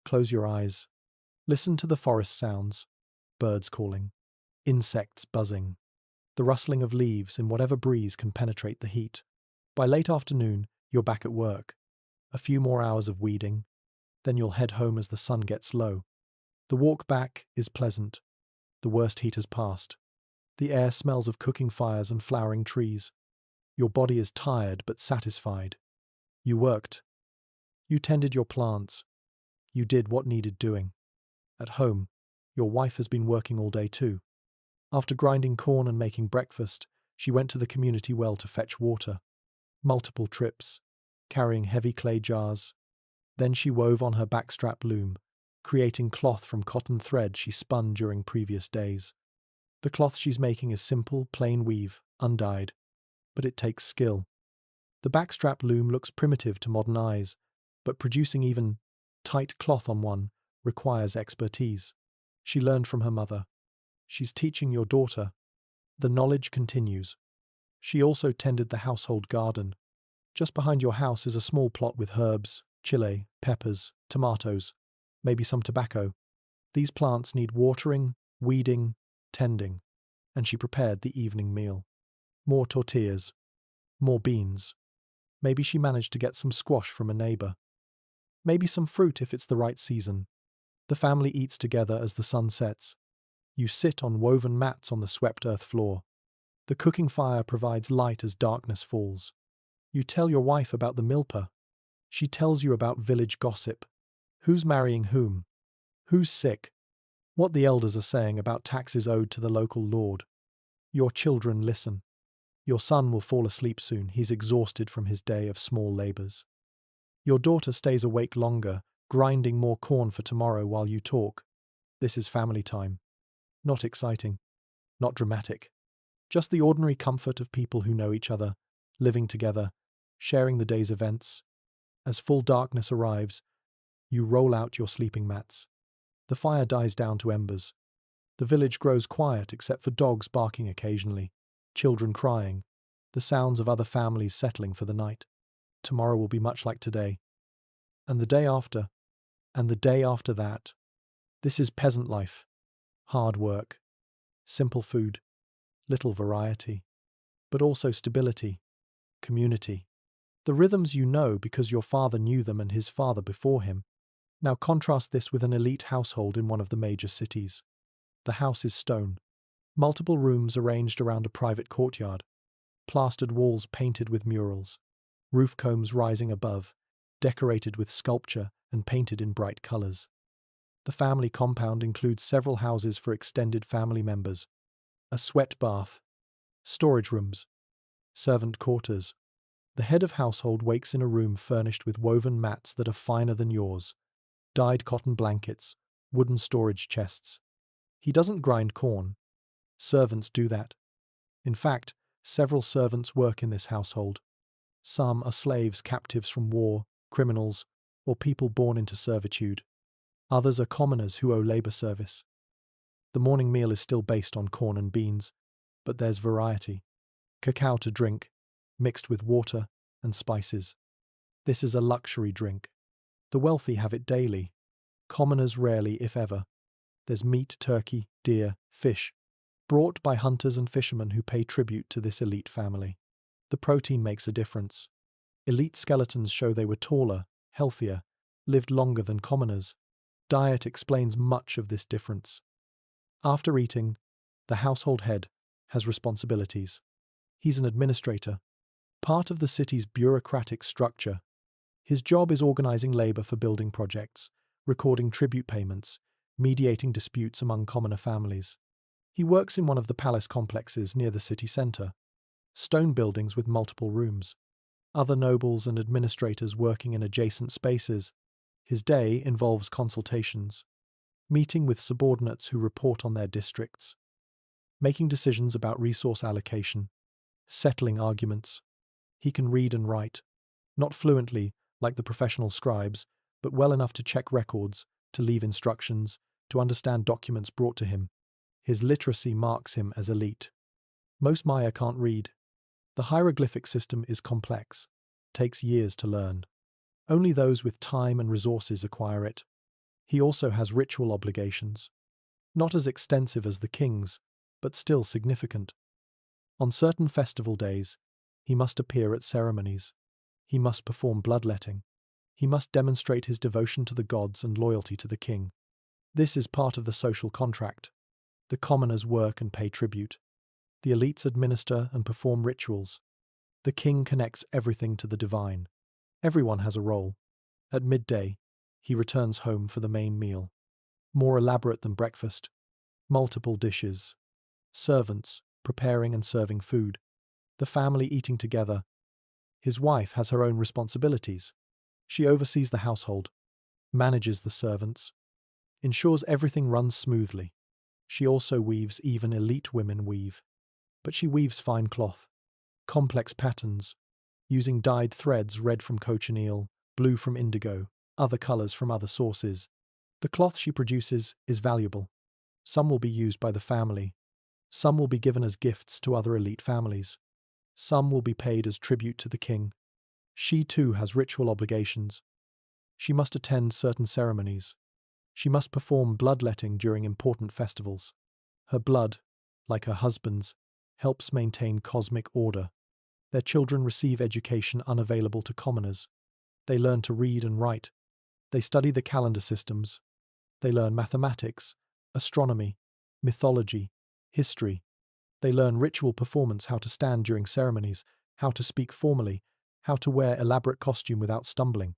Close your eyes. Listen to the forest sounds, birds calling, insects buzzing, the rustling of leaves in whatever breeze can penetrate the heat. By late afternoon, you're back at work. A few more hours of weeding, then you'll head home as the sun gets low. The walk back is pleasant. The worst heat has passed. The air smells of cooking fires and flowering trees. Your body is tired but satisfied. You worked. You tended your plants. You did what needed doing. At home, your wife has been working all day too. After grinding corn and making breakfast, she went to the community well to fetch water. Multiple trips. carrying heavy clay jars. Then she wove on her backstrap loom, creating cloth from cotton thread she spun during previous days. The cloth she's making is simple, plain weave, undyed, but it takes skill. The backstrap loom looks primitive to modern eyes, but producing even tight cloth on one requires expertise. She learned from her mother. She's teaching your daughter. The knowledge continues. She also tended the household garden. Just behind your house is a small plot with herbs, chile, peppers, tomatoes, maybe some tobacco. These plants need watering, weeding, tending, and she prepared the evening meal. More tortillas, more beans. Maybe she managed to get some squash from a neighbor. Maybe some fruit if it's the right season. The family eats together as the sun sets. You sit on woven mats on the swept earth floor. The cooking fire provides light as darkness falls. You tell your wife about the milpa. She tells you about village gossip. Who's marrying whom? Who's sick? What the elders are saying about taxes owed to the local lord. Your children listen. Your son will fall asleep soon. He's exhausted from his day of small labors. Your daughter stays awake longer, grinding more corn for tomorrow while you talk. This is family time. Not exciting. Not dramatic. Just the ordinary comfort of people who know each other, living together, sharing the day's events. As full darkness arrives, you roll out your sleeping mats. The fire dies down to embers. The village grows quiet except for dogs barking occasionally, children crying, the sounds of other families settling for the night. Tomorrow will be much like today. And the day after. And the day after that. This is peasant life. Hard work. Simple food. Little variety. But also stability. Community. The rhythms you know because your father knew them and his father before him. Now contrast this with an elite household in one of the major cities. The house is stone. Multiple rooms arranged around a private courtyard. Plastered walls painted with murals. Roof combs rising above, decorated with sculpture and painted in bright colors. The family compound includes several houses for extended family members, a sweat bath, storage rooms, servant quarters. The head of household wakes in a room furnished with woven mats that are finer than yours, dyed cotton blankets, wooden storage chests. He doesn't grind corn. Servants do that. In fact, several servants work in this household. Some are slaves, captives from war, criminals, or people born into servitude. Others are commoners who owe labor service. The morning meal is still based on corn and beans, but there's variety. Cacao to drink, mixed with water and spices. This is a luxury drink. The wealthy have it daily. Commoners rarely, if ever. There's meat, turkey, deer, fish, brought by hunters and fishermen who pay tribute to this elite family. The protein makes a difference. Elite skeletons show they were taller, healthier, lived longer than commoners. Diet explains much of this difference. After eating, the household head has responsibilities. He's an administrator, part of the city's bureaucratic structure. His job is organizing labor for building projects, recording tribute payments, mediating disputes among commoner families. He works in one of the palace complexes near the city center, stone buildings with multiple rooms. Other nobles and administrators working in adjacent spaces. His day involves consultations, meeting with subordinates who report on their districts, making decisions about resource allocation, settling arguments. He can read and write, not fluently like the professional scribes, but well enough to check records, to leave instructions, to understand documents brought to him. His literacy marks him as elite. Most Maya can't read. The hieroglyphic system is complex, takes years to learn. Only those with time and resources acquire it. He also has ritual obligations. Not as extensive as the king's, but still significant. On certain festival days, he must appear at ceremonies. He must perform bloodletting. He must demonstrate his devotion to the gods and loyalty to the king. This is part of the social contract. The commoners work and pay tribute. The elites administer and perform rituals. The king connects everything to the divine. Everyone has a role. At midday, he returns home for the main meal. More elaborate than breakfast. Multiple dishes. Servants preparing and serving food. The family eating together. His wife has her own responsibilities. She oversees the household, manages the servants, ensures everything runs smoothly. She also weaves. Even elite women weave. But she weaves fine cloth, complex patterns, using dyed threads, red from cochineal, blue from indigo, other colors from other sources. The cloth she produces is valuable. Some will be used by the family. Some will be given as gifts to other elite families. Some will be paid as tribute to the king. She too has ritual obligations. She must attend certain ceremonies. She must perform bloodletting during important festivals. Her blood, like her husband's, helps maintain cosmic order. Their children receive education unavailable to commoners. They learn to read and write. They study the calendar systems. They learn mathematics, astronomy, mythology, history. They learn ritual performance, how to stand during ceremonies, how to speak formally, how to wear elaborate costume without stumbling.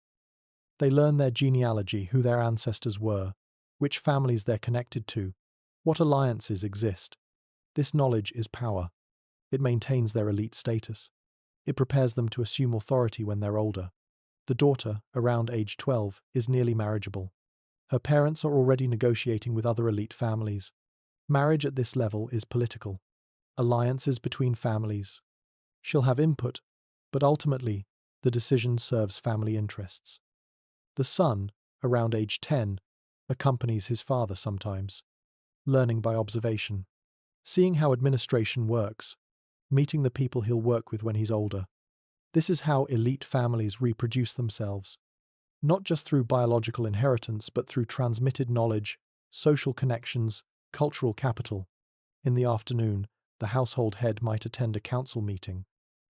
They learn their genealogy, who their ancestors were, which families they're connected to, what alliances exist. This knowledge is power. It maintains their elite status. It prepares them to assume authority when they're older. The daughter, around age 12, is nearly marriageable. Her parents are already negotiating with other elite families. Marriage at this level is political. Alliances between families. She'll have input, but ultimately, the decision serves family interests. The son, around age 10, accompanies his father sometimes, learning by observation, seeing how administration works, meeting the people he'll work with when he's older. This is how elite families reproduce themselves, not just through biological inheritance, but through transmitted knowledge, social connections, cultural capital. In the afternoon, the household head might attend a council meeting.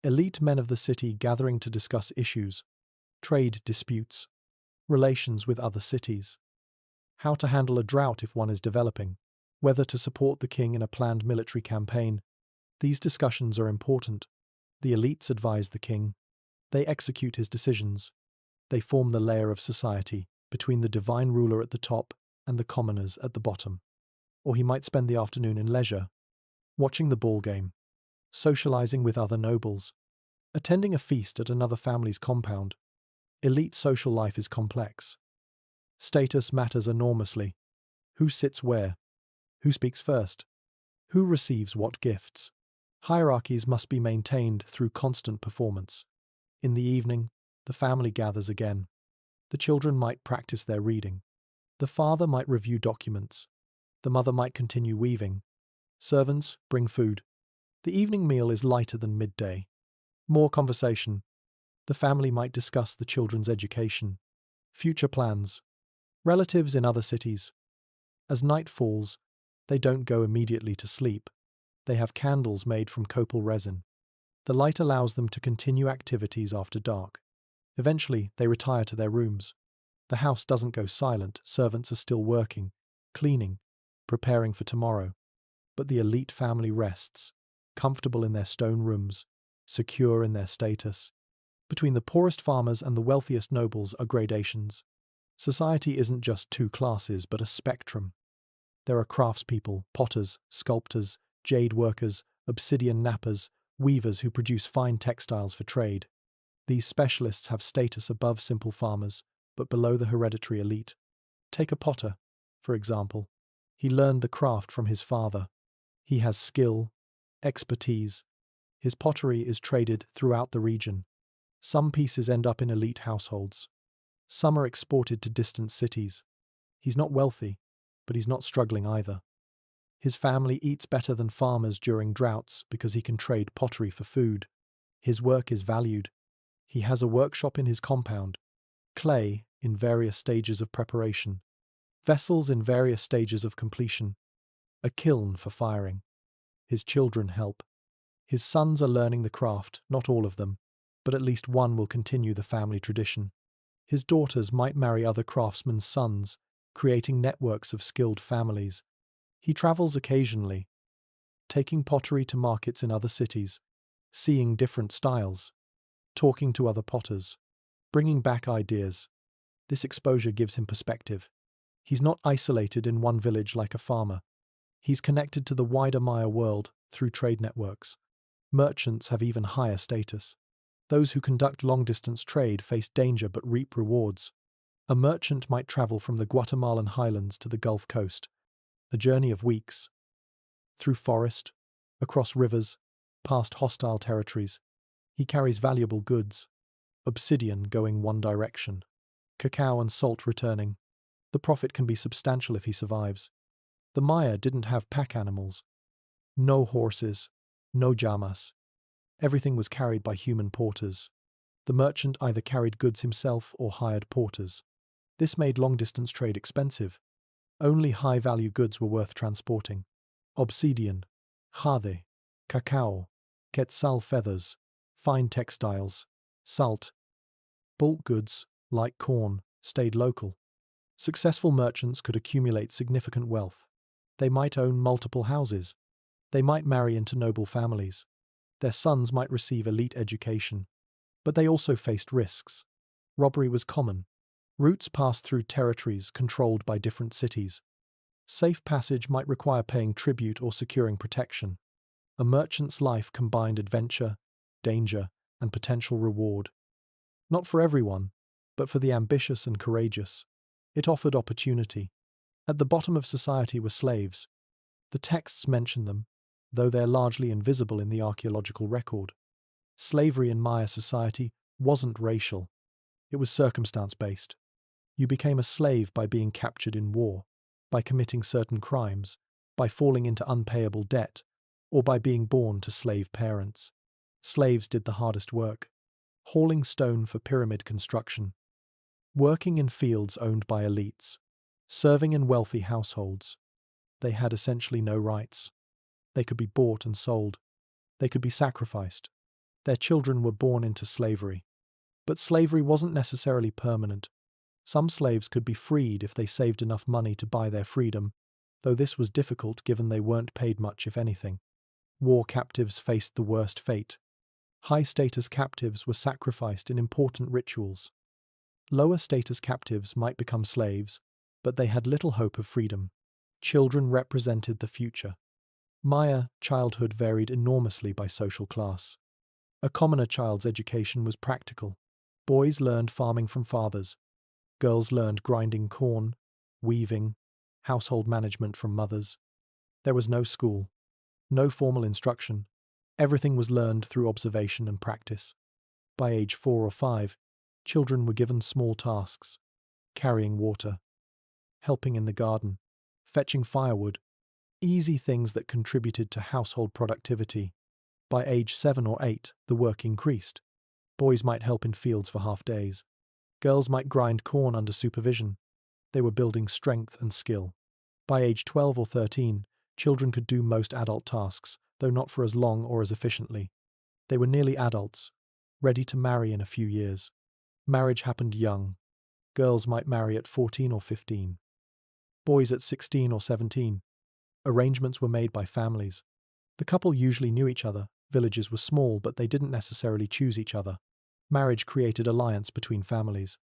Elite men of the city gathering to discuss issues, trade disputes, relations with other cities, how to handle a drought if one is developing, whether to support the king in a planned military campaign. These discussions are important. The elites advise the king. They execute his decisions. They form the layer of society between the divine ruler at the top and the commoners at the bottom. Or he might spend the afternoon in leisure, watching the ball game, socializing with other nobles, attending a feast at another family's compound. Elite social life is complex. Status matters enormously. Who sits where? Who speaks first? Who receives what gifts? Hierarchies must be maintained through constant performance. In the evening, the family gathers again. The children might practice their reading. The father might review documents. The mother might continue weaving. Servants bring food. The evening meal is lighter than midday. More conversation. The family might discuss the children's education, future plans, relatives in other cities. As night falls, they don't go immediately to sleep. They have candles made from copal resin. The light allows them to continue activities after dark. Eventually, they retire to their rooms. The house doesn't go silent. Servants are still working, cleaning, preparing for tomorrow. But the elite family rests, comfortable in their stone rooms, secure in their status. Between the poorest farmers and the wealthiest nobles are gradations. Society isn't just two classes, but a spectrum. There are craftspeople, potters, sculptors, jade workers, obsidian knappers, weavers who produce fine textiles for trade. These specialists have status above simple farmers, but below the hereditary elite. Take a potter, for example. He learned the craft from his father. He has skill, expertise. His pottery is traded throughout the region. Some pieces end up in elite households. Some are exported to distant cities. He's not wealthy, but he's not struggling either. His family eats better than farmers during droughts because he can trade pottery for food. His work is valued. He has a workshop in his compound, clay in various stages of preparation, vessels in various stages of completion, a kiln for firing. His children help. His sons are learning the craft, not all of them, but at least one will continue the family tradition. His daughters might marry other craftsmen's sons, creating networks of skilled families. He travels occasionally, taking pottery to markets in other cities, seeing different styles, talking to other potters, bringing back ideas. This exposure gives him perspective. He's not isolated in one village like a farmer. He's connected to the wider Maya world through trade networks. Merchants have even higher status. Those who conduct long-distance trade face danger but reap rewards. A merchant might travel from the Guatemalan highlands to the Gulf Coast, a journey of weeks, through forest, across rivers, past hostile territories. He carries valuable goods, obsidian going one direction, cacao and salt returning. The profit can be substantial if he survives. The Maya didn't have pack animals. No horses, no llamas. Everything was carried by human porters. The merchant either carried goods himself or hired porters. This made long-distance trade expensive. Only high-value goods were worth transporting. Obsidian, jade, cacao, quetzal feathers, fine textiles, salt. Bulk goods, like corn, stayed local. Successful merchants could accumulate significant wealth. They might own multiple houses. They might marry into noble families. Their sons might receive elite education. But they also faced risks. Robbery was common. Routes passed through territories controlled by different cities. Safe passage might require paying tribute or securing protection. A merchant's life combined adventure, danger, and potential reward. Not for everyone, but for the ambitious and courageous. It offered opportunity. At the bottom of society were slaves. The texts mention them, though they're largely invisible in the archaeological record. Slavery in Maya society wasn't racial. It was circumstance-based. You became a slave by being captured in war, by committing certain crimes, by falling into unpayable debt, or by being born to slave parents. Slaves did the hardest work, hauling stone for pyramid construction, working in fields owned by elites, serving in wealthy households. They had essentially no rights. They could be bought and sold. They could be sacrificed. Their children were born into slavery. But slavery wasn't necessarily permanent. Some slaves could be freed if they saved enough money to buy their freedom, though this was difficult given they weren't paid much if anything. War captives faced the worst fate. High-status captives were sacrificed in important rituals. Lower-status captives might become slaves, but they had little hope of freedom. Children represented the future. Maya childhood varied enormously by social class. A commoner child's education was practical. Boys learned farming from fathers. Girls learned grinding corn, weaving, household management from mothers. There was no school, no formal instruction. Everything was learned through observation and practice. By age 4 or 5, children were given small tasks: carrying water, helping in the garden, fetching firewood, easy things that contributed to household productivity. By age 7 or 8, the work increased. Boys might help in fields for half days. Girls might grind corn under supervision. They were building strength and skill. By age 12 or 13, children could do most adult tasks, though not for as long or as efficiently. They were nearly adults, ready to marry in a few years. Marriage happened young. Girls might marry at 14 or 15. Boys at 16 or 17. Arrangements were made by families. The couple usually knew each other. Villages were small, but they didn't necessarily choose each other. Marriage created alliance between families.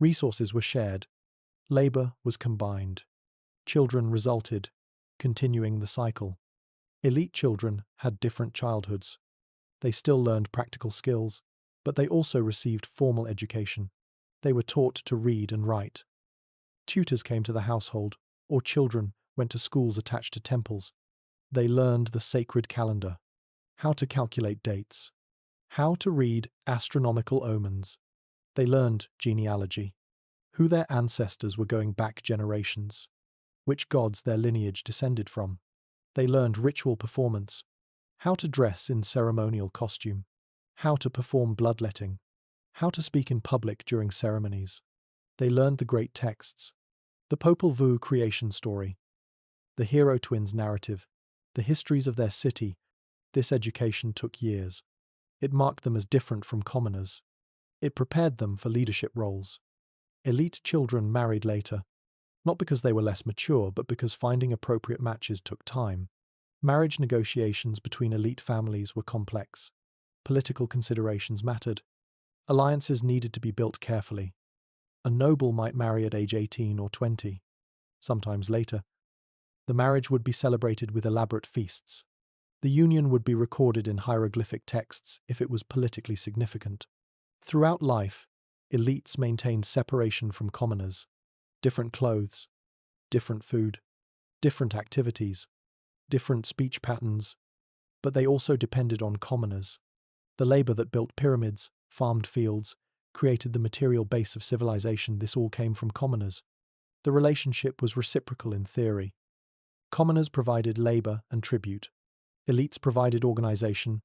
Resources were shared. Labor was combined. Children resulted, continuing the cycle. Elite children had different childhoods. They still learned practical skills, but they also received formal education. They were taught to read and write. Tutors came to the household, or children went to schools attached to temples. They learned the sacred calendar, how to calculate dates, how to read astronomical omens. They learned genealogy, who their ancestors were going back generations, which gods their lineage descended from. They learned ritual performance, how to dress in ceremonial costume, how to perform bloodletting, how to speak in public during ceremonies. They learned the great texts, the Popol Vuh creation story, the hero twins narrative, the histories of their city. This education took years. It marked them as different from commoners. It prepared them for leadership roles. Elite children married later, not because they were less mature, but because finding appropriate matches took time. Marriage negotiations between elite families were complex. Political considerations mattered. Alliances needed to be built carefully. A noble might marry at age 18 or 20, sometimes later. The marriage would be celebrated with elaborate feasts. The union would be recorded in hieroglyphic texts if it was politically significant. Throughout life, elites maintained separation from commoners. Different clothes, different food, different activities, different speech patterns, but they also depended on commoners. The labor that built pyramids, farmed fields, created the material base of civilization. This all came from commoners. The relationship was reciprocal in theory. Commoners provided labor and tribute. Elites provided organization,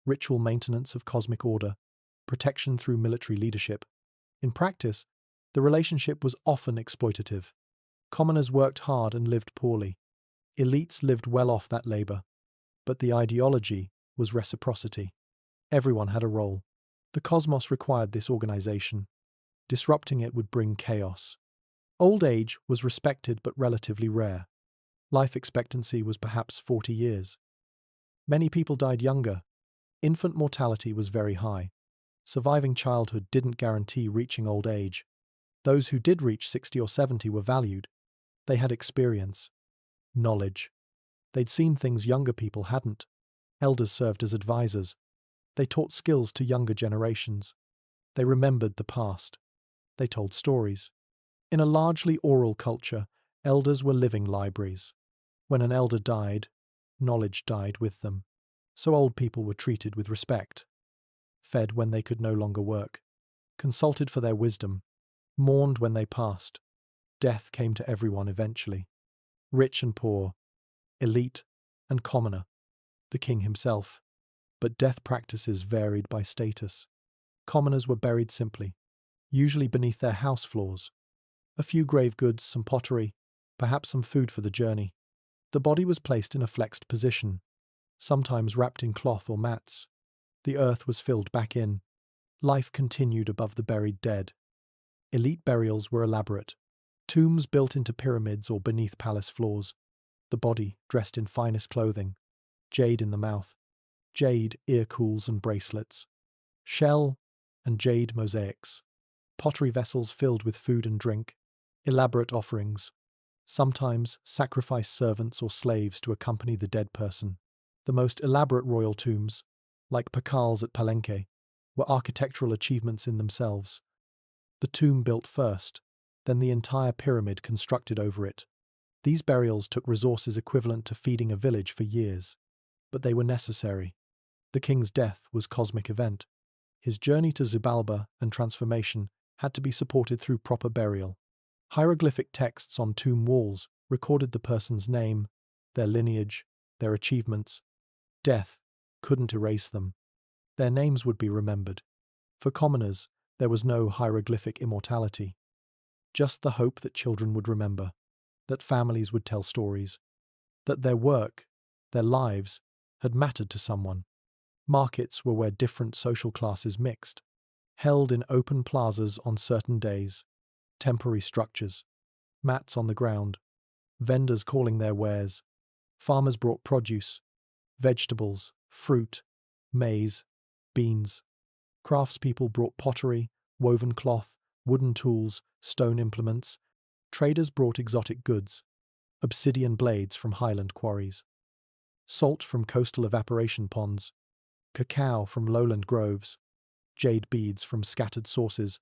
ritual maintenance of cosmic order, protection through military leadership. In practice, the relationship was often exploitative. Commoners worked hard and lived poorly. Elites lived well off that labor. But the ideology was reciprocity. Everyone had a role. The cosmos required this organization. Disrupting it would bring chaos. Old age was respected but relatively rare. Life expectancy was perhaps 40 years. Many people died younger. Infant mortality was very high. Surviving childhood didn't guarantee reaching old age. Those who did reach 60 or 70 were valued. They had experience, knowledge. They'd seen things younger people hadn't. Elders served as advisors. They taught skills to younger generations. They remembered the past. They told stories. In a largely oral culture, elders were living libraries. When an elder died, knowledge died with them. So old people were treated with respect. Fed when they could no longer work. Consulted for their wisdom. Mourned when they passed. Death came to everyone eventually. Rich and poor. Elite and commoner. The king himself. But death practices varied by status. Commoners were buried simply, usually beneath their house floors. A few grave goods, some pottery, perhaps some food for the journey. The body was placed in a flexed position, sometimes wrapped in cloth or mats. The earth was filled back in. Life continued above the buried dead. Elite burials were elaborate. Tombs built into pyramids or beneath palace floors. The body dressed in finest clothing. Jade in the mouth. Jade ear cools and bracelets. Shell and jade mosaics. Pottery vessels filled with food and drink. Elaborate offerings. Sometimes sacrifice servants or slaves to accompany the dead person. The most elaborate royal tombs, like Pakals at Palenque, were architectural achievements in themselves. The tomb built first, then the entire pyramid constructed over it. These burials took resources equivalent to feeding a village for years. But they were necessary. The king's death was a cosmic event. His journey to Xibalba and transformation had to be supported through proper burial. Hieroglyphic texts on tomb walls recorded the person's name, their lineage, their achievements. Death couldn't erase them. Their names would be remembered. For commoners, there was no hieroglyphic immortality. Just the hope that children would remember, that families would tell stories, that their work, their lives, had mattered to someone. Markets were where different social classes mixed, held in open plazas on certain days, temporary structures, mats on the ground, vendors calling their wares. Farmers brought produce, vegetables, fruit, maize, beans. Craftspeople brought pottery, woven cloth, wooden tools, stone implements. Traders brought exotic goods, obsidian blades from highland quarries, salt from coastal evaporation ponds, cacao from lowland groves, jade beads from scattered sources.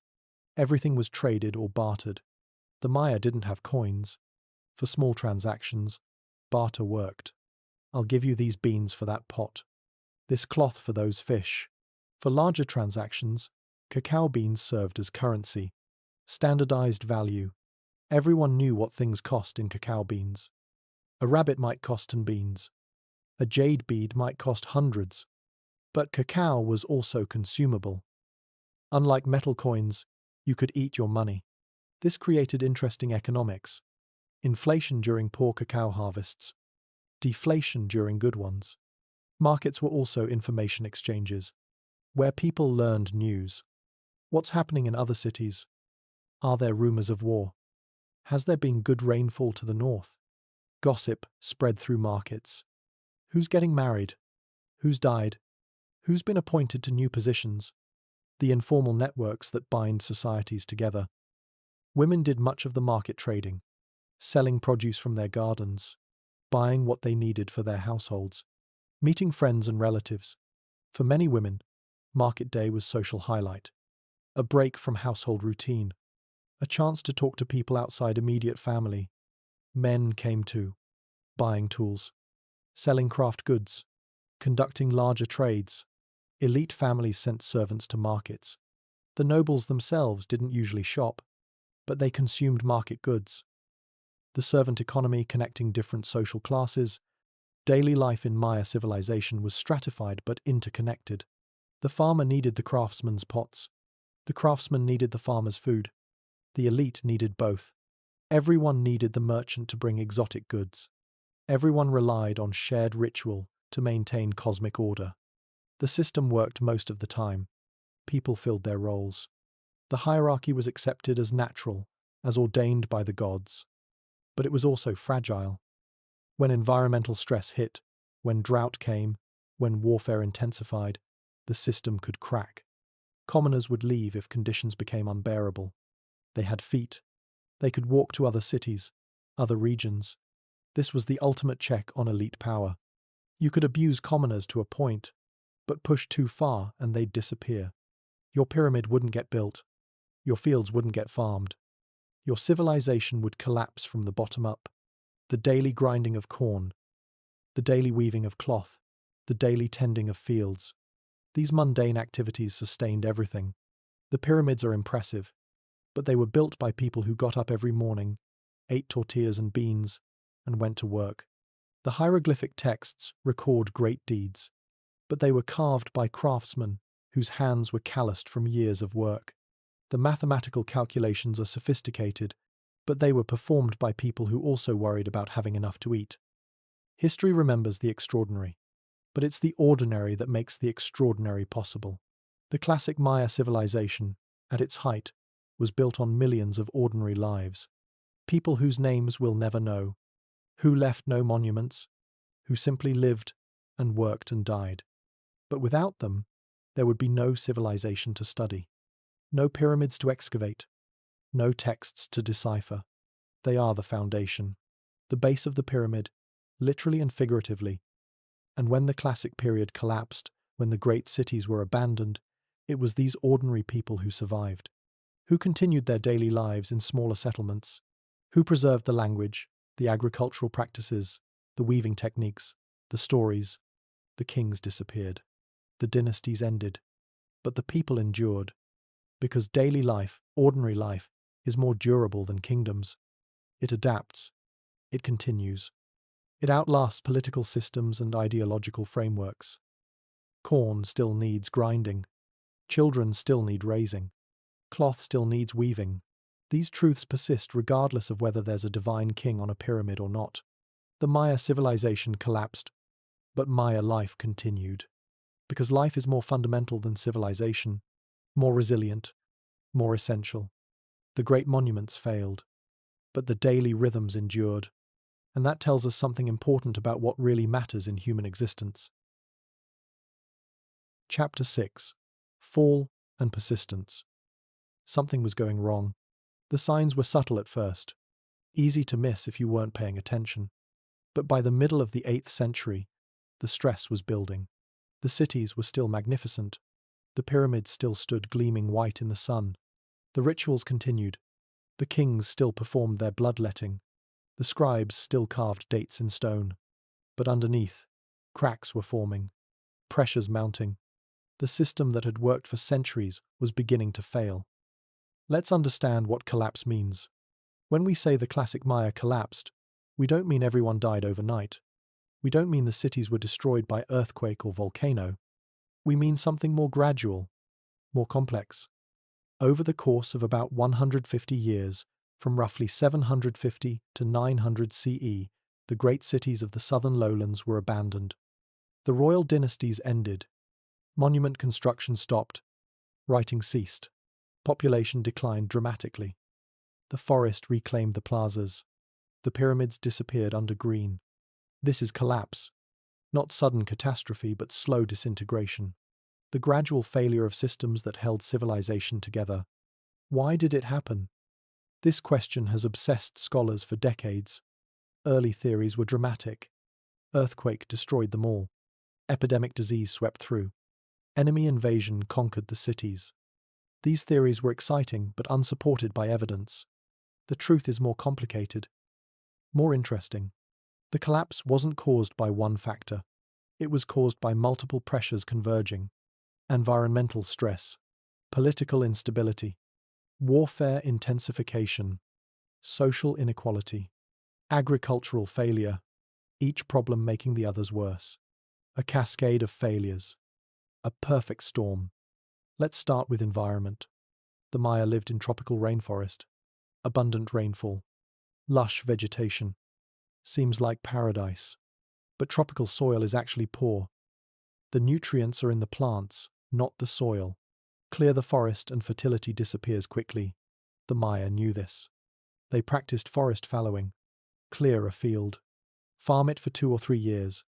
Everything was traded or bartered. The Maya didn't have coins. For small transactions, barter worked. I'll give you these beans for that pot, this cloth for those fish. For larger transactions, cacao beans served as currency. Standardized value. Everyone knew what things cost in cacao beans. A rabbit might cost 10 beans. A jade bead might cost hundreds. But cacao was also consumable. Unlike metal coins, you could eat your money. This created interesting economics. Inflation during poor cacao harvests. Deflation during good ones. Markets were also information exchanges, where people learned news. What's happening in other cities? Are there rumors of war? Has there been good rainfall to the north? Gossip spread through markets. Who's getting married? Who's died? Who's been appointed to new positions? The informal networks that bind societies together. Women did much of the market trading, selling produce from their gardens, buying what they needed for their households. Meeting friends and relatives. For many women, market day was social highlight. A break from household routine. A chance to talk to people outside immediate family. Men came too, buying tools, selling craft goods, conducting larger trades. Elite families sent servants to markets. The nobles themselves didn't usually shop, but they consumed market goods. The servant economy connecting different social classes. Daily life in Maya civilization was stratified but interconnected. The farmer needed the craftsman's pots. The craftsman needed the farmer's food. The elite needed both. Everyone needed the merchant to bring exotic goods. Everyone relied on shared ritual to maintain cosmic order. The system worked most of the time. People filled their roles. The hierarchy was accepted as natural, as ordained by the gods. But it was also fragile. When environmental stress hit, when drought came, when warfare intensified, the system could crack. Commoners would leave if conditions became unbearable. They had feet. They could walk to other cities, other regions. This was the ultimate check on elite power. You could abuse commoners to a point, but push too far and they'd disappear. Your pyramid wouldn't get built. Your fields wouldn't get farmed. Your civilization would collapse from the bottom up. The daily grinding of corn, the daily weaving of cloth, the daily tending of fields. These mundane activities sustained everything. The pyramids are impressive, but they were built by people who got up every morning, ate tortillas and beans, and went to work. The hieroglyphic texts record great deeds, but they were carved by craftsmen whose hands were calloused from years of work. The mathematical calculations are sophisticated, but they were performed by people who also worried about having enough to eat. History remembers the extraordinary, but it's the ordinary that makes the extraordinary possible. The classic Maya civilization, at its height, was built on millions of ordinary lives. People whose names we'll never know, who left no monuments, who simply lived and worked and died. But without them, there would be no civilization to study, no pyramids to excavate, no texts to decipher. They are the foundation, the base of the pyramid, literally and figuratively. And when the classic period collapsed, when the great cities were abandoned, it was these ordinary people who survived, who continued their daily lives in smaller settlements, who preserved the language, the agricultural practices, the weaving techniques, the stories. The kings disappeared. The dynasties ended. But the people endured, because daily life, ordinary life, is more durable than kingdoms. It adapts. It continues. It outlasts political systems and ideological frameworks. Corn still needs grinding. Children still need raising. Cloth still needs weaving. These truths persist regardless of whether there's a divine king on a pyramid or not. The Maya civilization collapsed, but Maya life continued. Because life is more fundamental than civilization, more resilient, more essential. The great monuments failed, but the daily rhythms endured. And that tells us something important about what really matters in human existence. Chapter 6. Fall and Persistence. Something was going wrong. The signs were subtle at first, easy to miss if you weren't paying attention. But by the middle of the 8th century, the stress was building. The cities were still magnificent. The pyramids still stood gleaming white in the sun. The rituals continued. The kings still performed their bloodletting. The scribes still carved dates in stone. But underneath, cracks were forming, pressures mounting. The system that had worked for centuries was beginning to fail. Let's understand what collapse means. When we say the classic Maya collapsed, we don't mean everyone died overnight. We don't mean the cities were destroyed by earthquake or volcano. We mean something more gradual, more complex. Over the course of about 150 years, from roughly 750 to 900 CE, the great cities of the southern lowlands were abandoned. The royal dynasties ended. Monument construction stopped. Writing ceased. Population declined dramatically. The forest reclaimed the plazas. The pyramids disappeared under green. This is collapse. Not sudden catastrophe, but slow disintegration. The gradual failure of systems that held civilization together. Why did it happen? This question has obsessed scholars for decades. Early theories were dramatic. Earthquake destroyed them all. Epidemic disease swept through. Enemy invasion conquered the cities. These theories were exciting but unsupported by evidence. The truth is more complicated, more interesting. The collapse wasn't caused by one factor. It was caused by multiple pressures converging: environmental stress, political instability, warfare intensification, social inequality, agricultural failure, each problem making the others worse. A cascade of failures. A perfect storm. Let's start with environment. The Maya lived in tropical rainforest. Abundant rainfall. Lush vegetation. Seems like paradise. But tropical soil is actually poor. The nutrients are in the plants, not the soil. Clear the forest and fertility disappears quickly. The Maya knew this. They practiced forest fallowing. Clear a field. Farm it for 2 or 3 years.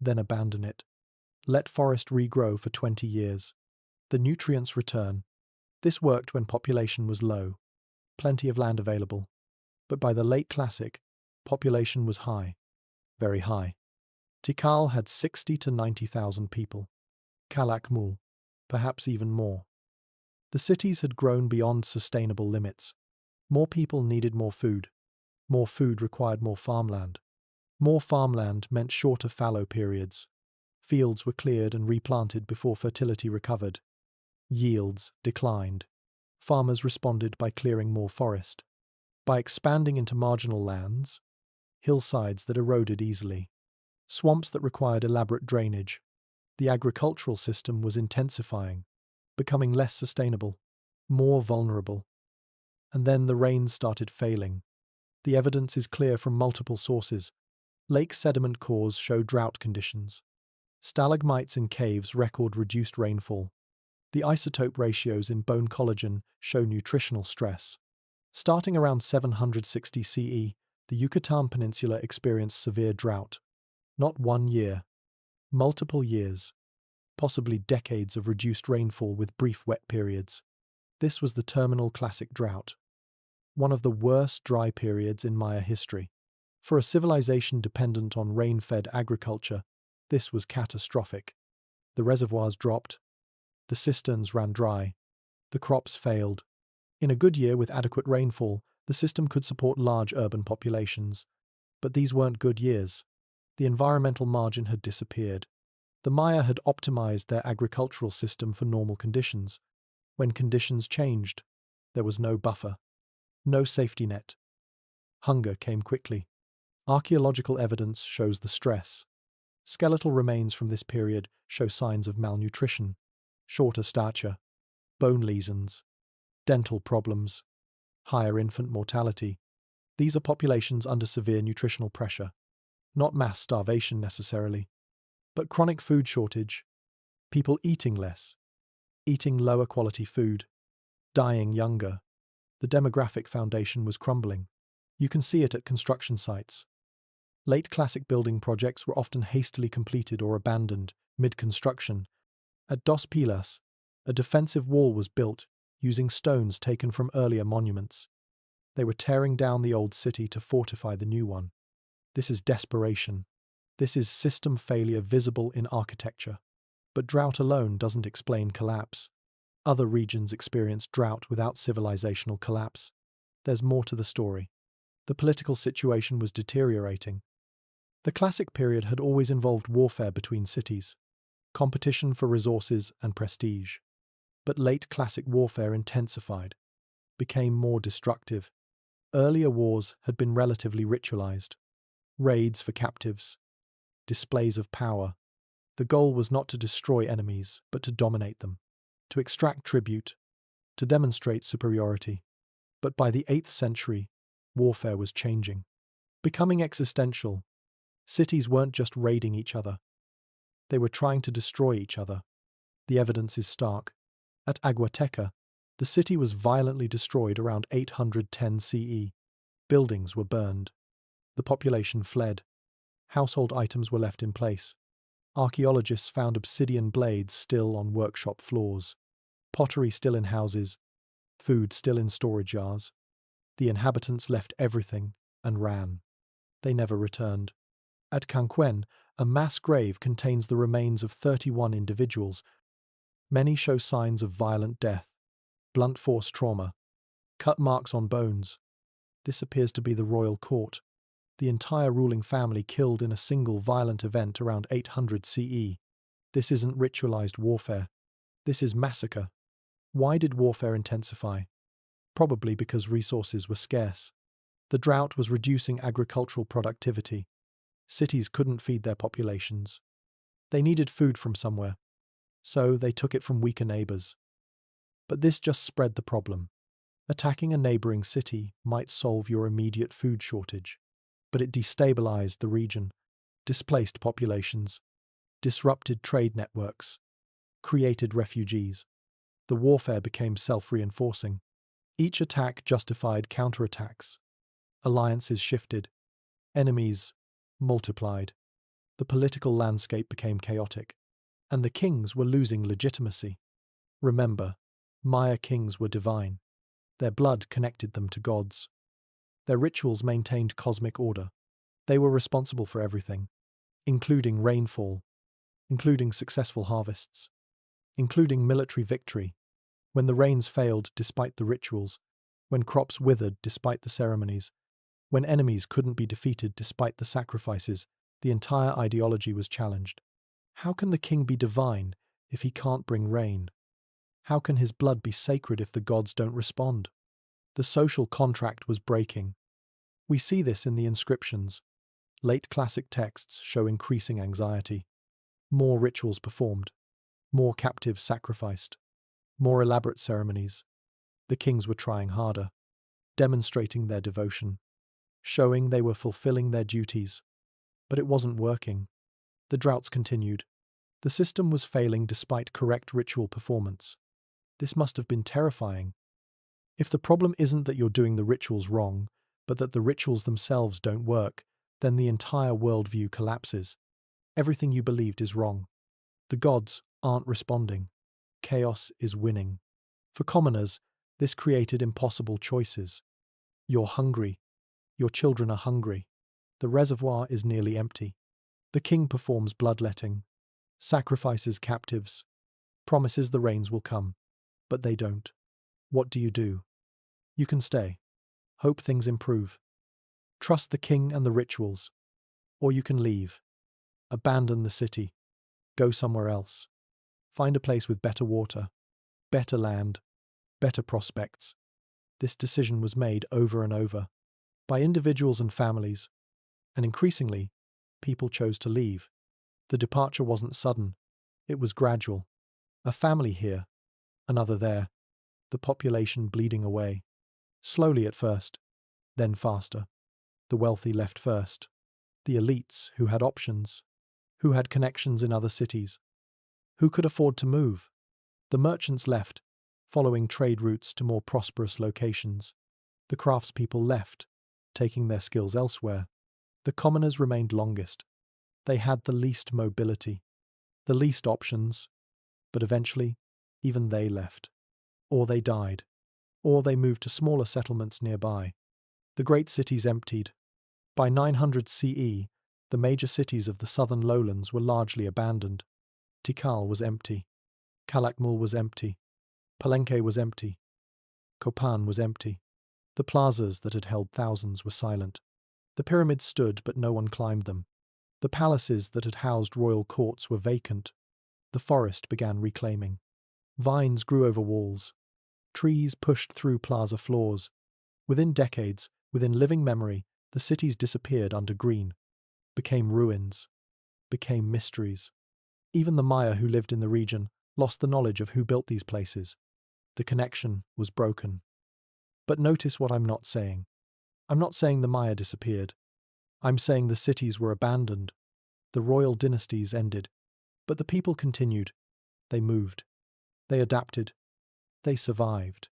Then abandon it. Let forest regrow for 20 years. The nutrients return. This worked when population was low. Plenty of land available. But by the late Classic, population was high. Very high. Tikal had 60 to 90,000 people. Calakmul, perhaps even more. The cities had grown beyond sustainable limits. More people needed more food. More food required more farmland. More farmland meant shorter fallow periods. Fields were cleared and replanted before fertility recovered. Yields declined. Farmers responded by clearing more forest. By expanding into marginal lands, hillsides that eroded easily, swamps that required elaborate drainage. The agricultural system was intensifying, becoming less sustainable, more vulnerable. And then the rains started failing. The evidence is clear from multiple sources. Lake sediment cores show drought conditions. Stalagmites in caves record reduced rainfall. The isotope ratios in bone collagen show nutritional stress. Starting around 760 CE, the Yucatan Peninsula experienced severe drought. Not 1 year, multiple years, possibly decades of reduced rainfall with brief wet periods. This was the terminal Classic drought, one of the worst dry periods in Maya history. For a civilization dependent on rain-fed agriculture, this was catastrophic. The reservoirs dropped, the cisterns ran dry, the crops failed. In a good year with adequate rainfall, the system could support large urban populations. But these weren't good years. The environmental margin had disappeared. The Maya had optimized their agricultural system for normal conditions. When conditions changed, there was no buffer, no safety net. Hunger came quickly. Archaeological evidence shows the stress. Skeletal remains from this period show signs of malnutrition, shorter stature, bone lesions, dental problems, higher infant mortality. These are populations under severe nutritional pressure. Not mass starvation necessarily, but chronic food shortage, people eating less, eating lower quality food, dying younger. The demographic foundation was crumbling. You can see it at construction sites. Late Classic building projects were often hastily completed or abandoned mid-construction. At Dos Pilas, a defensive wall was built using stones taken from earlier monuments. They were tearing down the old city to fortify the new one. This is desperation. This is system failure visible in architecture. But drought alone doesn't explain collapse. Other regions experienced drought without civilizational collapse. There's more to the story. The political situation was deteriorating. The Classic period had always involved warfare between cities, competition for resources and prestige. But late Classic warfare intensified, became more destructive. Earlier wars had been relatively ritualized. Raids for captives, displays of power. The goal was not to destroy enemies, but to dominate them, to extract tribute, to demonstrate superiority. But by the 8th century, warfare was changing, becoming existential. Cities weren't just raiding each other. They were trying to destroy each other. The evidence is stark. At Aguateca, the city was violently destroyed around 810 CE. Buildings were burned. The population fled. Household items were left in place. Archaeologists found obsidian blades still on workshop floors, pottery still in houses, food still in storage yards. The inhabitants left everything and ran. They never returned. At Canquen, A mass grave contains the remains of 31 individuals. Many show signs of violent death, blunt force trauma, cut marks on bones. This appears to be the royal court. The entire ruling family killed in a single violent event around 800 CE. This isn't ritualized warfare. This is massacre. Why did warfare intensify? Probably because resources were scarce. The drought was reducing agricultural productivity. Cities couldn't feed their populations. They needed food from somewhere, so they took it from weaker neighbors. But this just spread the problem. Attacking a neighboring city might solve your immediate food shortage, but it destabilized the region, displaced populations, disrupted trade networks, created refugees. The warfare became self-reinforcing. Each attack justified counterattacks. Alliances shifted. Enemies multiplied. The political landscape became chaotic, and the kings were losing legitimacy. Remember, Maya kings were divine. Their blood connected them to gods. Their rituals maintained cosmic order. They were responsible for everything, including rainfall, including successful harvests, including military victory. When the rains failed despite the rituals, when crops withered despite the ceremonies, when enemies couldn't be defeated despite the sacrifices, the entire ideology was challenged. How can the king be divine if he can't bring rain? How can his blood be sacred if the gods don't respond? The social contract was breaking. We see this in the inscriptions. Late classic texts show increasing anxiety. More rituals performed. More captives sacrificed. More elaborate ceremonies. The kings were trying harder, demonstrating their devotion, showing they were fulfilling their duties. But it wasn't working. The droughts continued. The system was failing despite correct ritual performance. This must have been terrifying. If the problem isn't that you're doing the rituals wrong, but that the rituals themselves don't work, then the entire worldview collapses. Everything you believed is wrong. The gods aren't responding. Chaos is winning. For commoners, this created impossible choices. You're hungry. Your children are hungry. The reservoir is nearly empty. The king performs bloodletting, sacrifices captives, promises the rains will come, but they don't. What do? You can stay. Hope things improve. Trust the king and the rituals. Or you can leave. Abandon the city. Go somewhere else. Find a place with better water, better land, better prospects. This decision was made over and over, by individuals and families, and increasingly, people chose to leave. The departure wasn't sudden, it was gradual. A family here, another there, the population bleeding away. Slowly at first, then faster. The wealthy left first. The elites who had options, who had connections in other cities, who could afford to move. The merchants left, following trade routes to more prosperous locations. The craftspeople left, taking their skills elsewhere. The commoners remained longest. They had the least mobility, the least options, but eventually, even they left. Or they died, or they moved to smaller settlements nearby. The great cities emptied. By 900 CE, the major cities of the southern lowlands were largely abandoned. Tikal was empty. Calakmul was empty. Palenque was empty. Copan was empty. The plazas that had held thousands were silent. The pyramids stood, but no one climbed them. The palaces that had housed royal courts were vacant. The forest began reclaiming. Vines grew over walls. Trees pushed through plaza floors. Within decades, within living memory, the cities disappeared under green, became ruins, became mysteries. Even the Maya who lived in the region lost the knowledge of who built these places. The connection was broken. But notice what I'm not saying. I'm not saying the Maya disappeared. I'm saying the cities were abandoned. The royal dynasties ended. But the people continued. They moved. They adapted. They survived.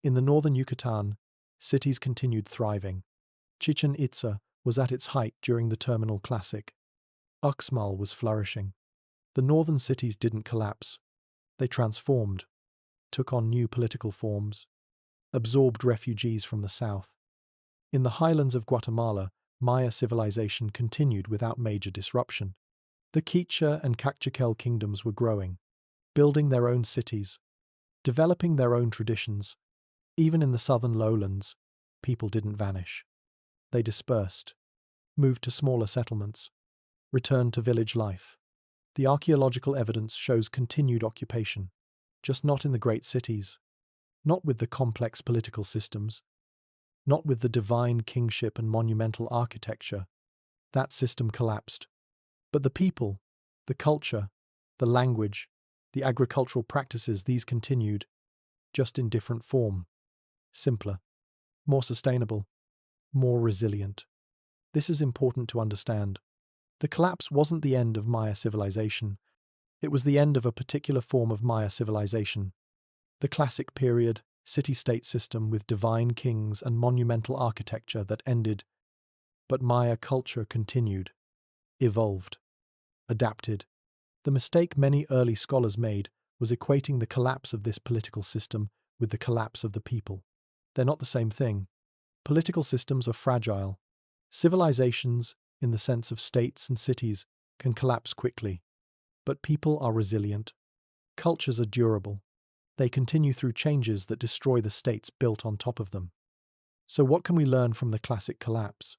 In the northern Yucatan, cities continued thriving. Chichen Itza was at its height during the Terminal Classic. Uxmal was flourishing. The northern cities didn't collapse. They transformed, took on new political forms, absorbed refugees from the south. In the highlands of Guatemala, Maya civilization continued without major disruption. The Quiche and Kaqchikel kingdoms were growing, building their own cities, developing their own traditions. Even in the southern lowlands, people didn't vanish. They dispersed, moved to smaller settlements, returned to village life. The archaeological evidence shows continued occupation, just not in the great cities, not with the complex political systems, not with the divine kingship and monumental architecture. That system collapsed. But the people, the culture, the language, the agricultural practices, these continued, just in different form. Simpler, more sustainable, more resilient. This is important to understand. The collapse wasn't the end of Maya civilization. It was the end of a particular form of Maya civilization. The classic period, city-state system with divine kings and monumental architecture that ended. But Maya culture continued, evolved, adapted. The mistake many early scholars made was equating the collapse of this political system with the collapse of the people. They're not the same thing. Political systems are fragile. Civilizations, in the sense of states and cities, can collapse quickly. But people are resilient. Cultures are durable. They continue through changes that destroy the states built on top of them. So what can we learn from the classic collapse?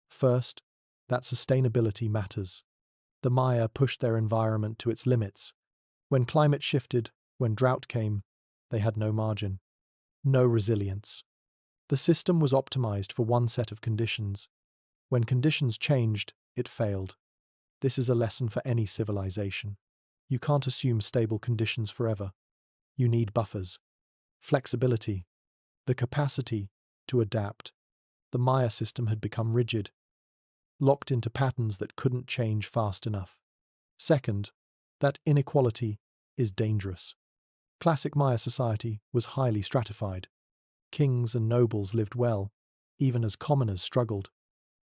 First, that sustainability matters. The Maya pushed their environment to its limits. When climate shifted, when drought came, they had no margin, no resilience. The system was optimized for one set of conditions. When conditions changed, it failed. This is a lesson for any civilization. You can't assume stable conditions forever. You need buffers, flexibility, the capacity to adapt. The Maya system had become rigid, locked into patterns that couldn't change fast enough. Second, that inequality is dangerous. Classic Maya society was highly stratified. Kings and nobles lived well, even as commoners struggled.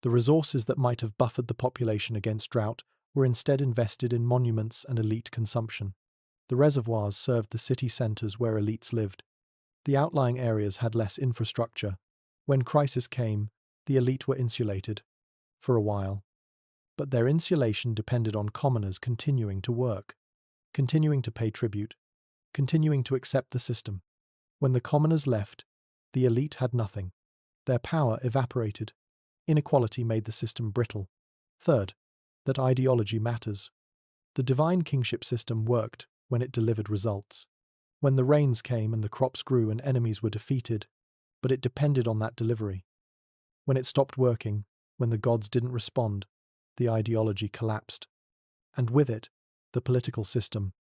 The resources that might have buffered the population against drought were instead invested in monuments and elite consumption. The reservoirs served the city centers where elites lived. The outlying areas had less infrastructure. When crisis came, the elite were insulated, for a while. But their insulation depended on commoners continuing to work, continuing to pay tribute, continuing to accept the system. When the commoners left, the elite had nothing. Their power evaporated. Inequality made the system brittle. Third, that ideology matters. The divine kingship system worked when it delivered results. When the rains came and the crops grew and enemies were defeated, but it depended on that delivery. When it stopped working, when the gods didn't respond, the ideology collapsed. And with it, the political system.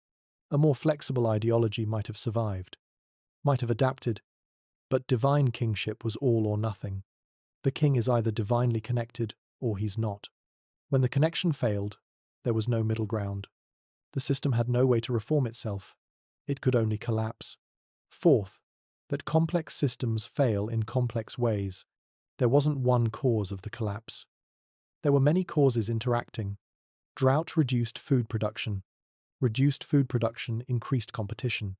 A more flexible ideology might have survived, might have adapted, but divine kingship was all or nothing. The king is either divinely connected or he's not. When the connection failed, there was no middle ground. The system had no way to reform itself. It could only collapse. Fourth, that complex systems fail in complex ways. There wasn't one cause of the collapse. There were many causes interacting. Drought reduced food production. Reduced food production increased competition.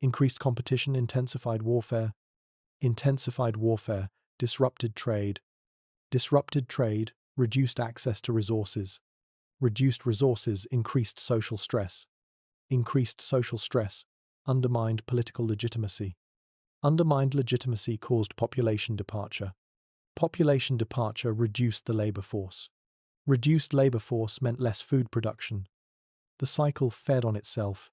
Increased competition intensified warfare. Intensified warfare disrupted trade. Disrupted trade reduced access to resources. Reduced resources increased social stress. Increased social stress undermined political legitimacy. Undermined legitimacy caused population departure. Population departure reduced the labor force. Reduced labor force meant less food production. The cycle fed on itself.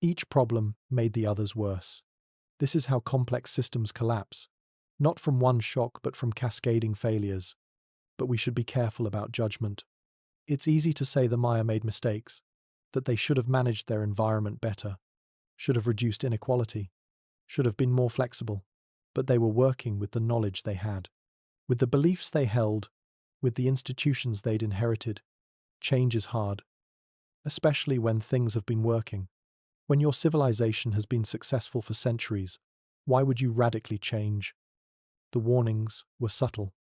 Each problem made the others worse. This is how complex systems collapse. Not from one shock, but from cascading failures. But we should be careful about judgment. It's easy to say the Maya made mistakes, that they should have managed their environment better, should have reduced inequality, should have been more flexible, but they were working with the knowledge they had, with the beliefs they held, with the institutions they'd inherited. Change is hard, especially when things have been working. When your civilization has been successful for centuries, why would you radically change? The warnings were subtle,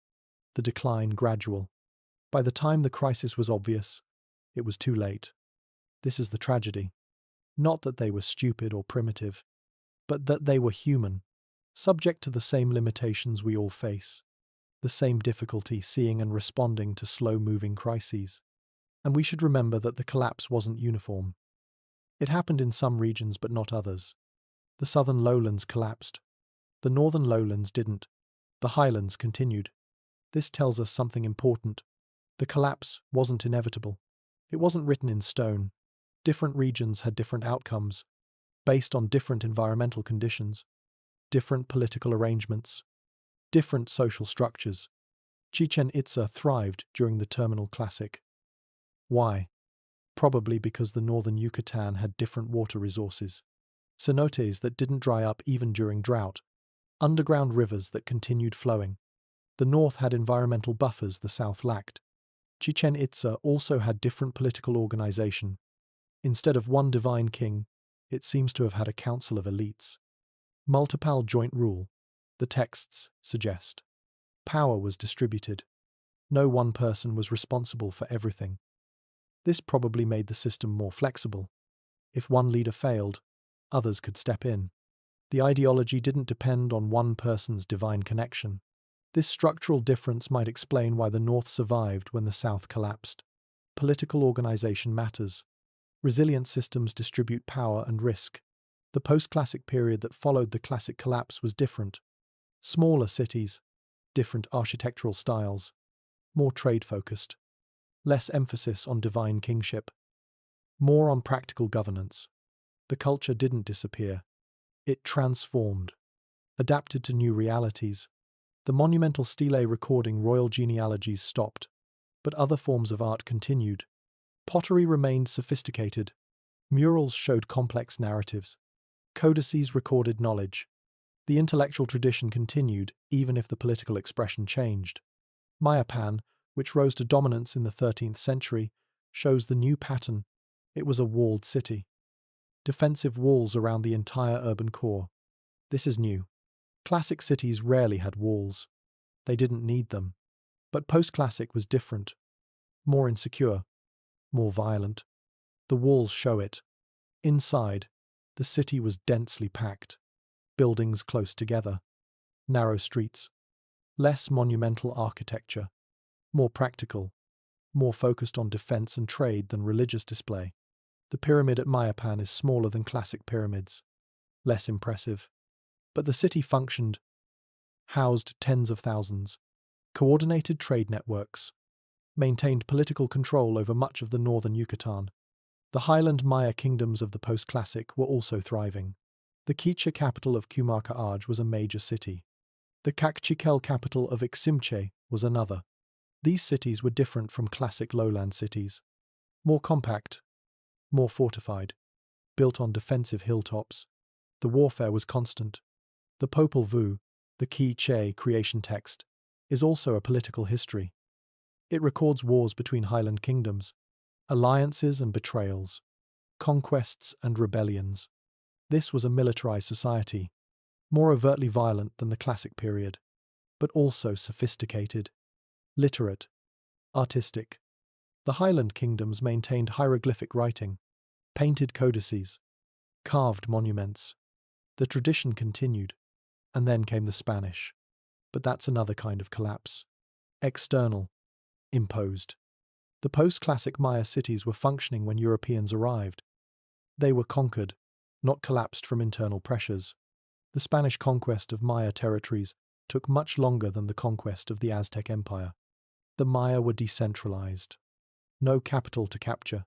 the decline gradual. By the time the crisis was obvious, it was too late. This is the tragedy. Not that they were stupid or primitive, but that they were human, subject to the same limitations we all face, the same difficulty seeing and responding to slow-moving crises. And we should remember that the collapse wasn't uniform. It happened in some regions but not others. The southern lowlands collapsed. The northern lowlands didn't. The highlands continued. This tells us something important. The collapse wasn't inevitable. It wasn't written in stone. Different regions had different outcomes, based on different environmental conditions, different political arrangements, different social structures. Chichen Itza thrived during the Terminal Classic. Why? Probably because the northern Yucatan had different water resources. Cenotes that didn't dry up even during drought. Underground rivers that continued flowing. The north had environmental buffers the south lacked. Chichen Itza also had different political organization. Instead of one divine king, it seems to have had a council of elites. Multiple joint rule, the texts suggest. Power was distributed. No one person was responsible for everything. This probably made the system more flexible. If one leader failed, others could step in. The ideology didn't depend on one person's divine connection. This structural difference might explain why the North survived when the South collapsed. Political organization matters. Resilient systems distribute power and risk. The post-classic period that followed the classic collapse was different. Smaller cities, different architectural styles, more trade-focused, less emphasis on divine kingship, more on practical governance. The culture didn't disappear. It transformed, adapted to new realities. The monumental stele recording royal genealogies stopped, but other forms of art continued. Pottery remained sophisticated. Murals showed complex narratives. Codices recorded knowledge. The intellectual tradition continued, even if the political expression changed. Mayapan, which rose to dominance in the 13th century, shows the new pattern. It was a walled city. Defensive walls around the entire urban core. This is new. Classic cities rarely had walls. They didn't need them. But post-classic was different. More insecure. More violent. The walls show it. Inside, the city was densely packed. Buildings close together. Narrow streets. Less monumental architecture. More practical. More focused on defense and trade than religious display. The pyramid at Mayapan is smaller than classic pyramids. Less impressive. But the city functioned. Housed tens of thousands. Coordinated trade networks. Maintained political control over much of the northern Yucatan. The highland Maya kingdoms of the post-classic were also thriving. The Quiché capital of Cumarcaaj was a major city. The Cacchiquel capital of Iximche was another. These cities were different from classic lowland cities. More compact, more fortified, built on defensive hilltops. The warfare was constant. The Popol Vuh, the Quiché creation text, is also a political history. It records wars between highland kingdoms, alliances and betrayals, conquests and rebellions. This was a militarized society, more overtly violent than the classic period, but also sophisticated, literate, artistic. The highland kingdoms maintained hieroglyphic writing, painted codices, carved monuments. The tradition continued, and then came the Spanish. But that's another kind of collapse. External, imposed. The post-classic Maya cities were functioning when Europeans arrived. They were conquered, not collapsed from internal pressures. The Spanish conquest of Maya territories took much longer than the conquest of the Aztec Empire. The Maya were decentralized. No capital to capture.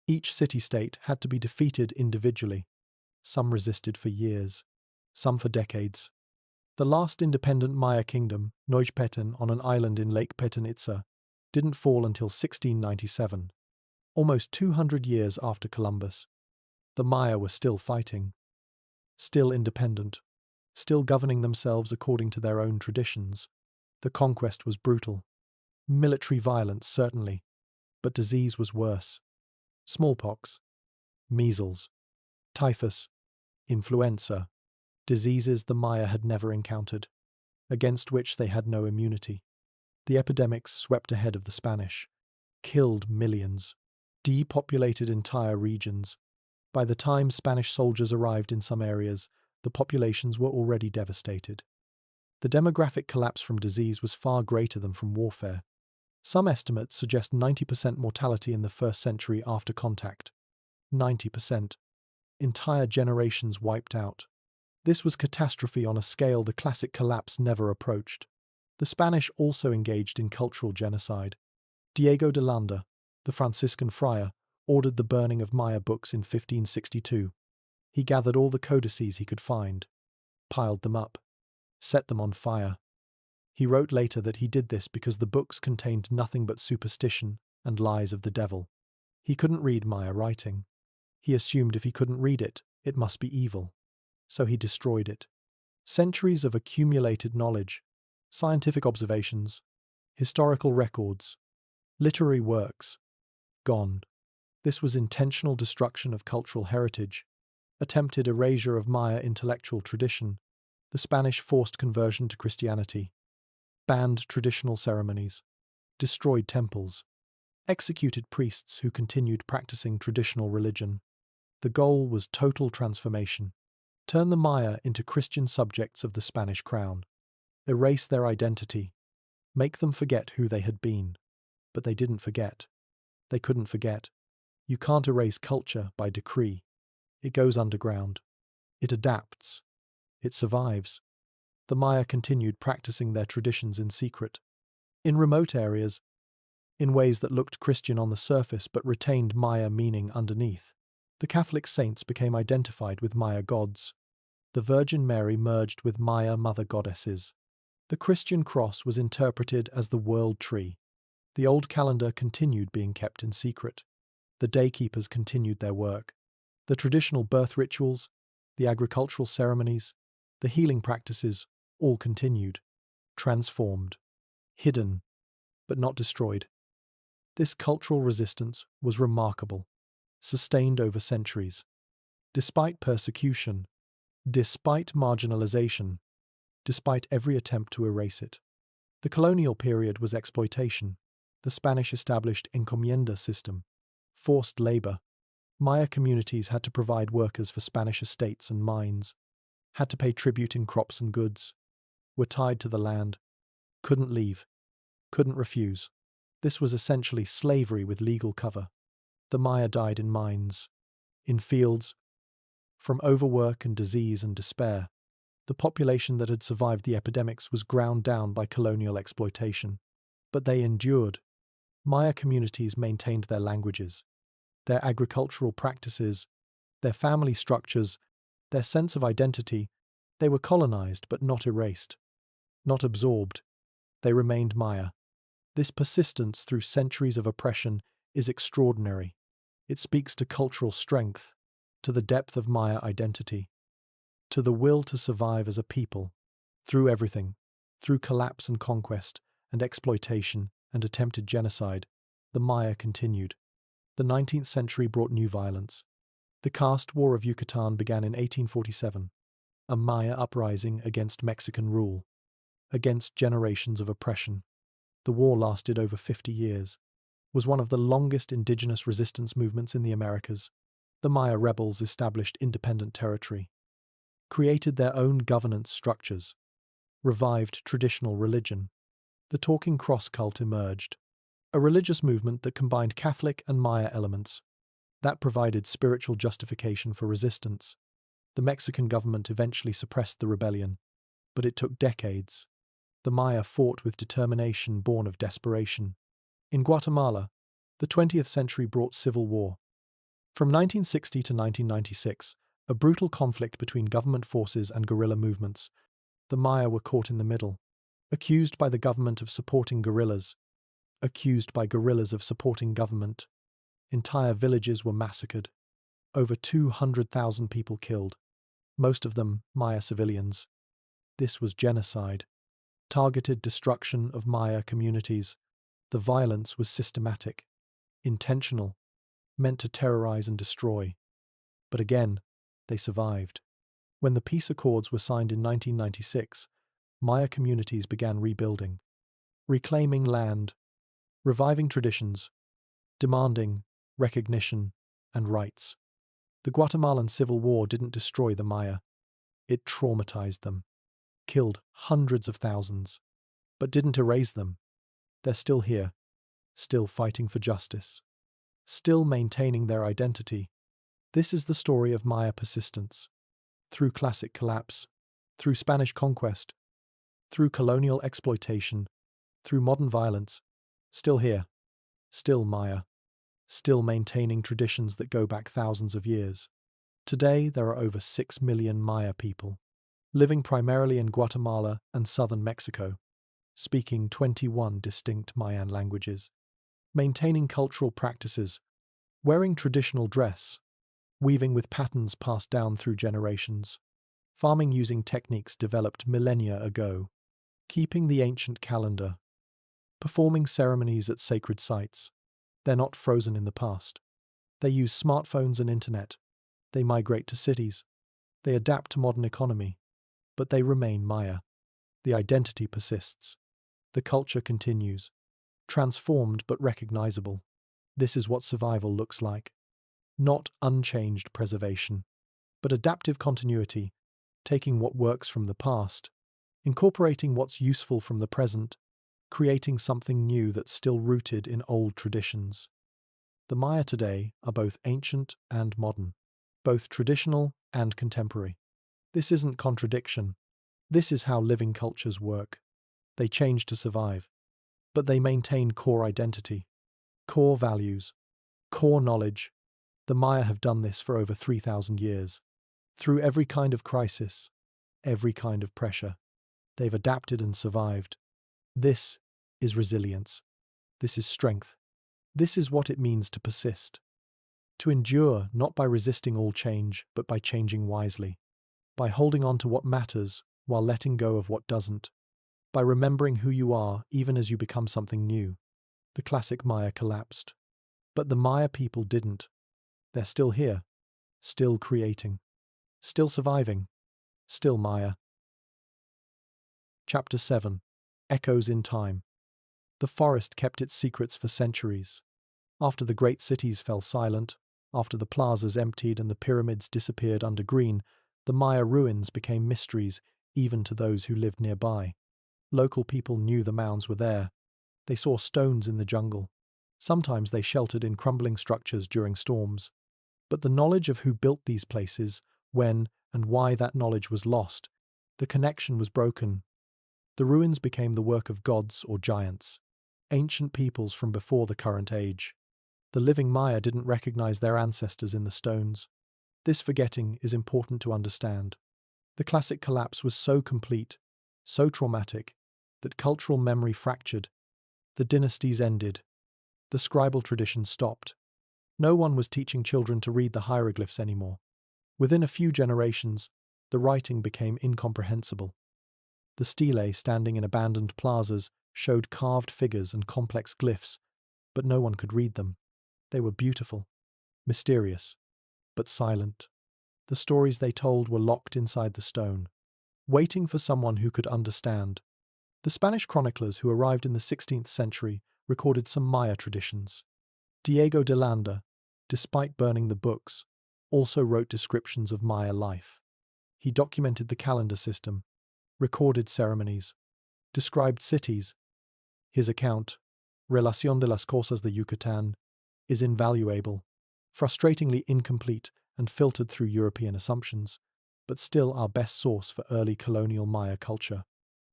Each city-state had to be defeated individually. Some resisted for years, some for decades. The last independent Maya kingdom, Noychpeten on an island in Lake Petén Itzá, didn't fall until 1697, almost 200 years after Columbus. The Maya were still fighting, still independent, still governing themselves according to their own traditions. The conquest was brutal. Military violence, certainly, but disease was worse. Smallpox, measles, typhus, influenza, diseases the Maya had never encountered, against which they had no immunity. The epidemics swept ahead of the Spanish, killed millions, depopulated entire regions. By the time Spanish soldiers arrived in some areas, the populations were already devastated. The demographic collapse from disease was far greater than from warfare. Some estimates suggest 90% mortality in the first century after contact. 90%. Entire generations wiped out. This was catastrophe on a scale the classic collapse never approached. The Spanish also engaged in cultural genocide. Diego de Landa, the Franciscan friar, ordered the burning of Maya books in 1562. He gathered all the codices he could find, piled them up, set them on fire. He wrote later that he did this because the books contained nothing but superstition and lies of the devil. He couldn't read Maya writing. He assumed if he couldn't read it, it must be evil. So he destroyed it. Centuries of accumulated knowledge, scientific observations, historical records, literary works, gone. This was intentional destruction of cultural heritage, attempted erasure of Maya intellectual tradition, the Spanish forced conversion to Christianity, banned traditional ceremonies, destroyed temples, executed priests who continued practicing traditional religion. The goal was total transformation. Turn the Maya into Christian subjects of the Spanish crown. Erase their identity. Make them forget who they had been. But they didn't forget. They couldn't forget. You can't erase culture by decree. It goes underground. It adapts. It survives. The Maya continued practicing their traditions in secret. In remote areas, in ways that looked Christian on the surface but retained Maya meaning underneath. The Catholic saints became identified with Maya gods. The Virgin Mary merged with Maya mother goddesses. The Christian cross was interpreted as the world tree. The old calendar continued being kept in secret. The daykeepers continued their work. The traditional birth rituals, the agricultural ceremonies, the healing practices all continued, transformed, hidden, but not destroyed. This cultural resistance was remarkable, sustained over centuries. Despite persecution, despite marginalization, despite every attempt to erase it. The colonial period was exploitation. The Spanish established encomienda system, forced labor. Maya communities had to provide workers for Spanish estates and mines, had to pay tribute in crops and goods, were tied to the land, couldn't leave, couldn't refuse. This was essentially slavery with legal cover. The Maya died in mines, in fields, from overwork and disease and despair. The population that had survived the epidemics was ground down by colonial exploitation. But they endured. Maya communities maintained their languages, their agricultural practices, their family structures, their sense of identity. They were colonized but not erased, not absorbed. They remained Maya. This persistence through centuries of oppression is extraordinary. It speaks to cultural strength, to the depth of Maya identity, to the will to survive as a people, through everything, through collapse and conquest, and exploitation, and attempted genocide. The Maya continued. The 19th century brought new violence. The caste war of Yucatan began in 1847, a Maya uprising against Mexican rule, against generations of oppression. The war lasted over 50 years, was one of the longest indigenous resistance movements in the Americas. The Maya rebels established independent territory, created their own governance structures, revived traditional religion. The talking cross cult emerged, a religious movement that combined Catholic and Maya elements, that provided spiritual justification for resistance. The Mexican government eventually suppressed the rebellion, but it took decades. The Maya fought with determination born of desperation. In Guatemala, the 20th century brought civil war. From 1960 to 1996, a brutal conflict between government forces and guerrilla movements. The Maya were caught in the middle, accused by the government of supporting guerrillas, accused by guerrillas of supporting government. Entire villages were massacred. Over 200,000 people killed, most of them Maya civilians. This was genocide. Targeted destruction of Maya communities. The violence was systematic, intentional, meant to terrorize and destroy. But again, they survived. When the peace accords were signed in 1996, Maya communities began rebuilding, reclaiming land, reviving traditions, demanding recognition and rights. The Guatemalan Civil War didn't destroy the Maya. It traumatized them, killed hundreds of thousands, but didn't erase them. They're still here, still fighting for justice, still maintaining their identity. This is the story of Maya persistence. Through classic collapse, through Spanish conquest, through colonial exploitation, through modern violence, still here, still Maya, still maintaining traditions that go back thousands of years. Today, there are over 6 million Maya people, living primarily in Guatemala and southern Mexico, speaking 21 distinct Mayan languages, maintaining cultural practices, wearing traditional dress, weaving with patterns passed down through generations, farming using techniques developed millennia ago, keeping the ancient calendar, performing ceremonies at sacred sites. They're not frozen in the past. They use smartphones and internet. They migrate to cities. They adapt to modern economy. But they remain Maya. The identity persists. The culture continues. Transformed but recognizable. This is what survival looks like. Not unchanged preservation, but adaptive continuity, taking what works from the past, incorporating what's useful from the present, creating something new that's still rooted in old traditions. The Maya today are both ancient and modern, both traditional and contemporary. This isn't contradiction. This is how living cultures work. They change to survive, but they maintain core identity, core values, core knowledge. The Maya have done this for over 3,000 years. Through every kind of crisis, every kind of pressure, they've adapted and survived. This is resilience. This is strength. This is what it means to persist. To endure not by resisting all change, but by changing wisely. By holding on to what matters while letting go of what doesn't. By remembering who you are even as you become something new. The classic Maya collapsed. But the Maya people didn't. They're still here. Still creating. Still surviving. Still Maya. Chapter 7. Echoes in Time. The forest kept its secrets for centuries. After the great cities fell silent, after the plazas emptied and the pyramids disappeared under green, the Maya ruins became mysteries even to those who lived nearby. Local people knew the mounds were there. They saw stones in the jungle. Sometimes they sheltered in crumbling structures during storms. But the knowledge of who built these places, when and why that knowledge was lost, the connection was broken. The ruins became the work of gods or giants, ancient peoples from before the current age. The living Maya didn't recognize their ancestors in the stones. This forgetting is important to understand. The classic collapse was so complete, so traumatic, that cultural memory fractured. The dynasties ended. The scribal tradition stopped. No one was teaching children to read the hieroglyphs anymore. Within a few generations, the writing became incomprehensible. The stelae standing in abandoned plazas showed carved figures and complex glyphs, but no one could read them. They were beautiful, mysterious, but silent. The stories they told were locked inside the stone, waiting for someone who could understand. The Spanish chroniclers who arrived in the 16th century recorded some Maya traditions. Diego de Landa, despite burning the books, also wrote descriptions of Maya life. He documented the calendar system, recorded ceremonies, described cities. His account, Relación de las Cosas de Yucatán, is invaluable, frustratingly incomplete and filtered through European assumptions, but still our best source for early colonial Maya culture.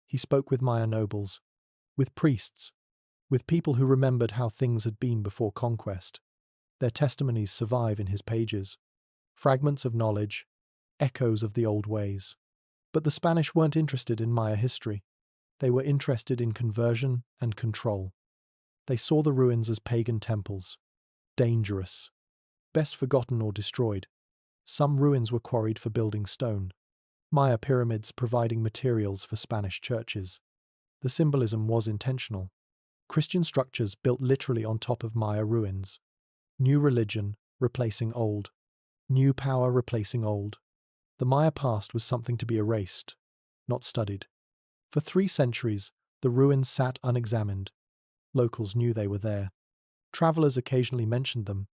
He spoke with Maya nobles, with priests, with people who remembered how things had been before conquest. Their testimonies survive in his pages. Fragments of knowledge, echoes of the old ways. But the Spanish weren't interested in Maya history. They were interested in conversion and control. They saw the ruins as pagan temples, dangerous, best forgotten or destroyed. Some ruins were quarried for building stone. Maya pyramids providing materials for Spanish churches. The symbolism was intentional. Christian structures built literally on top of Maya ruins. New religion replacing old. New power replacing old. The Maya past was something to be erased, not studied. For 3 centuries, the ruins sat unexamined. Locals knew they were there. Travelers occasionally mentioned them,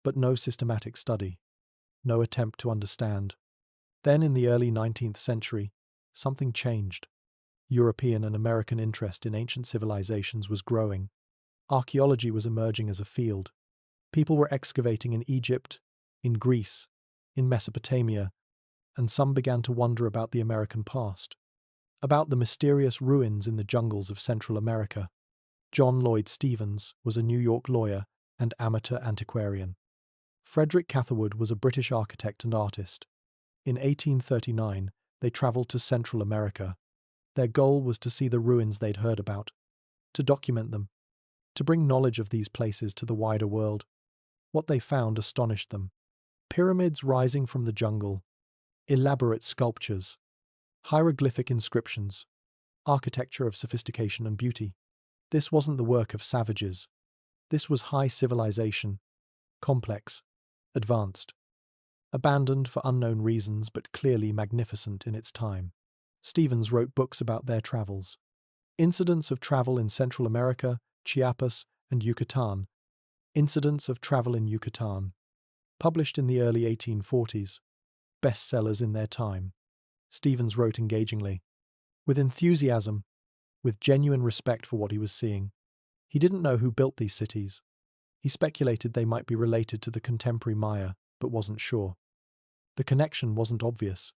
but no systematic study, no attempt to understand. Then in the early 19th century, something changed. European and American interest in ancient civilizations was growing. Archaeology was emerging as a field. People were excavating in Egypt, in Greece, in Mesopotamia, and some began to wonder about the American past, about the mysterious ruins in the jungles of Central America. John Lloyd Stevens was a New York lawyer and amateur antiquarian. Frederick Catherwood was a British architect and artist. In 1839, they travelled to Central America. Their goal was to see the ruins they'd heard about, to document them, to bring knowledge of these places to the wider world. What they found astonished them. Pyramids rising from the jungle, elaborate sculptures, hieroglyphic inscriptions, architecture of sophistication and beauty. This wasn't the work of savages. This was high civilization, complex, advanced, abandoned for unknown reasons but clearly magnificent in its time. Stevens wrote books about their travels. Incidents of travel in Central America, Chiapas, and Yucatan. Incidents of travel in Yucatan. Published in the early 1840s. Bestsellers in their time. Stevens wrote engagingly, with enthusiasm, with genuine respect for what he was seeing. He didn't know who built these cities. He speculated they might be related to the contemporary Maya, but wasn't sure. The connection wasn't obvious.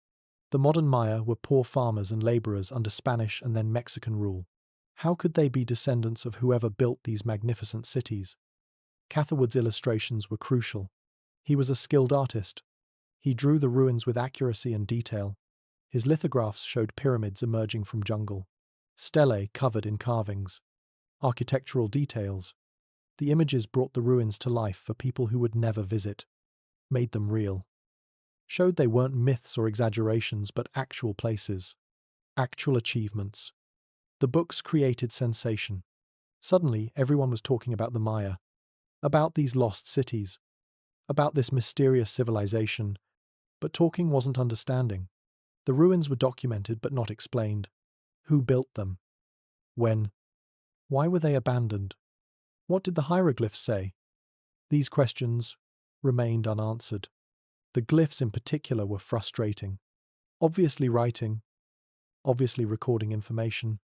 The modern Maya were poor farmers and laborers under Spanish and then Mexican rule. How could they be descendants of whoever built these magnificent cities? Catherwood's illustrations were crucial. He was a skilled artist. He drew the ruins with accuracy and detail. His lithographs showed pyramids emerging from jungle, stelae covered in carvings, architectural details. The images brought the ruins to life for people who would never visit, made them real. Showed they weren't myths or exaggerations but actual places, actual achievements. The books created sensation. Suddenly, everyone was talking about the Maya, about these lost cities, about this mysterious civilization, but talking wasn't understanding. The ruins were documented but not explained. Who built them? When? Why were they abandoned? What did the hieroglyphs say? These questions remained unanswered. The glyphs in particular were frustrating. Obviously writing, obviously recording information,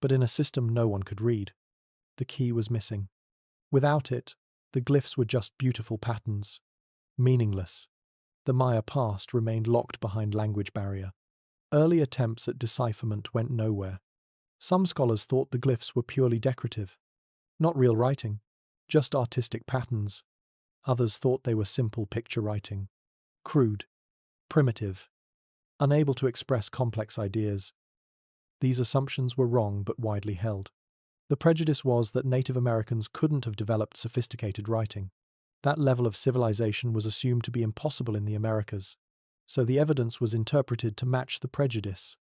but in a system no one could read. The key was missing. Without it, the glyphs were just beautiful patterns, meaningless. The Maya past remained locked behind language barrier. Early attempts at decipherment went nowhere. Some scholars thought the glyphs were purely decorative, not real writing, just artistic patterns. Others thought they were simple picture writing, crude, primitive, unable to express complex ideas. These assumptions were wrong but widely held. The prejudice was that Native Americans couldn't have developed sophisticated writing. That level of civilization was assumed to be impossible in the Americas, so the evidence was interpreted to match the prejudice.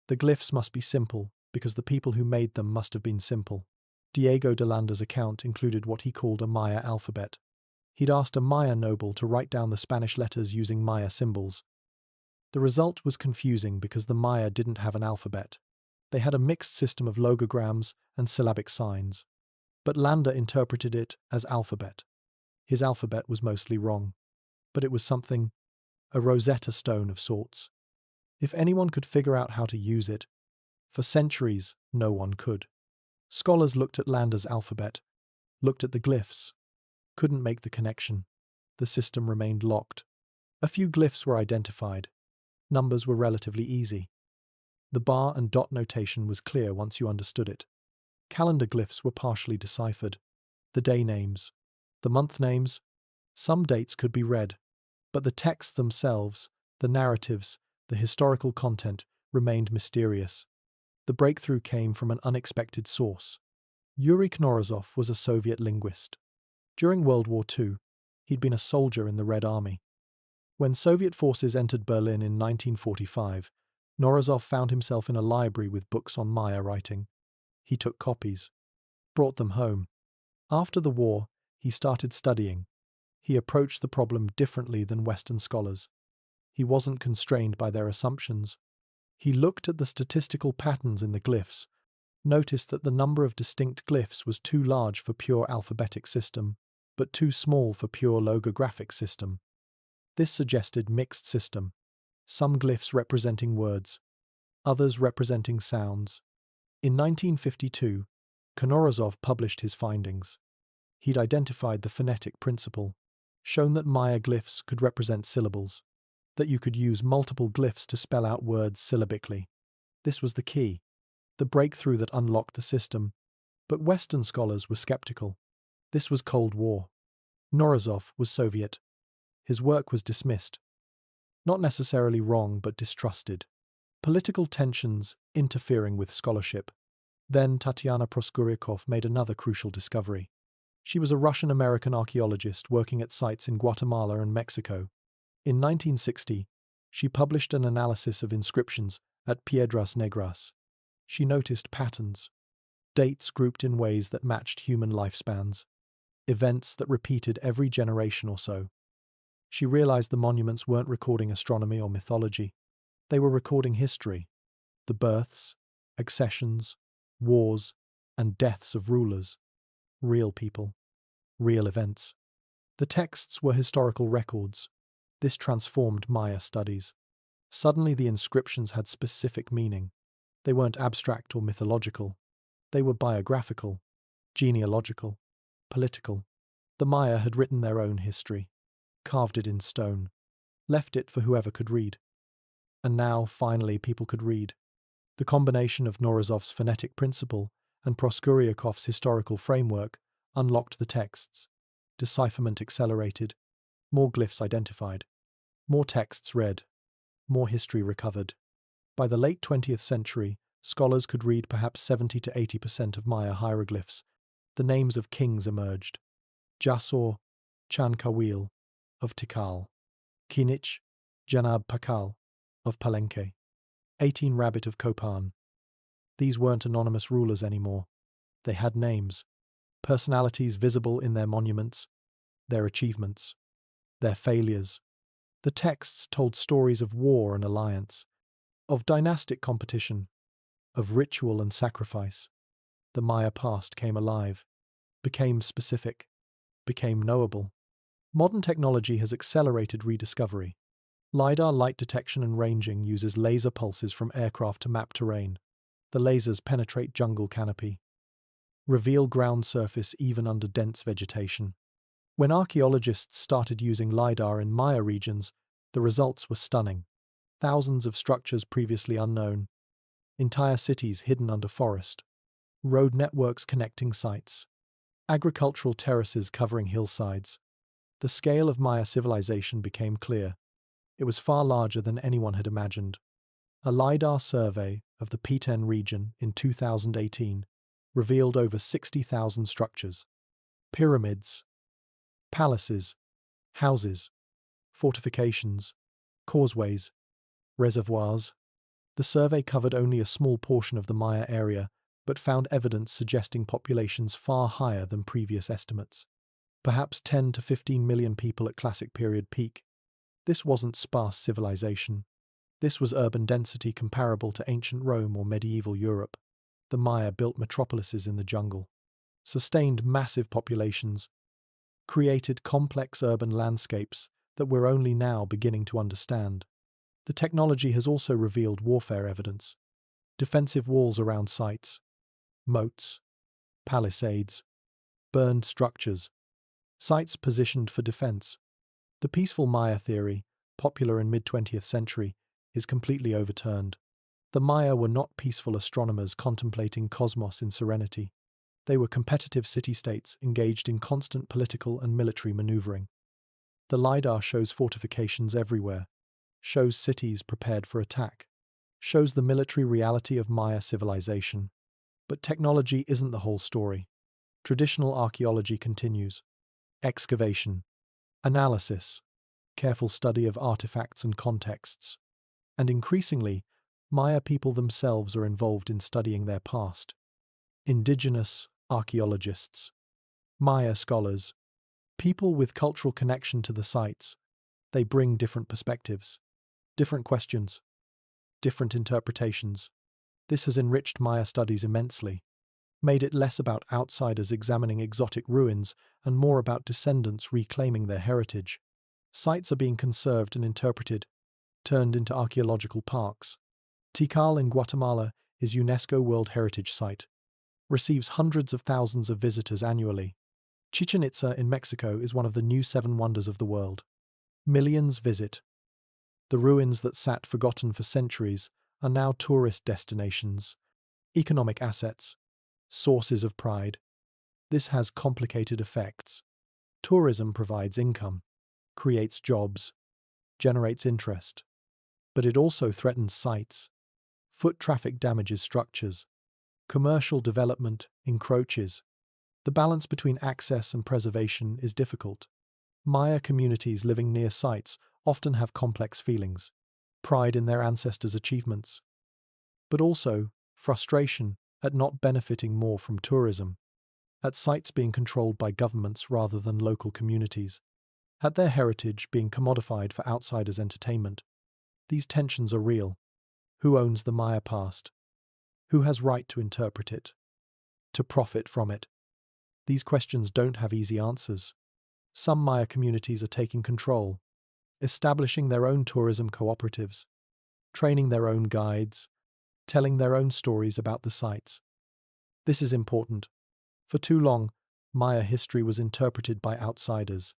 The glyphs must be simple, because the people who made them must have been simple. Diego de Landa's account included what he called a Maya alphabet. He'd asked a Maya noble to write down the Spanish letters using Maya symbols. The result was confusing because the Maya didn't have an alphabet. They had a mixed system of logograms and syllabic signs. But Landa interpreted it as alphabet. His alphabet was mostly wrong. But it was something, a Rosetta Stone of sorts. If anyone could figure out how to use it, for centuries no one could. Scholars looked at Landa's alphabet, looked at the glyphs, couldn't make the connection. The system remained locked. A few glyphs were identified. Numbers were relatively easy. The bar and dot notation was clear once you understood it. Calendar glyphs were partially deciphered. The day names, the month names, some dates could be read, but the texts themselves, the narratives, the historical content, remained mysterious. The breakthrough came from an unexpected source. Yuri Knorozov was a Soviet linguist. During World War II, he'd been a soldier in the Red Army. When Soviet forces entered Berlin in 1945, Knorozov found himself in a library with books on Maya writing. He took copies, brought them home. After the war, he started studying. He approached the problem differently than Western scholars. He wasn't constrained by their assumptions. He looked at the statistical patterns in the glyphs, noticed that the number of distinct glyphs was too large for pure alphabetic system, but too small for pure logographic system. This suggested mixed system, some glyphs representing words, others representing sounds. In 1952, Konorazov published his findings. He'd identified the phonetic principle, shown that Maya glyphs could represent syllables, that you could use multiple glyphs to spell out words syllabically. This was the key, the breakthrough that unlocked the system. But Western scholars were skeptical. This was Cold War. Norazov was Soviet. His work was dismissed. Not necessarily wrong, but distrusted. Political tensions interfering with scholarship. Then Tatiana Proskuryakov made another crucial discovery. She was a Russian-American archaeologist working at sites in Guatemala and Mexico. In 1960, she published an analysis of inscriptions at Piedras Negras. She noticed patterns, dates grouped in ways that matched human lifespans, events that repeated every generation or so. She realized the monuments weren't recording astronomy or mythology. They were recording history, the births, accessions, wars, and deaths of rulers, real people, real events. The texts were historical records. This transformed Maya studies. Suddenly the inscriptions had specific meaning. They weren't abstract or mythological. They were biographical, genealogical, political. The Maya had written their own history, carved it in stone, left it for whoever could read. And now, finally, people could read. The combination of Norazov's phonetic principle and Proskuryakov's historical framework unlocked the texts. Decipherment accelerated, more glyphs identified, more texts read, more history recovered. By the late 20th century, scholars could read perhaps 70 to 80% of Maya hieroglyphs. The names of kings emerged. Jasor, Chankawil of Tikal, Kinich, Janab Pakal of Palenque, 18 Rabbit of Copan. These weren't anonymous rulers anymore. They had names, personalities visible in their monuments, their achievements, their failures. The texts told stories of war and alliance, of dynastic competition, of ritual and sacrifice. The Maya past came alive, became specific, became knowable. Modern technology has accelerated rediscovery. LiDAR light detection and ranging uses laser pulses from aircraft to map terrain. The lasers penetrate jungle canopy, reveal ground surface even under dense vegetation. When archaeologists started using LiDAR in Maya regions, the results were stunning. Thousands of structures previously unknown, entire cities hidden under forest, road networks connecting sites, agricultural terraces covering hillsides. The scale of Maya civilization became clear. It was far larger than anyone had imagined. A LiDAR survey of the P10 region in 2018 revealed over 60,000 structures, pyramids, palaces, houses, fortifications, causeways, reservoirs. The survey covered only a small portion of the Maya area, but found evidence suggesting populations far higher than previous estimates. Perhaps 10 to 15 million people at Classic Period peak. This wasn't sparse civilization. This was urban density comparable to ancient Rome or medieval Europe. The Maya built metropolises in the jungle, sustained massive populations, created complex urban landscapes that we're only now beginning to understand. The technology has also revealed warfare evidence. Defensive walls around sites, moats, palisades, burned structures, sites positioned for defense. The peaceful Maya theory, popular in mid-20th century, is completely overturned. The Maya were not peaceful astronomers contemplating cosmos in serenity. They were competitive city-states engaged in constant political and military maneuvering. The LiDAR shows fortifications everywhere, shows cities prepared for attack, shows the military reality of Maya civilization. But technology isn't the whole story. Traditional archaeology continues. Excavation, analysis, careful study of artifacts and contexts. And increasingly, Maya people themselves are involved in studying their past. Indigenous archaeologists, Maya scholars, people with cultural connection to the sites. They bring different perspectives, different questions, different interpretations. This has enriched Maya studies immensely, made it less about outsiders examining exotic ruins and more about descendants reclaiming their heritage. Sites are being conserved and interpreted, turned into archaeological parks. Tikal in Guatemala is UNESCO World Heritage Site. receives hundreds of thousands of visitors annually. Chichen Itza in Mexico is one of the new seven wonders of the world. Millions visit. The ruins that sat forgotten for centuries are now tourist destinations, economic assets, sources of pride. This has complicated effects. Tourism provides income, creates jobs, generates interest, but it also threatens sites. Foot traffic damages structures. Commercial development encroaches. The balance between access and preservation is difficult. Maya communities living near sites often have complex feelings, pride in their ancestors' achievements, but also frustration at not benefiting more from tourism, at sites being controlled by governments rather than local communities, at their heritage being commodified for outsiders' entertainment. These tensions are real. Who owns the Maya past? Who has right to interpret it? To profit from it? These questions don't have easy answers. Some Maya communities are taking control, establishing their own tourism cooperatives, training their own guides, telling their own stories about the sites. This is important. For too long, Maya history was interpreted by outsiders,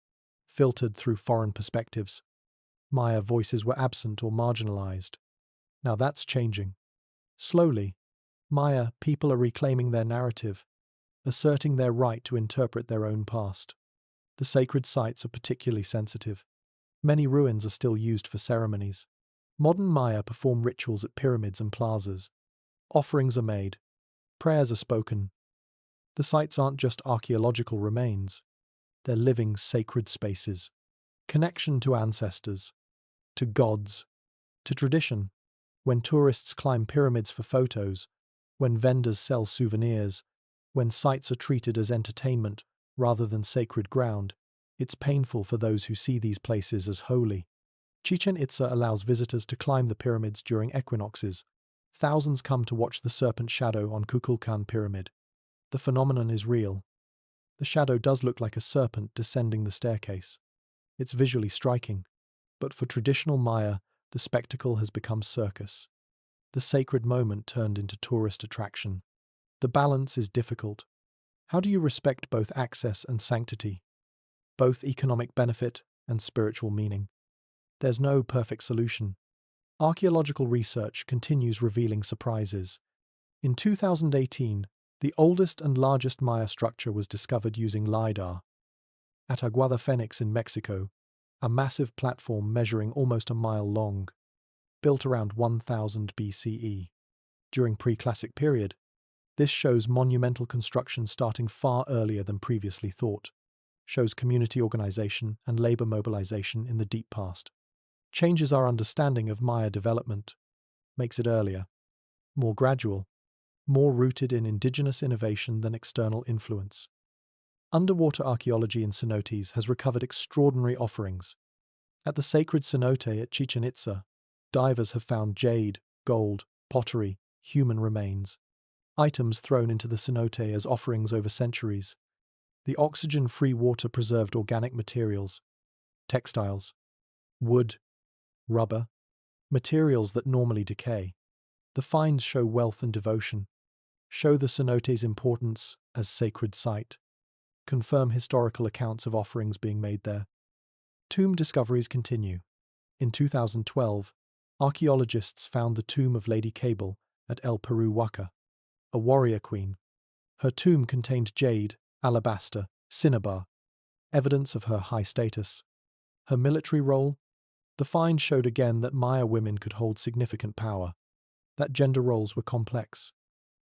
filtered through foreign perspectives. Maya voices were absent or marginalized. Now that's changing. Slowly, Maya people are reclaiming their narrative, asserting their right to interpret their own past. The sacred sites are particularly sensitive. Many ruins are still used for ceremonies. Modern Maya perform rituals at pyramids and plazas. Offerings are made. Prayers are spoken. The sites aren't just archaeological remains. They're living sacred spaces. Connection to ancestors, to gods, to tradition. When tourists climb pyramids for photos, when vendors sell souvenirs, when sites are treated as entertainment rather than sacred ground, it's painful for those who see these places as holy. Chichen Itza allows visitors to climb the pyramids during equinoxes. Thousands come to watch the serpent shadow on Kukulkan Pyramid. The phenomenon is real. The shadow does look like a serpent descending the staircase. It's visually striking, but for traditional Maya, the spectacle has become circus. The sacred moment turned into tourist attraction. The balance is difficult. How do you respect both access and sanctity, both economic benefit and spiritual meaning? There's no perfect solution. Archaeological research continues revealing surprises. In 2018, the oldest and largest Maya structure was discovered using LiDAR. At Aguada Phoenix in Mexico, a massive platform measuring almost a mile long, built around 1000 BCE. During pre-classic period, this shows monumental construction starting far earlier than previously thought, shows community organization and labor mobilization in the deep past. Changes our understanding of Maya development, makes it earlier, more gradual, more rooted in indigenous innovation than external influence. Underwater archaeology in cenotes has recovered extraordinary offerings. At the sacred cenote at Chichen Itza, divers have found jade, gold, pottery, human remains, items thrown into the cenote as offerings over centuries. The oxygen-free water preserved organic materials, textiles, wood, rubber, materials that normally decay. The finds show wealth and devotion, show the cenote's importance as sacred site, confirm historical accounts of offerings being made there. Tomb discoveries continue. In 2012, archaeologists found the tomb of Lady Cable at El Peru Waka, a warrior queen. Her tomb contained jade, alabaster, cinnabar, evidence of her high status. Her military role? The find showed again that Maya women could hold significant power, that gender roles were complex,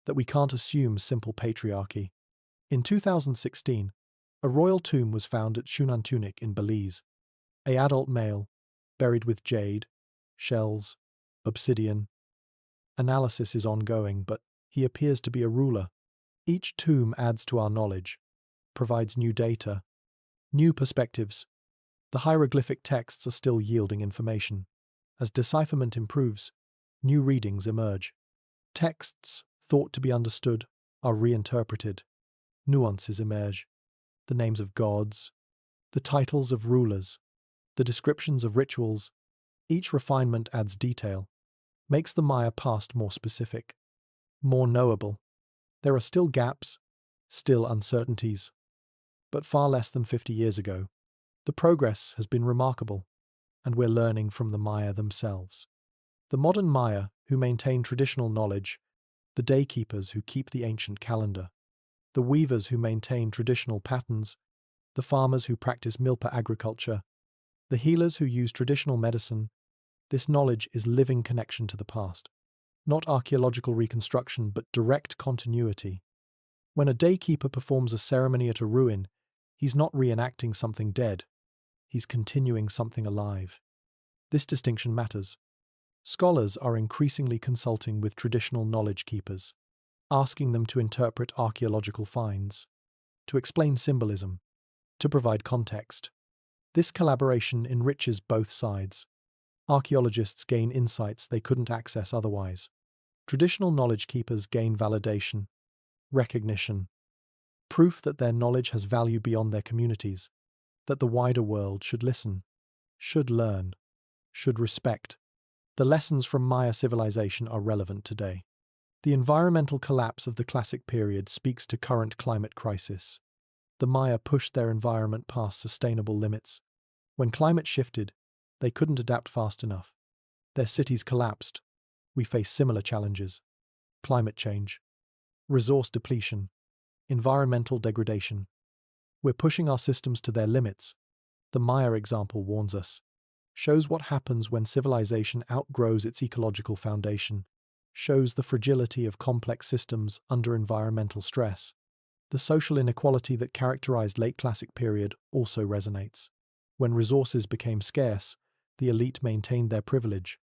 that we can't assume simple patriarchy. In 2016, a royal tomb was found at Xunantunich in Belize. An adult male, buried with jade, shells, obsidian. Analysis is ongoing, but he appears to be a ruler. Each tomb adds to our knowledge, provides new data, new perspectives. The hieroglyphic texts are still yielding information. As decipherment improves, new readings emerge. Texts, thought to be understood, are reinterpreted. Nuances emerge. The names of gods, the titles of rulers, the descriptions of rituals. Each refinement adds detail, makes the Maya past more specific, more knowable. There are still gaps, still uncertainties, but far less than 50 years ago. The progress has been remarkable, and we're learning from the Maya themselves. The modern Maya, who maintain traditional knowledge, the daykeepers who keep the ancient calendar, the weavers who maintain traditional patterns, the farmers who practice milpa agriculture, the healers who use traditional medicine, this knowledge is living connection to the past. Not archaeological reconstruction, but direct continuity. When a daykeeper performs a ceremony at a ruin, he's not reenacting something dead, he's continuing something alive. This distinction matters. Scholars are increasingly consulting with traditional knowledge keepers, asking them to interpret archaeological finds, to explain symbolism, to provide context. This collaboration enriches both sides. Archaeologists gain insights they couldn't access otherwise. Traditional knowledge keepers gain validation, recognition, proof that their knowledge has value beyond their communities, that the wider world should listen, should learn, should respect. The lessons from Maya civilization are relevant today. The environmental collapse of the classic period speaks to current climate crisis. The Maya pushed their environment past sustainable limits. When climate shifted, they couldn't adapt fast enough. Their cities collapsed. We face similar challenges: climate change, resource depletion, environmental degradation. We're pushing our systems to their limits. The Maya example warns us, shows what happens when civilization outgrows its ecological foundation, shows the fragility of complex systems under environmental stress. The social inequality that characterized late classic period also resonates. When resources became scarce, the elite maintained their privilege.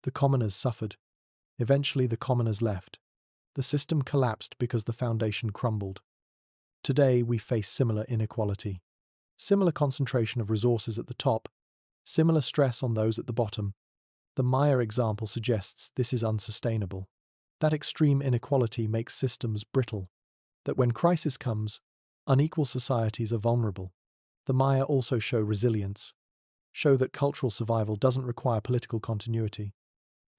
The commoners suffered. Eventually, the commoners left. The system collapsed because the foundation crumbled. Today, we face similar inequality, similar concentration of resources at the top, similar stress on those at the bottom. The Maya example suggests this is unsustainable. That extreme inequality makes systems brittle. That when crisis comes, unequal societies are vulnerable. The Maya also show resilience, show that cultural survival doesn't require political continuity.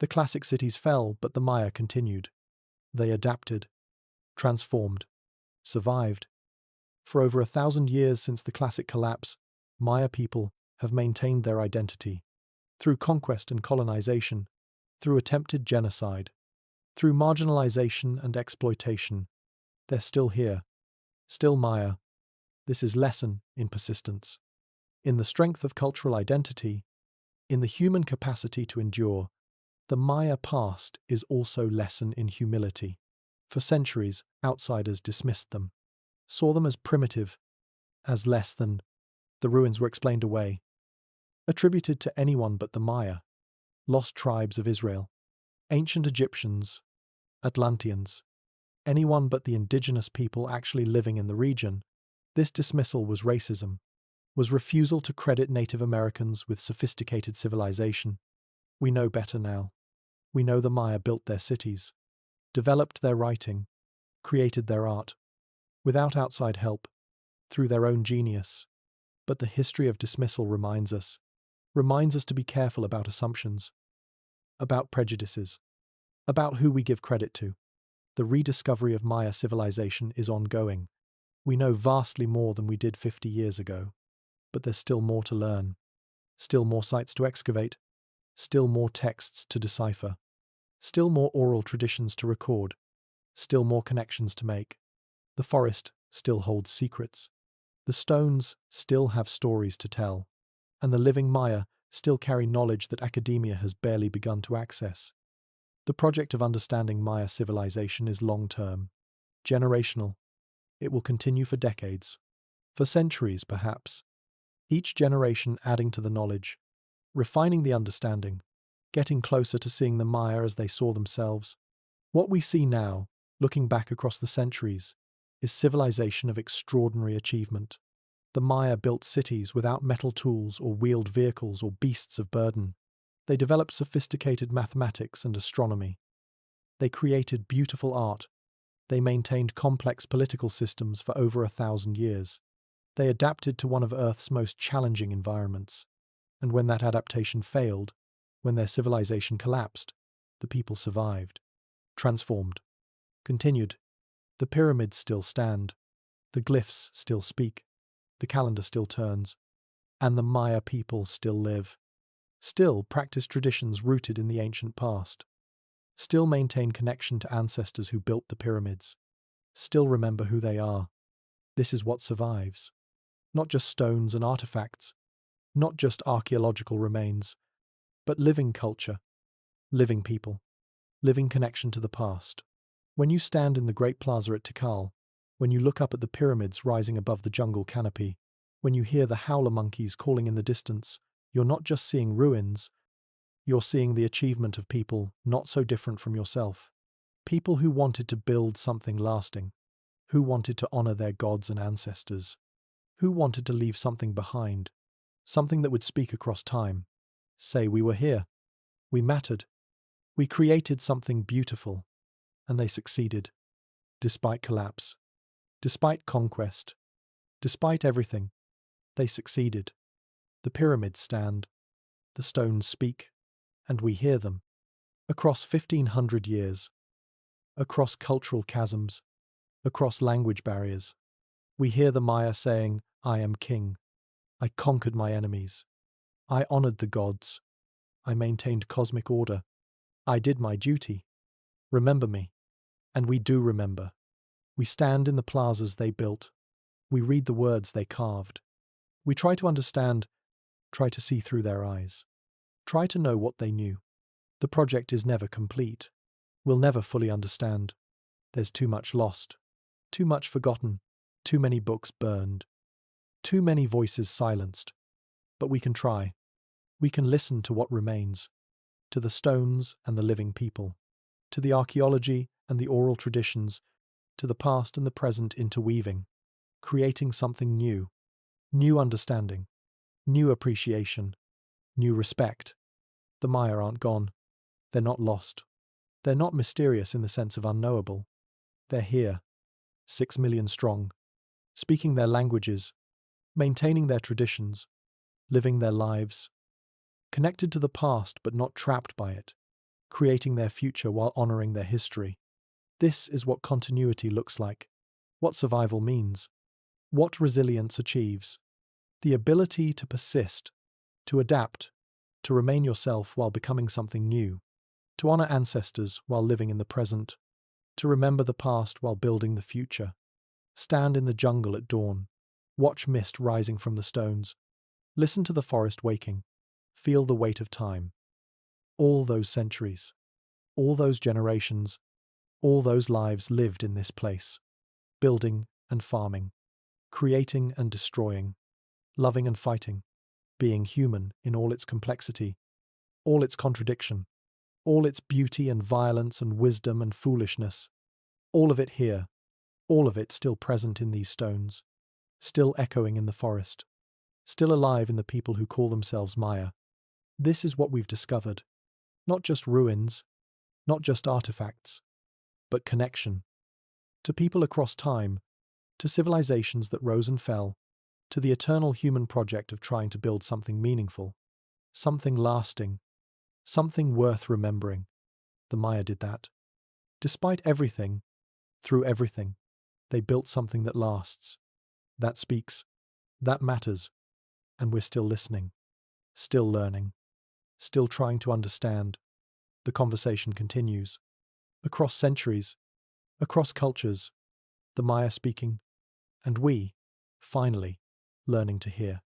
The classic cities fell, but the Maya continued. They adapted, transformed, survived. For over 1,000 years since the classic collapse, Maya people have maintained their identity. Through conquest and colonization, through attempted genocide, through marginalization and exploitation, they're still here, still Maya. This is lesson in persistence, in the strength of cultural identity, in the human capacity to endure. The Maya past is also lesson in humility. For centuries, outsiders dismissed them, saw them as primitive, as less than. The ruins were explained away, attributed to anyone but the Maya, lost tribes of Israel, ancient Egyptians, Atlanteans, anyone but the indigenous people actually living in the region. This dismissal was racism, was refusal to credit Native Americans with sophisticated civilization. We know better now. We know the Maya built their cities, developed their writing, created their art, without outside help, through their own genius. But the history of dismissal reminds us to be careful about assumptions, about prejudices, about who we give credit to. The rediscovery of Maya civilization is ongoing. We know vastly more than we did 50 years ago, but there's still more to learn, still more sites to excavate, still more texts to decipher, still more oral traditions to record, still more connections to make. The forest still holds secrets. The stones still have stories to tell, and the living Maya still carry knowledge that academia has barely begun to access. The project of understanding Maya civilization is long-term, generational. It will continue for decades, for centuries perhaps, each generation adding to the knowledge, refining the understanding, getting closer to seeing the Maya as they saw themselves. What we see now, looking back across the centuries, is civilization of extraordinary achievement. The Maya built cities without metal tools or wheeled vehicles or beasts of burden. They developed sophisticated mathematics and astronomy. They created beautiful art. They maintained complex political systems for over 1,000 years. They adapted to one of Earth's most challenging environments. And when that adaptation failed, when their civilization collapsed, the people survived, transformed, continued. The pyramids still stand, the glyphs still speak, the calendar still turns, and the Maya people still live. Still practice traditions rooted in the ancient past. Still maintain connection to ancestors who built the pyramids. Still remember who they are. This is what survives. Not just stones and artifacts, not just archaeological remains, but living culture, living people, living connection to the past. When you stand in the Great Plaza at Tikal, when you look up at the pyramids rising above the jungle canopy, when you hear the howler monkeys calling in the distance, you're not just seeing ruins, you're seeing the achievement of people not so different from yourself. People who wanted to build something lasting, who wanted to honor their gods and ancestors, who wanted to leave something behind, something that would speak across time. Say we were here, we mattered, we created something beautiful, and they succeeded. Despite collapse, despite conquest, despite everything, they succeeded. The pyramids stand, the stones speak, and we hear them. Across 1500 years, across cultural chasms, across language barriers, we hear the Maya saying, I am king. I conquered my enemies. I honored the gods. I maintained cosmic order. I did my duty. Remember me. And we do remember. We stand in the plazas they built. We read the words they carved. We try to understand, try to see through their eyes. Try to know what they knew. The project is never complete. We'll never fully understand. There's too much lost, too much forgotten, too many books burned, too many voices silenced. But we can try. We can listen to what remains, to the stones and the living people, to the archaeology and the oral traditions, to the past and the present interweaving, creating something new, new understanding, new appreciation, new respect. The Maya aren't gone. They're not lost. They're not mysterious in the sense of unknowable. They're here, 6 million strong, speaking their languages, maintaining their traditions, living their lives, connected to the past but not trapped by it, creating their future while honoring their history. This is what continuity looks like, what survival means, what resilience achieves. The ability to persist, to adapt, to remain yourself while becoming something new, to honor ancestors while living in the present, to remember the past while building the future. Stand in the jungle at dawn, watch mist rising from the stones, listen to the forest waking, feel the weight of time. All those centuries, all those generations, all those lives lived in this place, building and farming, creating and destroying, loving and fighting, being human in all its complexity, all its contradiction, all its beauty and violence and wisdom and foolishness, all of it here, all of it still present in these stones, still echoing in the forest, still alive in the people who call themselves Maya. This is what we've discovered. Not just ruins, not just artifacts, but connection. To people across time, to civilizations that rose and fell, to the eternal human project of trying to build something meaningful, something lasting, something worth remembering. The Maya did that. Despite everything, through everything, they built something that lasts, that speaks, that matters, and we're still listening, still learning, still trying to understand. The conversation continues. Across centuries, across cultures, the Maya speaking, and we, finally, learning to hear.